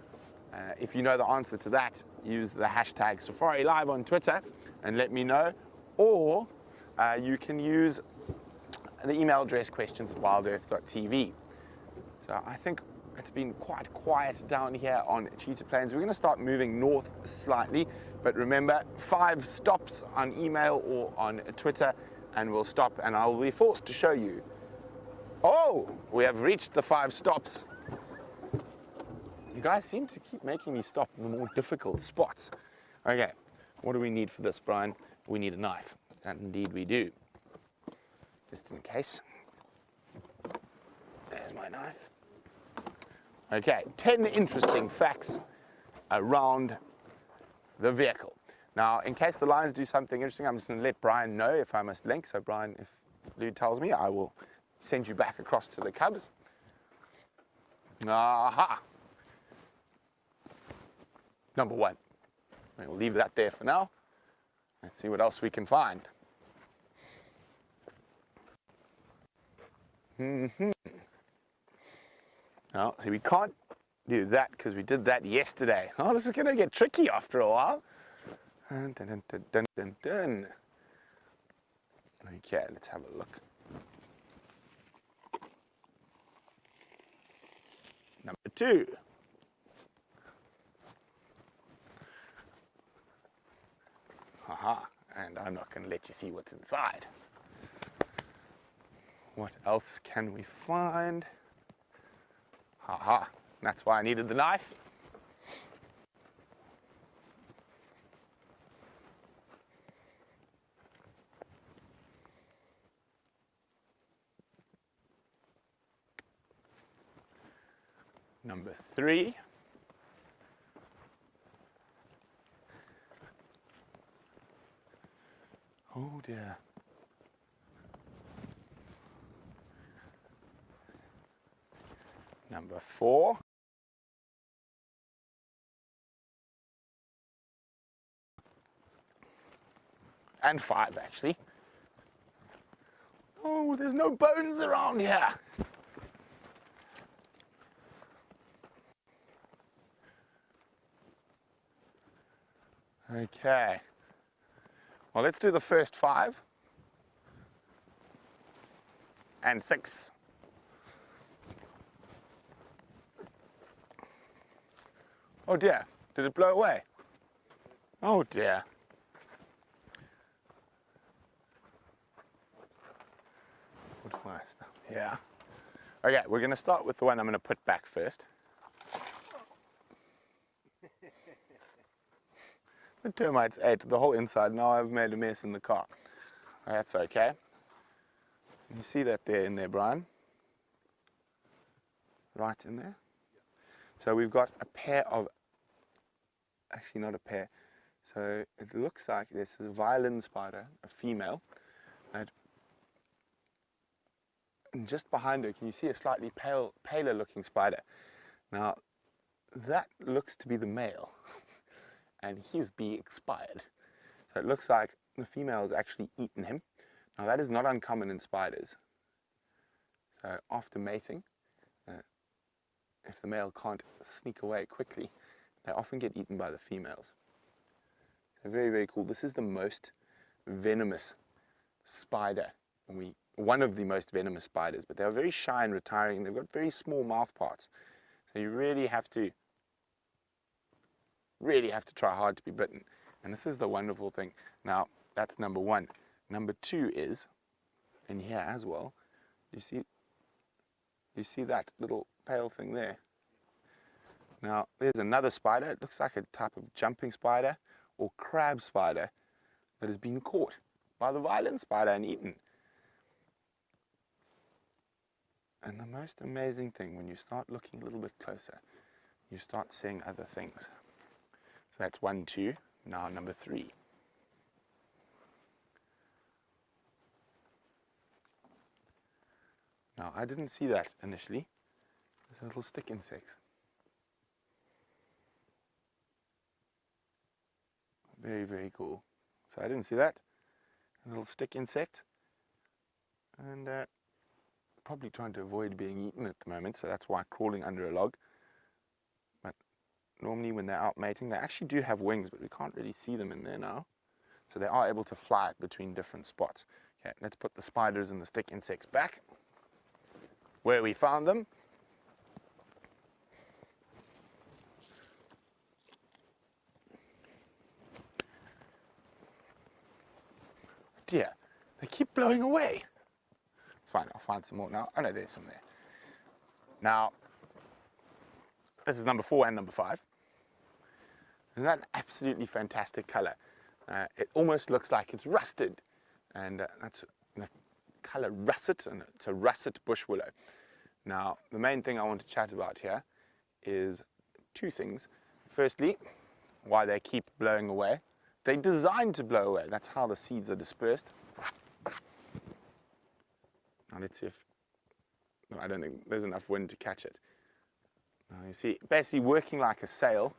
If you know the answer to that, use the hashtag Safari Live on Twitter and let me know, or you can use the email address questions@wildearth.tv. So I think it's been quite quiet down here on Cheetah Plains. We're going to start moving north slightly, but remember, 5 stops on email or on Twitter, and we'll stop, and I will be forced to show you. Oh, we have reached the 5 stops. You guys seem to keep making me stop in the more difficult spots. Okay, what do we need for this, Brian? We need a knife. And indeed we do. Just in case. There's my knife. Okay, 10 interesting facts around the vehicle. Now, in case the lions do something interesting, I'm just going to let Brian know if I must link. So Brian, if Lou tells me, I will send you back across to the cubs. Aha! Number 1. We'll leave that there for now. Let's see what else we can find. Now, see, we can't do that because we did that yesterday. Oh, this is going to get tricky after a while. Dun, dun, dun, dun, dun, dun. Okay, let's have a look. Number 2. Haha, and I'm not going to let you see what's inside. What else can we find? Haha, that's why I needed the knife. Number 3. Oh dear. Number 4. And 5, actually. Oh, there's no bones around here. Okay. Well, let's do the first 5. And 6. Oh dear, did it blow away? Oh dear. Yeah. Okay, we're going to start with the one I'm going to put back first. The termites ate the whole inside. Now I've made a mess in the car. That's okay. You see that there in there, Brian? Right in there. So we've got a pair of, actually not a pair, so it looks like this is a violin spider, a female. And just behind her, can you see a slightly paler looking spider? Now, that looks to be the male, and he's expired. So it looks like the female has actually eaten him. Now that is not uncommon in spiders. So after mating, if the male can't sneak away quickly, they often get eaten by the females. So very, very cool. This is the most venomous spider. One of the most venomous spiders, but they're very shy and retiring. They've got very small mouth parts. So you really have to try hard to be bitten. And this is the wonderful thing. Now, that's number 1. Number 2 is, in here as well, you see that little pale thing there? Now, there's another spider. It looks like a type of jumping spider or crab spider that has been caught by the violent spider and eaten. And the most amazing thing, when you start looking a little bit closer, you start seeing other things. So that's 1, 2, now number 3. Now, I didn't see that initially. There's little stick insects. Very, very cool. So I didn't see that. A little stick insect. And probably trying to avoid being eaten at the moment, so that's why crawling under a log. But normally when they're out mating, they actually do have wings, but we can't really see them in there now. So they are able to fly between different spots. Okay, let's put the spiders and the stick insects back where we found them. Dear, they keep blowing away. It's fine, I'll find some more now. Oh no, there's some there. Now, this is number 4 and number 5. Isn't that an absolutely fantastic color? It almost looks like it's rusted. And that's the color russet, and it's a russet bush willow. Now, the main thing I want to chat about here is 2 things. Firstly, why they keep blowing away. They're designed to blow away. That's how the seeds are dispersed. Now let's see if, no, I don't think there's enough wind to catch it. Now you see, basically working like a sail.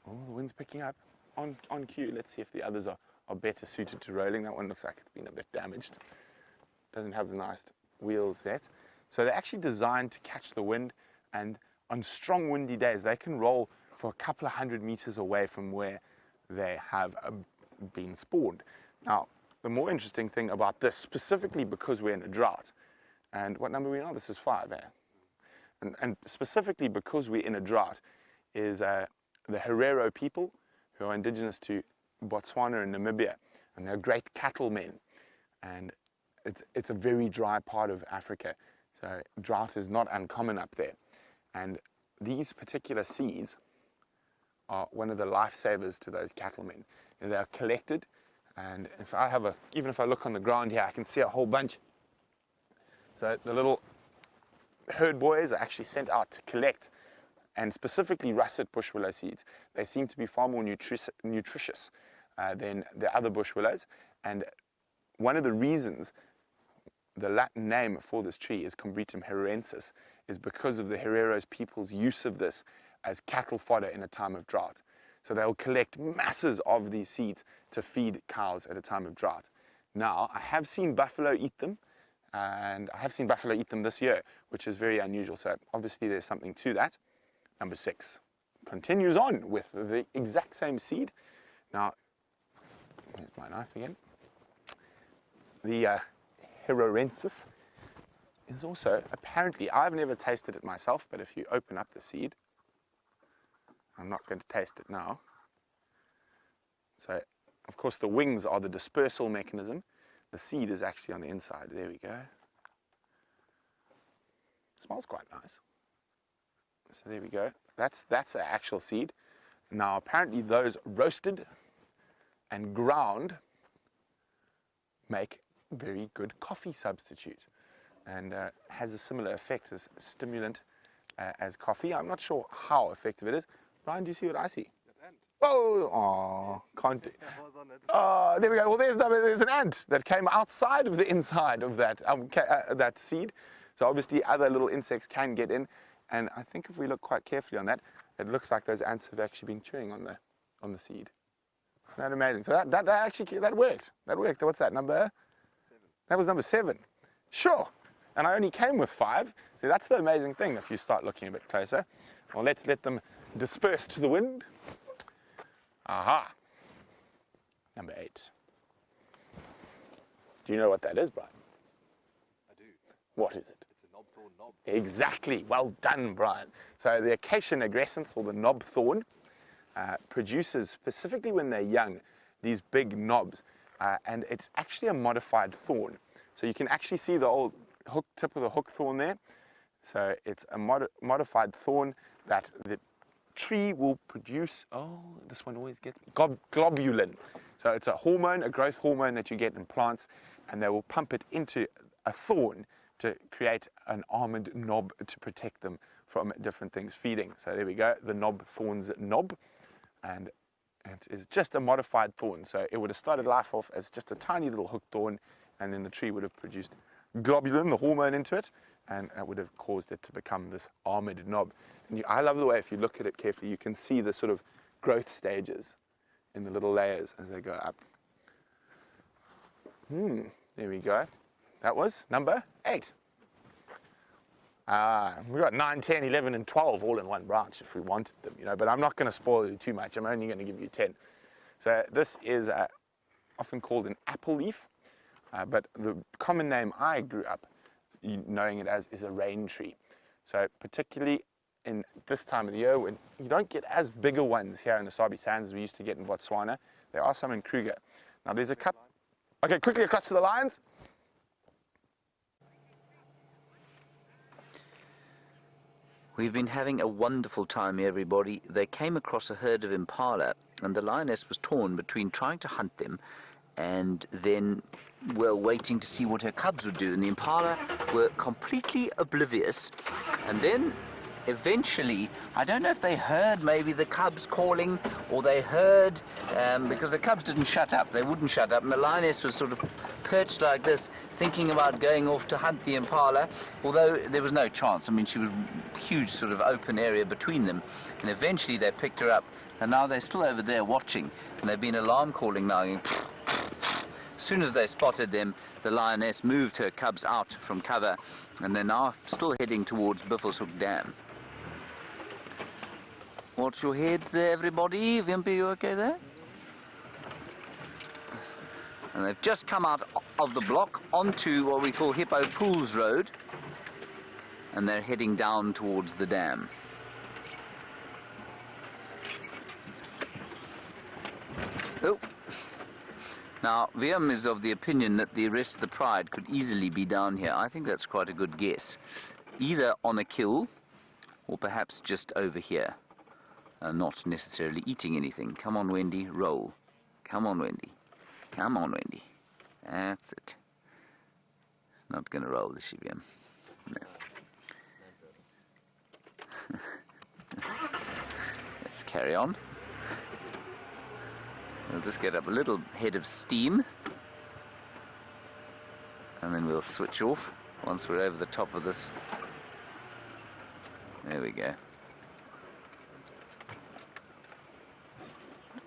Oh, the wind's picking up on cue. Let's see if the others are better suited to rolling. That one looks like it's been a bit damaged. Doesn't have the nice wheels yet. So they're actually designed to catch the wind, and on strong windy days they can roll for a couple of 100 meters away from where they have been spawned. Now, the more interesting thing about this, specifically because we're in a drought, and what number are we on? This is 5, eh? And specifically because we're in a drought, is the Herero people, who are indigenous to Botswana and Namibia, and they're great cattlemen. And it's a very dry part of Africa, so drought is not uncommon up there. And these particular seeds are one of the lifesavers to those cattlemen. And they are collected, and even if I look on the ground here, I can see a whole bunch. So the little herd boys are actually sent out to collect, and specifically russet bush willow seeds. They seem to be far more nutritious than the other bush willows. And one of the reasons the Latin name for this tree is Combretum heroensis is because of the Hereros people's use of this as cattle fodder in a time of drought. So they'll collect masses of these seeds to feed cows at a time of drought. Now, I have seen buffalo eat them, and I have seen buffalo eat them this year, which is very unusual. So obviously there's something to that. Number 6 continues on with the exact same seed. Now, here's my knife again. The Heroensis is also, apparently, I've never tasted it myself, but if you open up the seed, I'm not going to taste it now. So, of course, the wings are the dispersal mechanism. The seed is actually on the inside. There we go. It smells quite nice. So there we go. That's the actual seed. Now, apparently, those roasted and ground make very good coffee substitute, and has a similar effect as stimulant as coffee. I'm not sure how effective it is. Brian, do you see what I see? An ant. Oh, can't do. That was on it. Oh, there we go. Well, there's an ant that came outside of the inside of that that seed. So obviously other little insects can get in, and I think if we look quite carefully on that, it looks like those ants have actually been chewing on the seed. Isn't that amazing? So that actually worked. That worked. What's that number? 7. That was number 7. Sure. And I only came with 5. So that's the amazing thing if you start looking a bit closer. Well, let's let them disperse to the wind. Aha. Number 8. Do you know what that is, Brian? I do. What is it? It's a knob-thorn knob. Exactly. Well done, Brian. So the Acacia nigrescens, or the knob thorn, produces, specifically when they're young, these big knobs. And it's actually a modified thorn. So you can actually see the old tip of the hook thorn there. So it's a modified thorn that the tree will produce. Oh, this one always gets globulin. So it's a hormone, a growth hormone that you get in plants, and they will pump it into a thorn to create an armored knob to protect them from different things feeding. So there we go, the knob thorns knob, and it is just a modified thorn. So it would have started life off as just a tiny little hooked thorn, and then the tree would have produced globulin, the hormone, into it, and that would have caused it to become this armored knob. And I love the way, if you look at it carefully, you can see the sort of growth stages in the little layers as they go up. There we go. That was number 8. We've got 9, 10, 11, and 12 all in one branch if we wanted them, but I'm not going to spoil you too much. I'm only going to give you 10. So this is often called an apple leaf, but the common name I grew up knowing it as is a rain tree. So particularly in this time of the year when you don't get as bigger ones here in the Sabi Sands as we used to get in Botswana, there are some in Kruger. Now there's a couple. Okay, quickly across to the lions. We've been having a wonderful time, everybody. They came across a herd of impala, and the lioness was torn between trying to hunt them and then, well, waiting to see what her cubs would do. And the impala were completely oblivious. And then, eventually, I don't know if they heard maybe the cubs calling, or they heard, because the cubs didn't shut up. They wouldn't shut up, and the lioness was sort of perched like this, thinking about going off to hunt the impala, although there was no chance. I mean, she was a huge sort of open area between them, and eventually they picked her up, and now they're still over there watching, and they've been alarm calling now. As soon as they spotted them, the lioness moved her cubs out from cover, and they're now still heading towards Buffelshoek Dam. Watch your heads there, everybody. Wimpy, you okay there? And they've just come out of the block onto what we call Hippo Pools Road, and they're heading down towards the dam. Oh. Now, Wiam is of the opinion that the rest of the pride could easily be down here. I think that's quite a good guess. Either on a kill, or perhaps just over here. Not necessarily eating anything. Come on, Wendy, roll. Come on, Wendy. Come on, Wendy. That's it. Not going to roll this, Wiam. No. Let's carry on. We'll just get up a little head of steam, and then we'll switch off once we're over the top of this. There we go.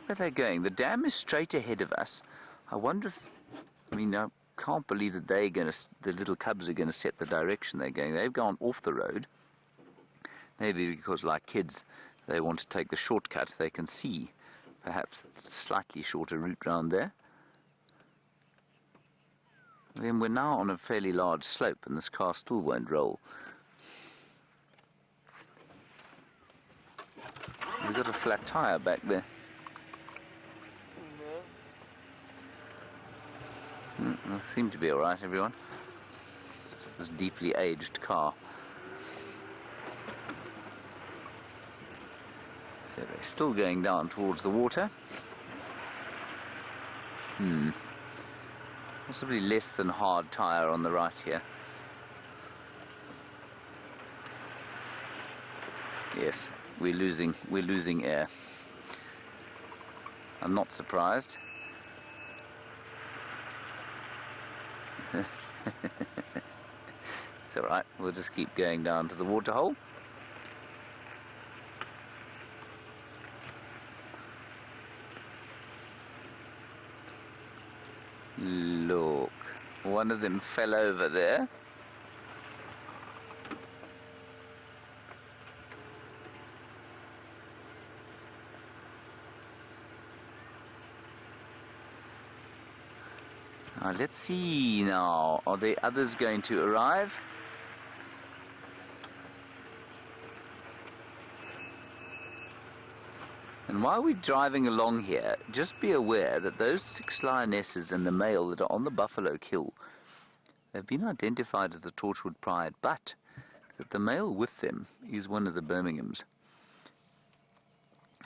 Where are they going? The dam is straight ahead of us. I wonder if, I can't believe that the little cubs are going to set the direction they're going. They've gone off the road. Maybe because, like kids, they want to take the shortcut. They can see perhaps it's a slightly shorter route round there. Then we're now on a fairly large slope, and this car still won't roll. We've got a flat tyre back there. Seem to be all right, everyone. It's this deeply aged car. So they're still going down towards the water. Possibly less than hard tyre on the right here. Yes, we're losing air. I'm not surprised. It's all right. We'll just keep going down to the waterhole. Look, one of them fell over there. Now, let's see now. Are the others going to arrive? And while we're driving along here, just be aware that those 6 lionesses and the male that are on the Buffalo Hill, they've been identified as the Torchwood Pride, but that the male with them is one of the Birminghams,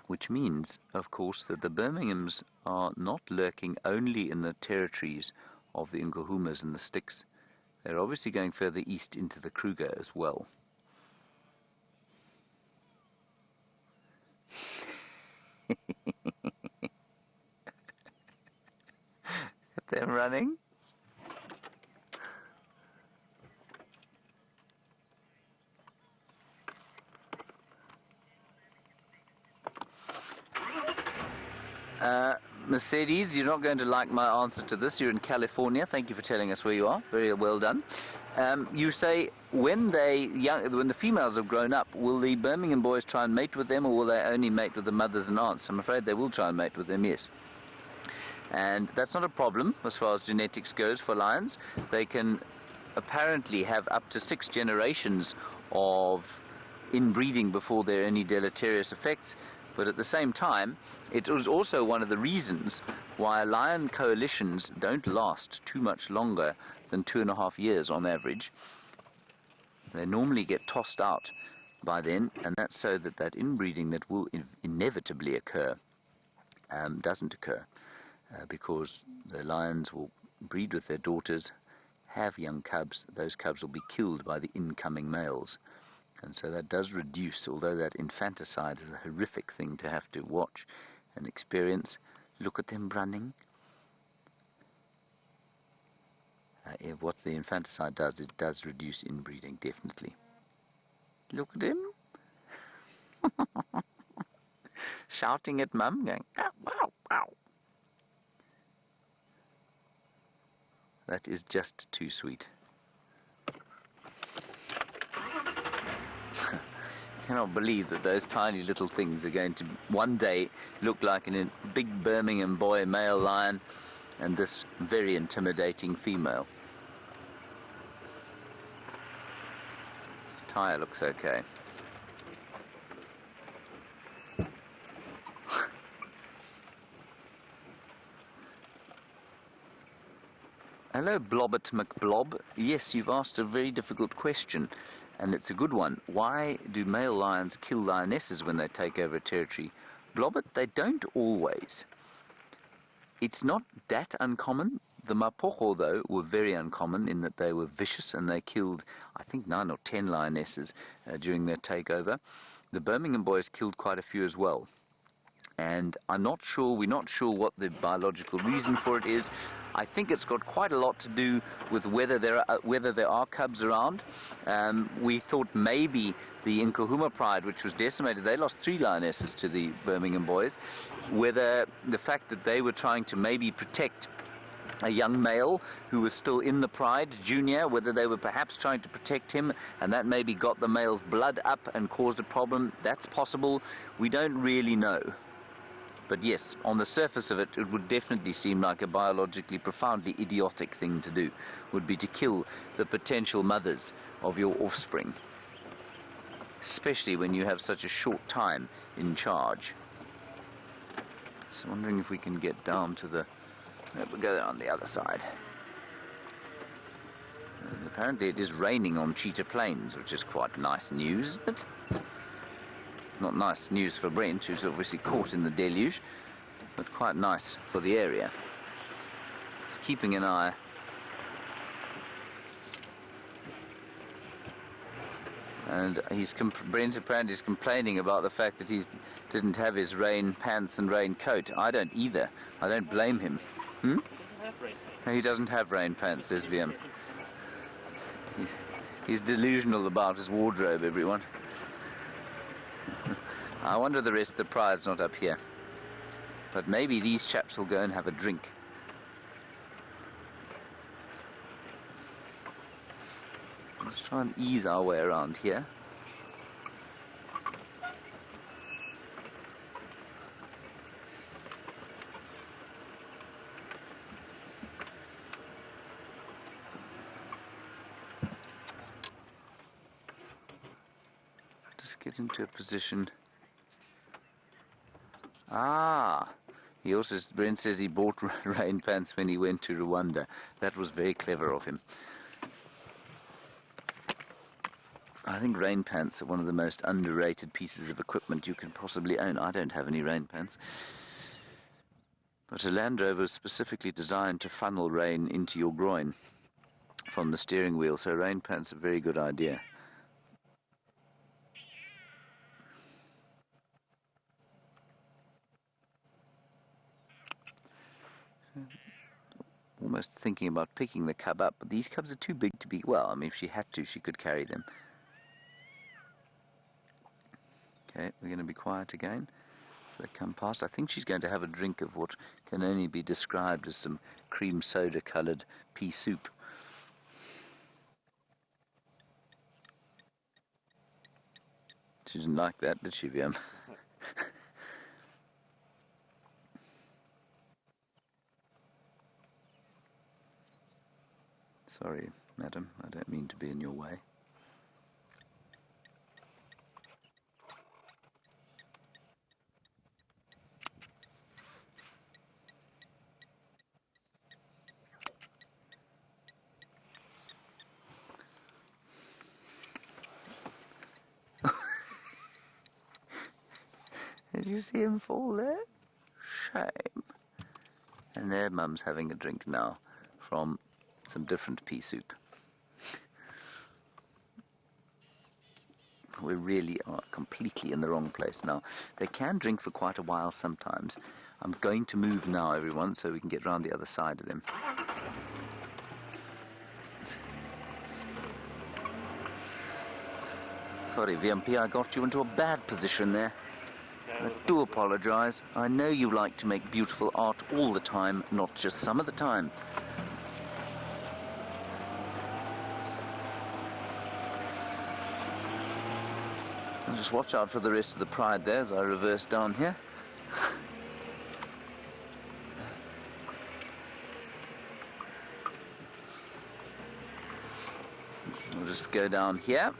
which means, of course, that the Birminghams are not lurking only in the territories of the Nkuhumas and the Sticks. They're obviously going further east into the Kruger as well. At them running. Mercedes, you're not going to like my answer to this. You're in California. Thank you for telling us where you are. Very well done. You say when the females have grown up, will the Birmingham boys try and mate with them, or will they only mate with the mothers and aunts? I'm afraid they will try and mate with them, yes. And that's not a problem as far as genetics goes for lions. They can apparently have up to 6 generations of inbreeding before there are any deleterious effects. But at the same time, it was also one of the reasons why lion coalitions don't last too much longer than 2.5 years on average. They normally get tossed out by then, and that's so that that inbreeding that will inevitably occur doesn't occur, because the lions will breed with their daughters, have young cubs. Those cubs will be killed by the incoming males. And so that does reduce, although that infanticide is a horrific thing to have to watch and experience. Look at them running. What the infanticide does, it does reduce inbreeding, definitely. Look at him. Shouting at mum, going, ow, ow, ow. That is just too sweet. I cannot believe that those tiny little things are going to one day look like a big Birmingham boy male lion and this very intimidating female. The tyre looks okay. Hello, Blobbert McBlob. Yes, you've asked a very difficult question, and it's a good one. Why do male lions kill lionesses when they take over a territory? Blobbert, they don't always. It's not that uncommon. The Mapocho, though, were very uncommon in that they were vicious, and they killed, I think, 9 or 10 lionesses during their takeover. The Birmingham boys killed quite a few as well. And we're not sure what the biological reason for it is. I think it's got quite a lot to do with whether there are cubs around. We thought maybe the Nkuhuma pride, which was decimated, they lost 3 lionesses to the Birmingham boys. Whether the fact that they were trying to maybe protect a young male who was still in the pride, junior, whether they were perhaps trying to protect him, and that maybe got the male's blood up and caused a problem. That's possible. We don't really know. But yes, on the surface of it, it would definitely seem like a biologically profoundly idiotic thing to do, would be to kill the potential mothers of your offspring, especially when you have such a short time in charge. So wondering if we can get down to the... We'll go on the other side. And apparently it is raining on Cheetah Plains, which is quite nice news, isn't it? Not nice news for Brent, who's obviously caught in the deluge, but quite nice for the area. He's keeping an eye. And Brent apparently is complaining about the fact that he didn't have his rain pants and rain coat. I don't either. I don't blame him. No, he doesn't have rain pants, says VM. He's delusional about his wardrobe, everyone. I wonder the rest of the pride's not up here. But maybe these chaps will go and have a drink. Let's try and ease our way around here. Just get into a position. He also, Brent says he bought rain pants when he went to Rwanda. That was very clever of him. I think rain pants are one of the most underrated pieces of equipment you can possibly own. I don't have any rain pants. But a Land Rover is specifically designed to funnel rain into your groin from the steering wheel, so rain pants are a very good idea. Almost thinking about picking the cub up, but these cubs are too big to be... Well, I mean, if she had to, she could carry them. Okay, we're going to be quiet again. So they come past. I think she's going to have a drink of what can only be described as some cream soda-coloured pea soup. She didn't like that, did she, Viam? Sorry, madam, I don't mean to be in your way. Did you see him fall there? Shame. And their mum's having a drink now from some different pea soup. We really are completely in the wrong place now. They can drink for quite a while sometimes. I'm going to move now, everyone, so we can get round the other side of them. Sorry, VMP, I got you into a bad position there. I do apologise. I know you like to make beautiful art all the time, not just some of the time. I'll just watch out for the rest of the pride there as I reverse down here. We'll just go down here.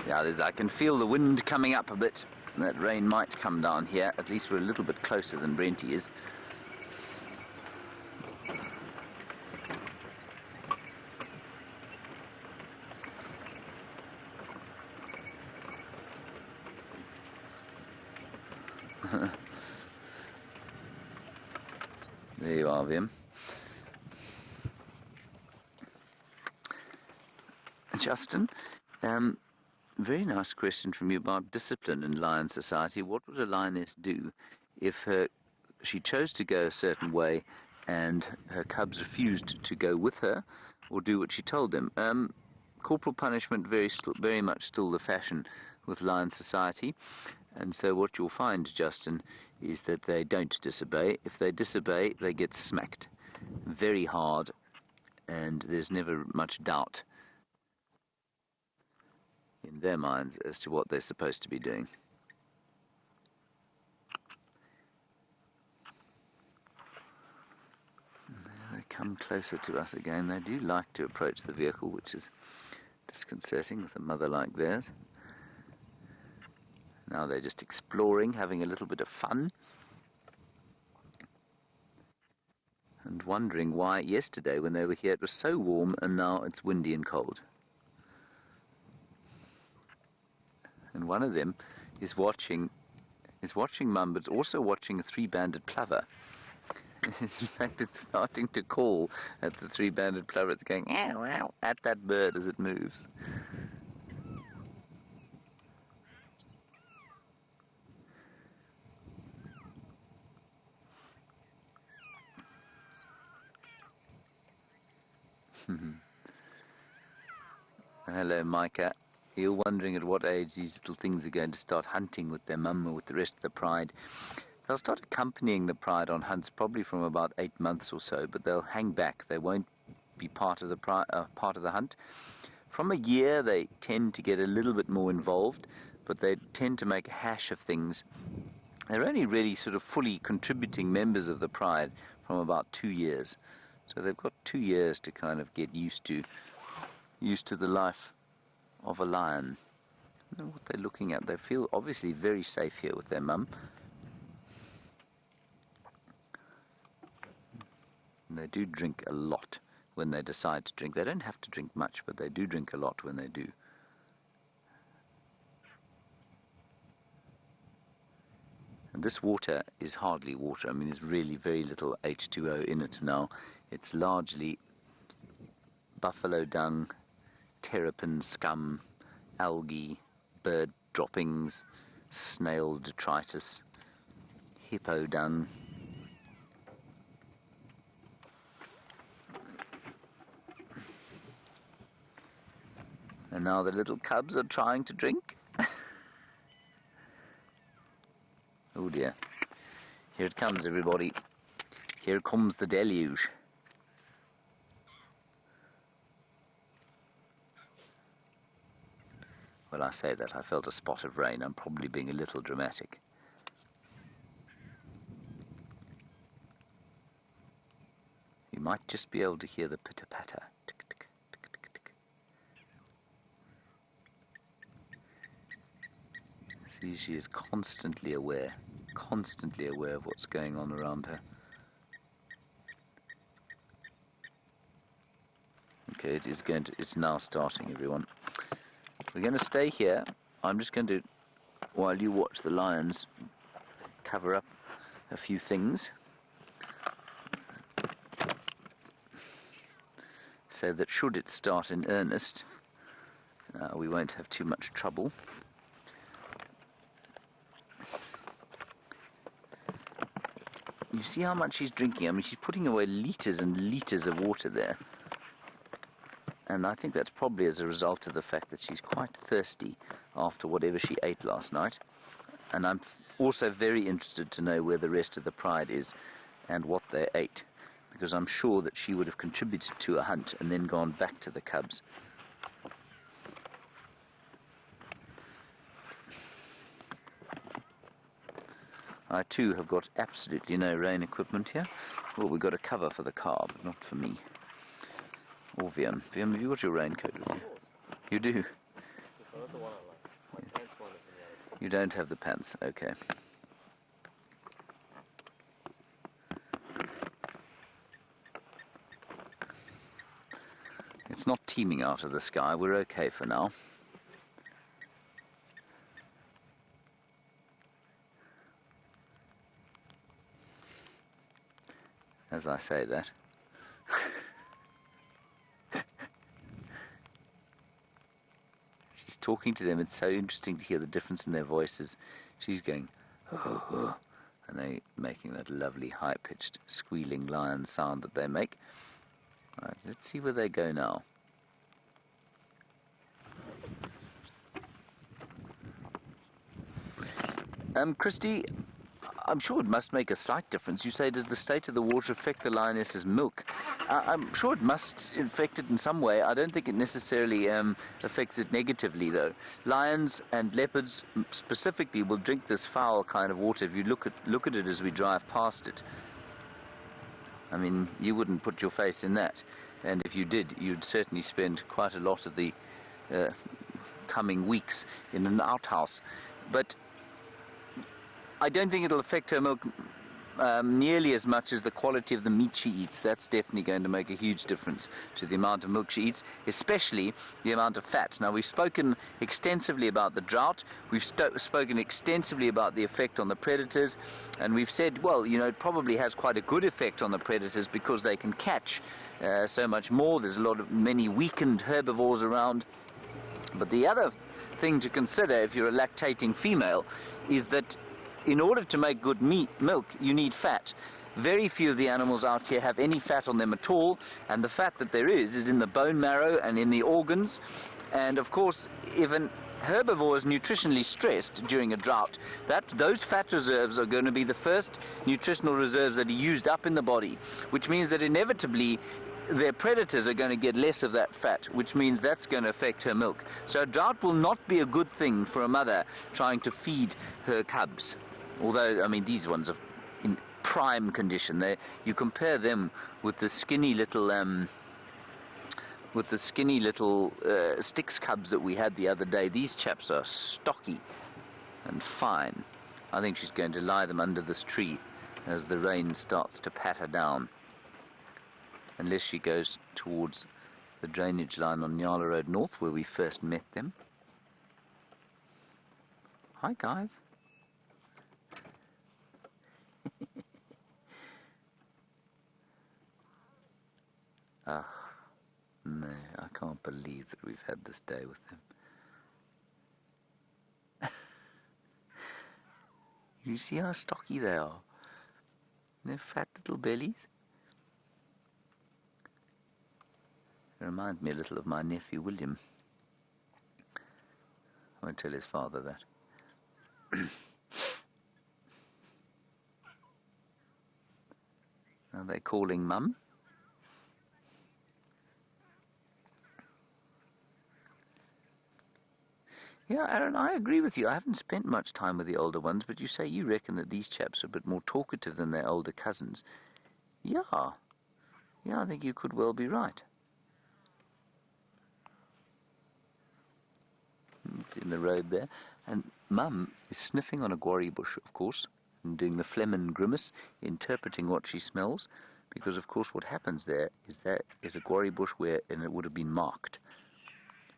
Yeah, I can feel the wind coming up a bit. That rain might come down here. At least we're a little bit closer than Brenty is. There you are, Vim. Justin, very nice question from you about discipline in lion society. What would a lioness do if she chose to go a certain way and her cubs refused to go with her or do what she told them? Corporal punishment very much still the fashion with lion society. And so what you'll find, Justin, is that they don't disobey. If they disobey, they get smacked very hard, and there's never much doubt in their minds as to what they're supposed to be doing. They come closer to us again. They do like to approach the vehicle, which is disconcerting with a mother like theirs. Now they're just exploring, having a little bit of fun, and wondering why yesterday when they were here it was so warm and now it's windy and cold. And one of them is watching Mum, but also watching a three-banded plover. In fact, it's starting to call at the three-banded plover. It's going ow, ow, at that bird as it moves. Hello, Micah. You're wondering at what age these little things are going to start hunting with their mum or with the rest of the pride. They'll start accompanying the pride on hunts probably from about 8 months or so, but they'll hang back. They won't be part of the hunt. From a year, they tend to get a little bit more involved, but they tend to make a hash of things. They're only really sort of fully contributing members of the pride from about 2 years. So they've got 2 years to kind of get used to the life of a lion. I don't know what they're looking at. They feel obviously very safe here with their mum. And they do drink a lot. when they decide to drink. They don't have to drink much, but they do drink a lot when they do. And this water is hardly water. I mean, there's really very little H2O in it now. It's largely buffalo dung, terrapin scum, algae, bird droppings, snail detritus, hippo dung. And now the little cubs are trying to drink. Oh dear. Here it comes, everybody. Here comes the deluge. When I say that, I felt a spot of rain. I'm probably being a little dramatic. You might just be able to hear the pitter-patter. Tick, tick, tick, tick, tick. See, she is constantly aware of what's going on around her. Okay, it's now starting, everyone. We're going to stay here. I'm just going to, while you watch the lions, cover up a few things so that should it start in earnest, we won't have too much trouble. You see how much she's drinking? I mean, she's putting away litres and litres of water there. And I think that's probably as a result of the fact that she's quite thirsty after whatever she ate last night. And I'm also very interested to know where the rest of the pride is and what they ate, because I'm sure that she would have contributed to a hunt and then gone back to the cubs. I too have got absolutely no rain equipment here. Well, we've got a cover for the car, but not for me. Or Viam. Viam, have you got your raincoat with you? You do? You don't have the pants, okay. It's not teeming out of the sky, we're okay for now. As I say that. She's talking to them. It's so interesting to hear the difference in their voices. She's going, oh, oh, and they're making that lovely high-pitched squealing lion sound that they make. Right, let's see where they go now. Christy, I'm sure it must make a slight difference. You say, does the state of the water affect the lioness's milk? I'm sure it must affect it in some way. I don't think it necessarily affects it negatively, though. Lions and leopards specifically will drink this foul kind of water. If you look at it as we drive past it, I mean, you wouldn't put your face in that. And if you did, you'd certainly spend quite a lot of the coming weeks in an outhouse. But I don't think it'll affect her milk nearly as much as the quality of the meat she eats. That's definitely going to make a huge difference to the amount of milk she eats, especially the amount of fat. Now, we've spoken extensively about the drought. We've spoken extensively about the effect on the predators. And we've said, well, you know, it probably has quite a good effect on the predators because they can catch so much more. There's many weakened herbivores around. But the other thing to consider if you're a lactating female is that in order to make good milk, you need fat. Very few of the animals out here have any fat on them at all, and the fat that there is in the bone marrow and in the organs. And of course, if an herbivore is nutritionally stressed during a drought, those fat reserves are going to be the first nutritional reserves that are used up in the body, which means that inevitably their predators are going to get less of that fat, which means that's going to affect her milk. So a drought will not be a good thing for a mother trying to feed her cubs. Although, I mean, these ones are in prime condition. You compare them with the skinny little Styx cubs that we had the other day. These chaps are stocky and fine. I think she's going to lie them under this tree as the rain starts to patter down. unless she goes towards the drainage line on Nyala Road North, where we first met them. Hi, guys. Ah, no, I can't believe that we've had this day with them. You see how stocky they are? They're fat little bellies. They remind me a little of my nephew William. I won't tell his father that. Are they calling Mum? Yeah, Aaron, I agree with you. I haven't spent much time with the older ones, but you say you reckon that these chaps are a bit more talkative than their older cousins. Yeah. Yeah, I think you could well be right. It's in the road there. And Mum is sniffing on a guarri bush, of course, and doing the Flemen grimace, interpreting what she smells, because, of course, what happens there is that there's a guarri bush where, and it would have been marked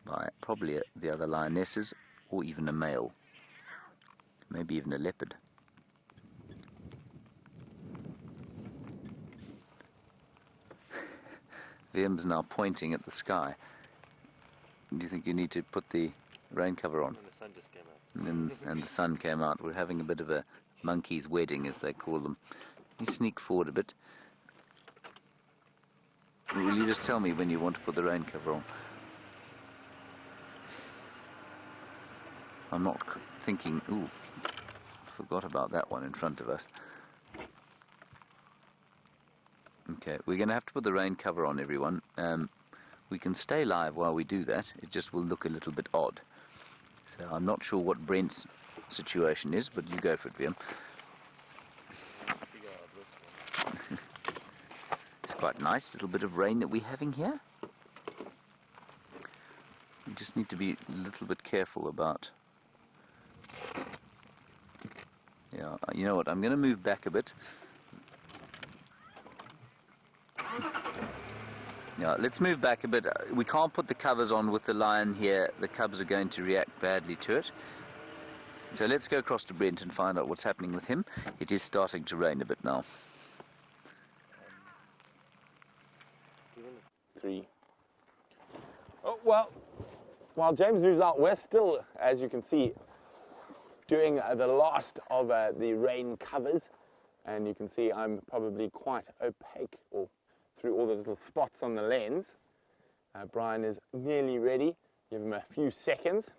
by probably the other lionesses, or even a male, maybe even a leopard. Liam's now pointing at the sky. Do you think you need to put the rain cover on? And the sun just came out. And the sun came out. We're having a bit of a monkey's wedding, as they call them. You sneak forward a bit. Will you just tell me when you want to put the rain cover on? I'm not thinking, ooh, forgot about that one in front of us. Okay, we're going to have to put the rain cover on, everyone. We can stay live while we do that. It just will look a little bit odd. So I'm not sure what Brent's situation is, but you go for it, Liam. It's quite nice, little bit of rain that we're having here. We just need to be a little bit careful about... Yeah, you know what, I'm going to move back a bit. Yeah, let's move back a bit. We can't put the covers on with the lion here. The cubs are going to react badly to it. So let's go across to Brent and find out what's happening with him. It is starting to rain a bit now. 3. Oh, well, while James moves out, we're still, as you can see, doing the last of the rain covers. And you can see I'm probably quite opaque or through all the little spots on the lens. Brian is nearly ready. Give him a few seconds.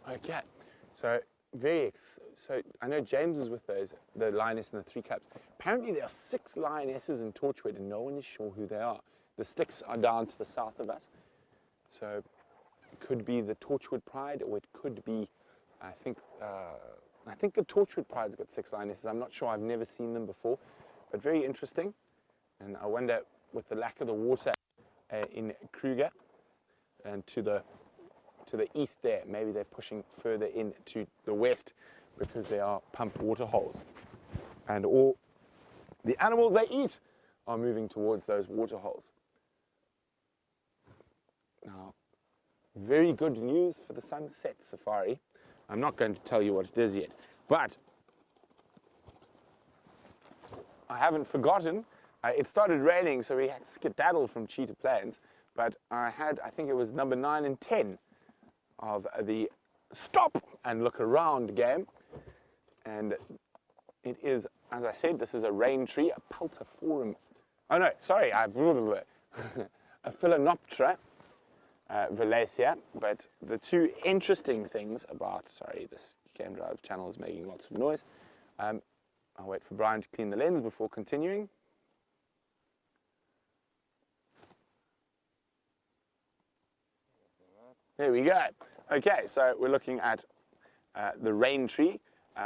Okay, so so I know James is with those, the lioness and the 3 cubs. Apparently there are 6 lionesses in Torchwood and no one is sure who they are. The sticks are down to the south of us. So it could be the Torchwood Pride, or it could be, I think the Torchwood Pride's got 6 lionesses. I'm not sure, I've never seen them before, but very interesting. And I wonder, with the lack of the water in Kruger and to the east there, maybe they're pushing further in to the west because there are pumped water holes. And all the animals they eat are moving towards those water holes. Now, very good news for the sunset safari. I'm not going to tell you what it is yet, but I haven't forgotten. It started raining, so we had to skedaddle from Cheetah Plains, but I think it was number 9 and 10 of the stop and look around game. And it is, as I said, this is a rain tree, a Peltiforum. Oh no, sorry, a Phalaenoptera violacea. But the 2 interesting things about, sorry, this Game Drive channel is making lots of noise. I'll wait for Brian to clean the lens before continuing. There we go. Okay, so we're looking at the rain tree,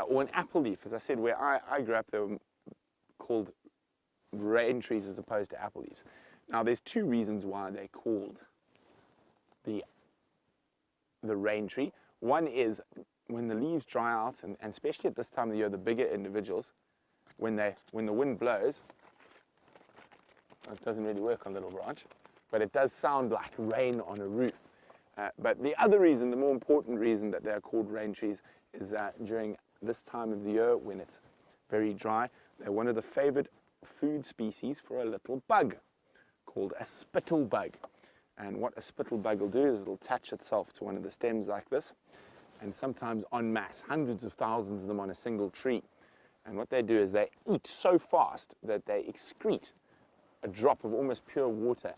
or an apple leaf. As I said, where I grew up, they were called rain trees as opposed to apple leaves. Now, there's 2 reasons why they're called the rain tree. One is when the leaves dry out, and especially at this time of the year, the bigger individuals, when the wind blows, it doesn't really work on Little Branch, but it does sound like rain on a roof. But the other reason, the more important reason that they're called rain trees, is that during this time of the year, when it's very dry, they're one of the favored food species for a little bug called a spittlebug. And what a spittlebug will do is it'll attach itself to one of the stems like this, and sometimes en masse, hundreds of thousands of them on a single tree. And what they do is they eat so fast that they excrete a drop of almost pure water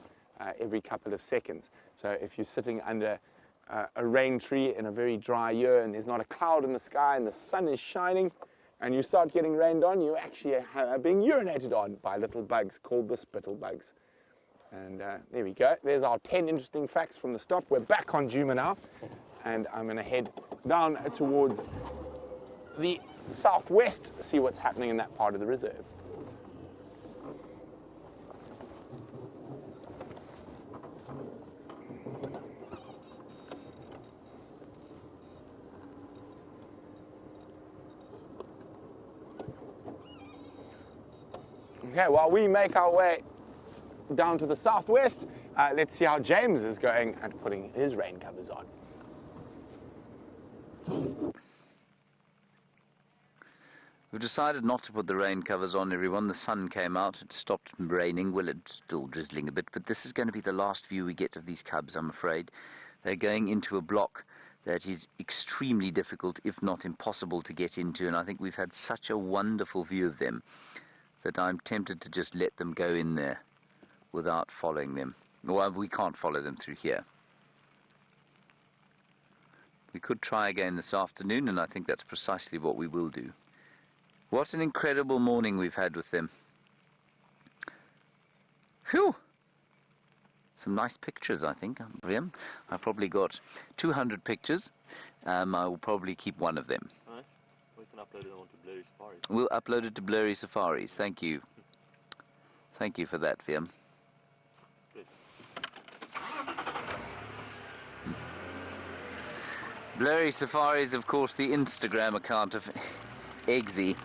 every couple of seconds. So if you're sitting under a rain tree in a very dry year and there's not a cloud in the sky and the sun is shining and you start getting rained on, you actually are being urinated on by little bugs called the spittlebugs. And there we go. There's our 10 interesting facts from the stop. We're back on Djuma now, and I'm going to head down towards the southwest, see what's happening in that part of the reserve. Okay, while we make our way down to the southwest, let's see how James is going and putting his rain covers on. We've decided not to put the rain covers on, everyone. The sun came out, it stopped raining. Well, it's still drizzling a bit, but this is going to be the last view we get of these cubs, I'm afraid. They're going into a block that is extremely difficult, if not impossible, to get into, and I think we've had such a wonderful view of them that I'm tempted to just let them go in there without following them. Well, we can't follow them through here. We could try again this afternoon, and I think that's precisely what we will do. What an incredible morning we've had with them. Phew! Some nice pictures, I think, of them. I probably got 200 pictures. I will probably keep one of them. Nice. We can upload it onto Blurry Safaris. We'll upload it to Blurry Safaris. Thank you. Thank you for that, Viam. Good. Blurry Safaris, of course, the Instagram account of Eggsy.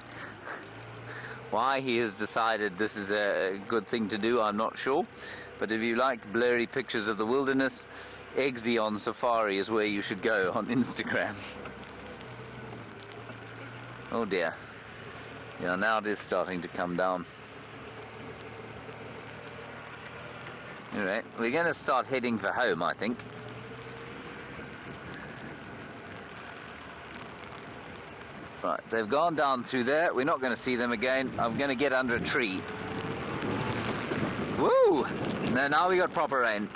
Why he has decided this is a good thing to do, I'm not sure. But if you like blurry pictures of the wilderness, Eggsy on Safari is where you should go on Instagram. Oh dear. Yeah, now it is starting to come down. Alright, we're going to start heading for home, I think. Right, they've gone down through there. We're not going to see them again. I'm going to get under a tree. Woo! No, now we got proper rain.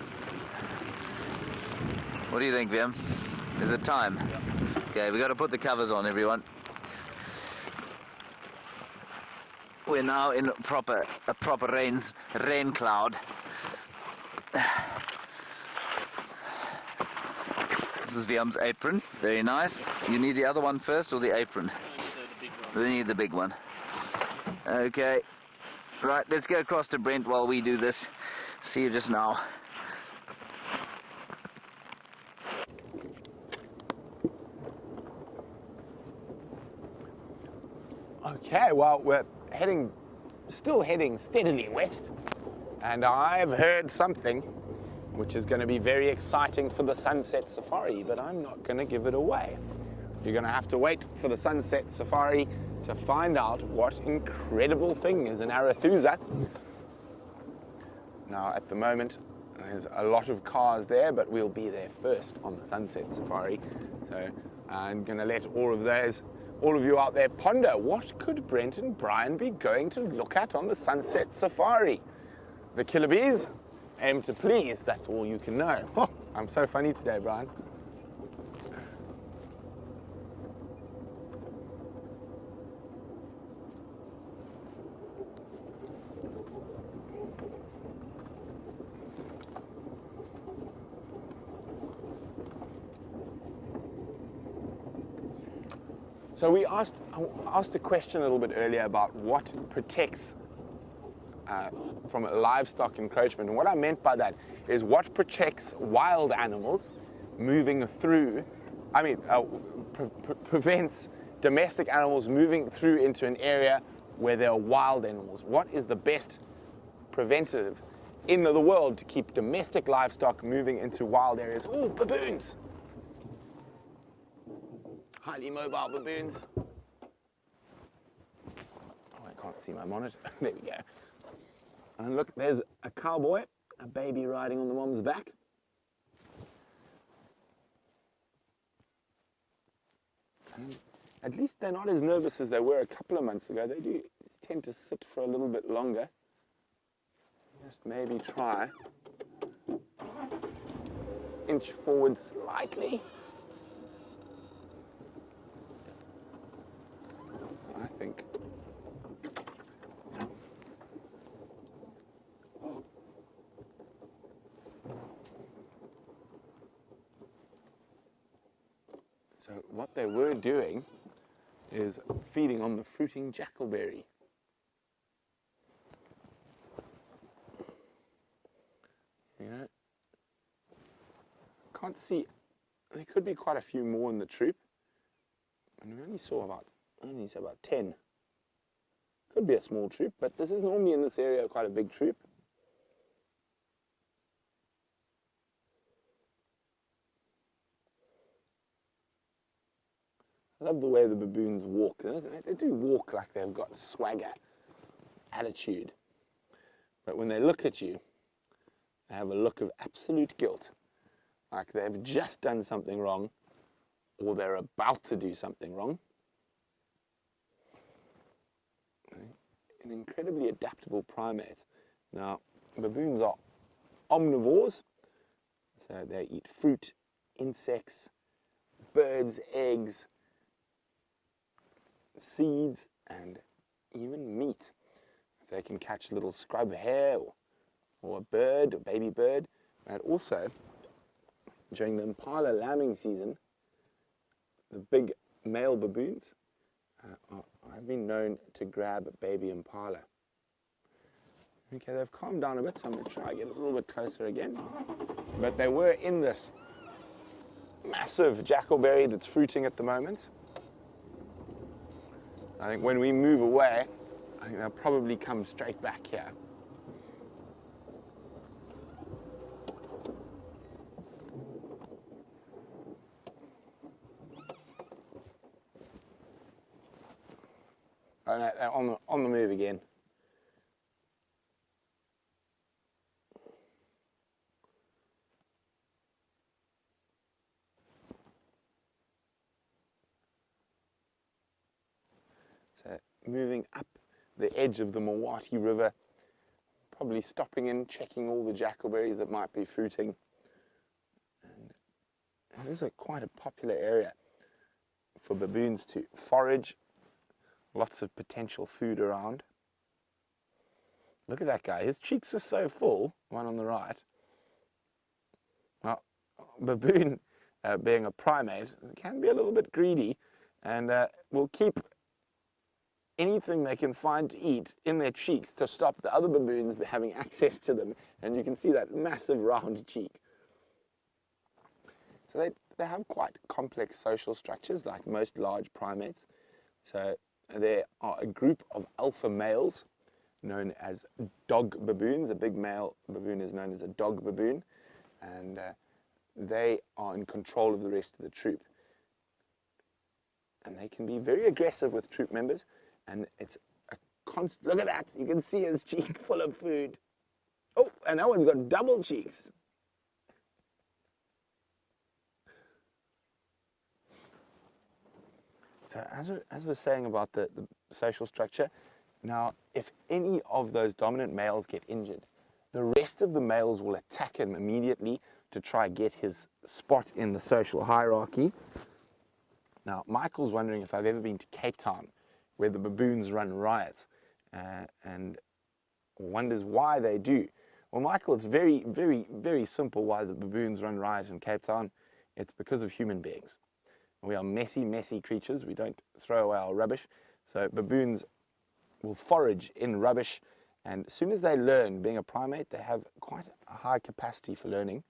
What do you think, Viam? Is it time? Okay, we got to put the covers on, everyone. We're now in a proper rain cloud. This is Viam's apron. Very nice. You need the other one first or the apron? We need the big one. Okay. Right, let's go across to Brent while we do this. See you just now. Okay, well, we're still heading steadily west, and I've heard something which is going to be very exciting for the Sunset Safari, but I'm not going to give it away. You're going to have to wait for the Sunset Safari to find out what incredible thing is in Arathusa. Now, at the moment, there's a lot of cars there, but we'll be there first on the Sunset Safari. So I'm going to let all of you out there ponder, what could Brent and Brian be going to look at on the Sunset Safari? The killer bees? Aim to please, that's all you can know. Oh, I'm so funny today, Brian. So I asked a question a little bit earlier about what protects from livestock encroachment, and what I meant by that is what protects wild animals moving through I mean, prevents domestic animals moving through into an area where there are wild animals. What is the best preventative in the world to keep domestic livestock moving into wild areas? Ooh, baboons! Highly mobile baboons. Oh, I can't see my monitor. There we go. And look, there's a cowboy, a baby riding on the mom's back. And at least they're not as nervous as they were a couple of months ago. They do tend to sit for a little bit longer. Just maybe try. Inch forward slightly. I think. So what they were doing is feeding on the fruiting jackalberry. You know, can't see, there could be quite a few more in the troop, and we only saw about 10. Could be a small troop, but this is normally in this area quite a big troop. I love the way the baboons walk. They do walk like they've got swagger, attitude. But when they look at you, they have a look of absolute guilt. Like they've just done something wrong, or they're about to do something wrong. An incredibly adaptable primate. Now, baboons are omnivores, so they eat fruit, insects, birds, eggs, seeds, and even meat. If they can catch a little scrub hare or a bird, a baby bird. And also, during the impala lambing season, the big male baboons have been known to grab a baby impala. Okay, they've calmed down a bit, so I'm going to try to get a little bit closer again. But they were in this massive jackalberry that's fruiting at the moment. I think when we move away, I think they'll probably come straight back here. Oh no, they're on the move again. So moving up the edge of the Mawati River, probably stopping in, checking all the jackalberries that might be fruiting. And this is quite a popular area for baboons to forage. Lots of potential food around. Look at that guy. His cheeks are so full, one on the right. Now, baboon, being a primate, can be a little bit greedy and will keep anything they can find to eat in their cheeks to stop the other baboons having access to them. And you can see that massive round cheek. So they have quite complex social structures like most large primates. So there are a group of alpha males known as dog baboons. A big male baboon is known as a dog baboon, and they are in control of the rest of the troop. And they can be very aggressive with troop members, and it's a constant. Look at that! You can see his cheek full of food. Oh, and that one's got double cheeks. So as we're saying about the social structure, now if any of those dominant males get injured, the rest of the males will attack him immediately to try get his spot in the social hierarchy. Now, Michael's wondering if I've ever been to Cape Town, where the baboons run riot, and wonders why they do. Well, Michael, it's very, very, very simple why the baboons run riot in Cape Town. It's because of human beings. We are messy, messy creatures. We don't throw away our rubbish. So baboons will forage in rubbish, and as soon as they learn, being a primate, they have quite a high capacity for learning.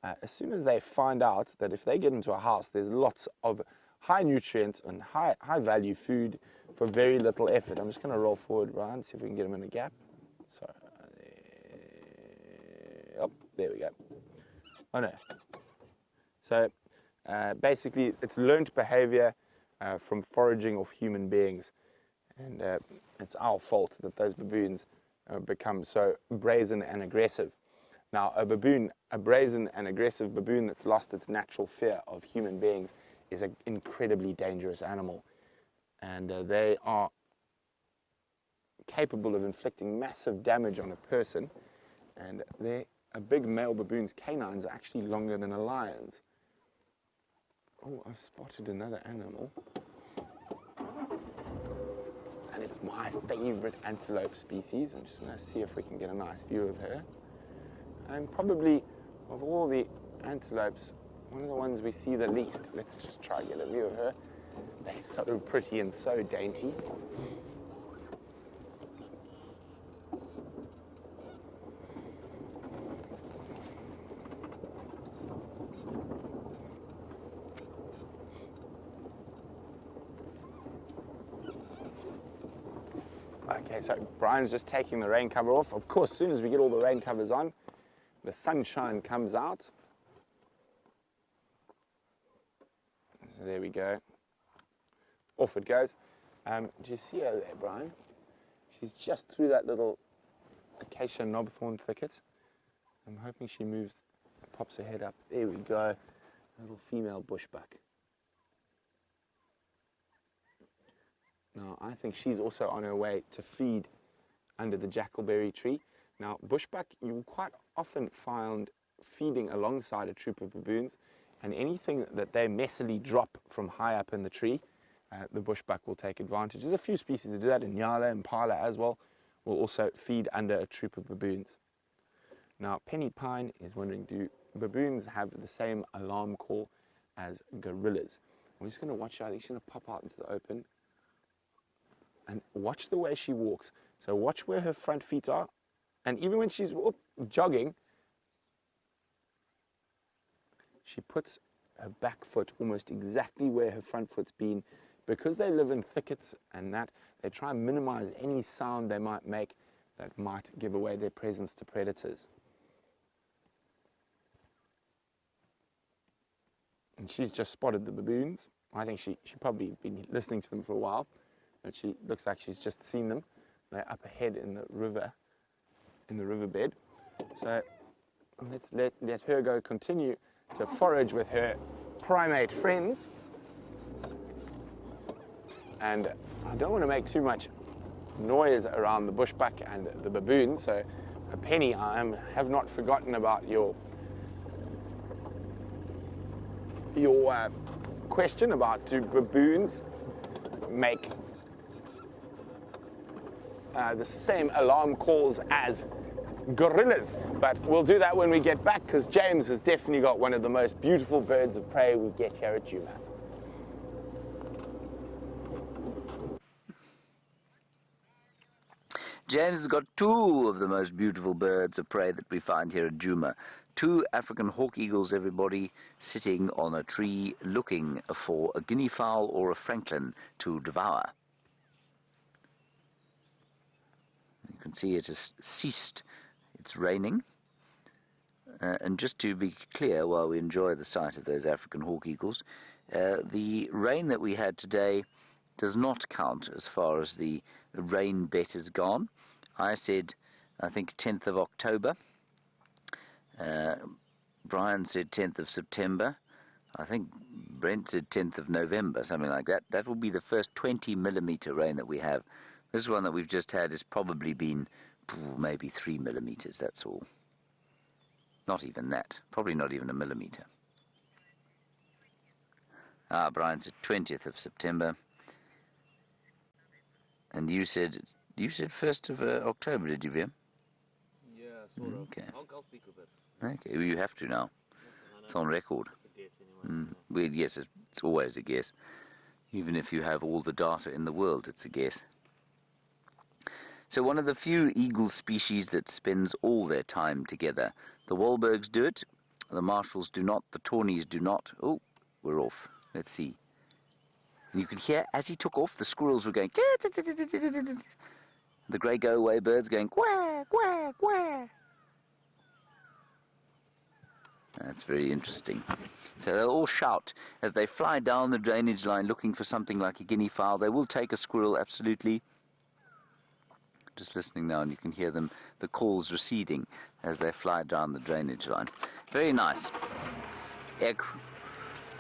as soon as they find out that if they get into a house, there's lots of high nutrient and high value food for very little effort. I'm just going to roll forward, Brian, see if we can get them in a gap. So, there we go. Oh no. So basically, it's learnt behavior from foraging off human beings, and it's our fault that those baboons become so brazen and aggressive. Now, a brazen and aggressive baboon that's lost its natural fear of human beings is an incredibly dangerous animal, and they are capable of inflicting massive damage on a person, and a big male baboon's canines are actually longer than a lion's. Oh, I've spotted another animal. And it's my favorite antelope species. I'm just going to see if we can get a nice view of her. And probably, of all the antelopes, one of the ones we see the least. Let's just try to get a view of her. They're so pretty and so dainty. Okay, so Brian's just taking the rain cover off. Of course, as soon as we get all the rain covers on, the sunshine comes out. So there we go. Off it goes. Do you see her there, Brian? She's just through that little acacia knobthorn thicket. I'm hoping she moves, pops her head up. There we go. A little female bushbuck. Now, I think she's also on her way to feed under the jackalberry tree. Now, bushbuck, you will quite often find feeding alongside a troop of baboons, and anything that they messily drop from high up in the tree, the bushbuck will take advantage. There's a few species that do that, in Nyala and Impala as well, will also feed under a troop of baboons. Now, Penny Pine is wondering, do baboons have the same alarm call as gorillas? I'm just going to watch her. I think she's going to pop out into the open. And watch the way she walks. So watch where her front feet are. And even when she's jogging, she puts her back foot almost exactly where her front foot's been. Because they live in thickets and that, they try and minimize any sound they might make that might give away their presence to predators. And she's just spotted the baboons. I think she probably been listening to them for a while. But she looks like she's just seen them. They're up ahead in the river, in the riverbed. So let's let her go continue to forage with her primate friends. And I don't want to make too much noise around the bushbuck and the baboon. So, Penny, I have not forgotten about your question about do baboons make the same alarm calls as gorillas, but we'll do that when we get back, because James has definitely got one of the most beautiful birds of prey we get here at Djuma. James has got two of the most beautiful birds of prey that we find here at Djuma. Two African hawk eagles, everybody, sitting on a tree looking for a guinea fowl or a francolin to devour. You can see it has ceased. It's raining. And just to be clear, while we enjoy the sight of those African hawk eagles, the rain that we had today does not count as far as the rain bet has gone. I said, I think, 10th of October. Brian said 10th of September. I think Brent said 10th of November, something like that. That will be the first 20 millimeter rain that we have. This one that we've just had has probably been maybe 3 millimeters, that's all. Not even that. Probably not even a millimeter. Brian said 20th of September. And you said 1st of October, did you, Vim? Yeah, sort of. Okay. I'll stick with it. Okay, well, you have to now. It's on record. It's a guess anyway. Well, yes, it's always a guess. Even if you have all the data in the world, it's a guess. So one of the few eagle species that spends all their time together. The Wahlbergs do it. The marshals do not, the tawnies do not. Oh, we're off. Let's see. And you could hear, as he took off, the squirrels were going... The grey go-away birds going quack, quack, quack. That's very interesting. So they'll all shout as they fly down the drainage line looking for something like a guinea fowl. They will take a squirrel, absolutely. Just listening now, and you can hear them, the calls receding as they fly down the drainage line. Very nice.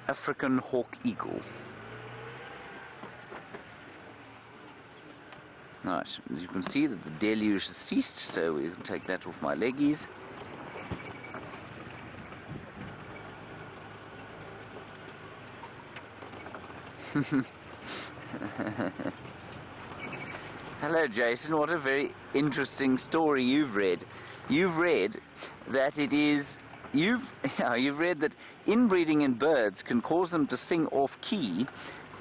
African hawk eagle. Right, as you can see that the deluge has ceased, so we can take that off my leggies. Hello, Jason. What a very interesting story you've read. You've read that you've read that inbreeding in birds can cause them to sing off key,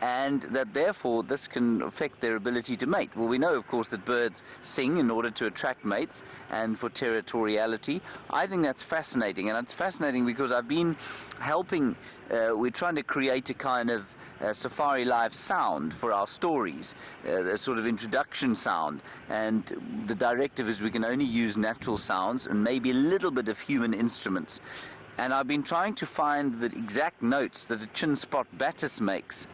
and that therefore this can affect their ability to mate. Well, we know, of course, that birds sing in order to attract mates and for territoriality. I think that's fascinating, and it's fascinating because I've been helping, we're trying to create a kind of Safari Live sound for our stories, a sort of introduction sound, and the directive is we can only use natural sounds and maybe a little bit of human instruments. And I've been trying to find the exact notes that a chin spot batis makes.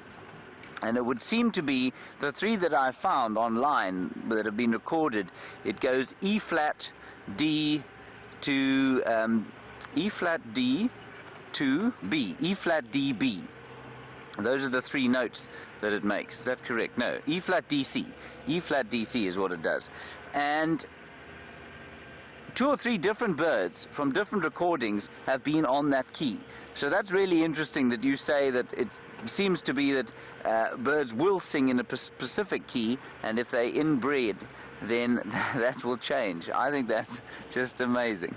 And it would seem to be the three that I found online that have been recorded. It goes E flat D to E flat D to B, E flat D B. Those are the three notes that it makes. Is that correct? No, E flat D C. E flat D C is what it does. And 2 or 3 different birds from different recordings have been on that key. So that's really interesting that you say that it seems to be that birds will sing in a specific key, and if they inbreed, then that will change. I think that's just amazing.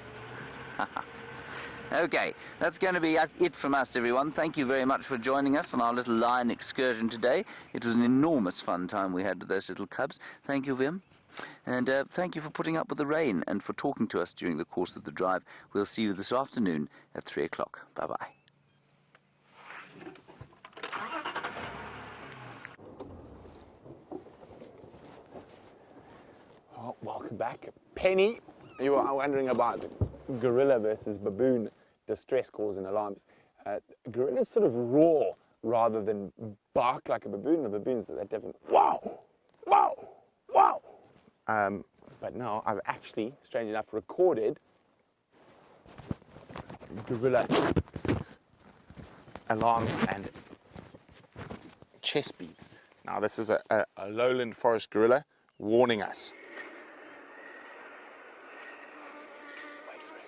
Okay, that's going to be it from us, everyone. Thank you very much for joining us on our little lion excursion today. It was an enormous fun time we had with those little cubs. Thank you, Wim. And thank you for putting up with the rain and for talking to us during the course of the drive. We'll see you this afternoon at 3 o'clock. Bye-bye. Oh, welcome back. Penny, you were wondering about gorilla versus baboon distress calls and alarms. Gorillas sort of roar rather than bark like a baboon. The baboons are that different. Wow! Wow! Wow! But no, I've actually, strange enough, recorded gorilla alarms and chest beats. Now this is a lowland forest gorilla warning us. Wait for it.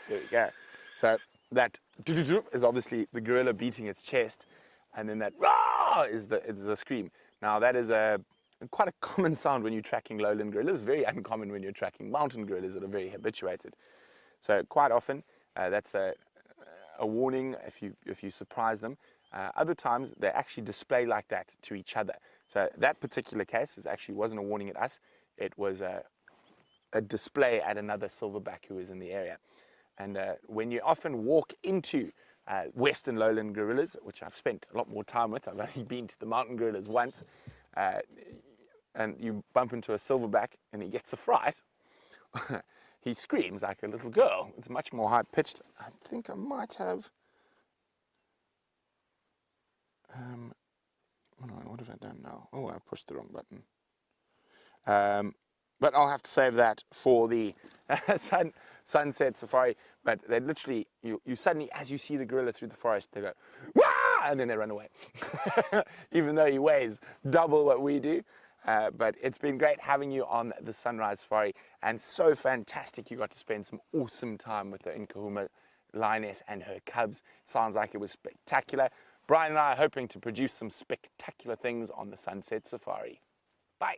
There we go. So that is obviously the gorilla beating its chest, and then that rah is the scream. Now that is quite a common sound when you're tracking lowland gorillas, very uncommon when you're tracking mountain gorillas that are very habituated. So quite often that's a warning if you surprise them. Other times they actually display like that to each other. So that particular case actually wasn't a warning at us. It was a display at another silverback who was in the area. And when you often walk into western lowland gorillas, which I've spent a lot more time with, I've only been to the mountain gorillas once, and you bump into a silverback and he gets a fright, he screams like a little girl. It's much more high-pitched. I think I might have... what have I done now? Oh, I pushed the wrong button. But I'll have to save that for the sunset safari. But they literally, you suddenly, as you see the gorilla through the forest, they go, wah! And then they run away. Even though he weighs double what we do. But it's been great having you on the Sunrise Safari, and so fantastic you got to spend some awesome time with the Nkahuma lioness and her cubs. Sounds like it was spectacular. Brian and I are hoping to produce some spectacular things on the Sunset Safari. Bye.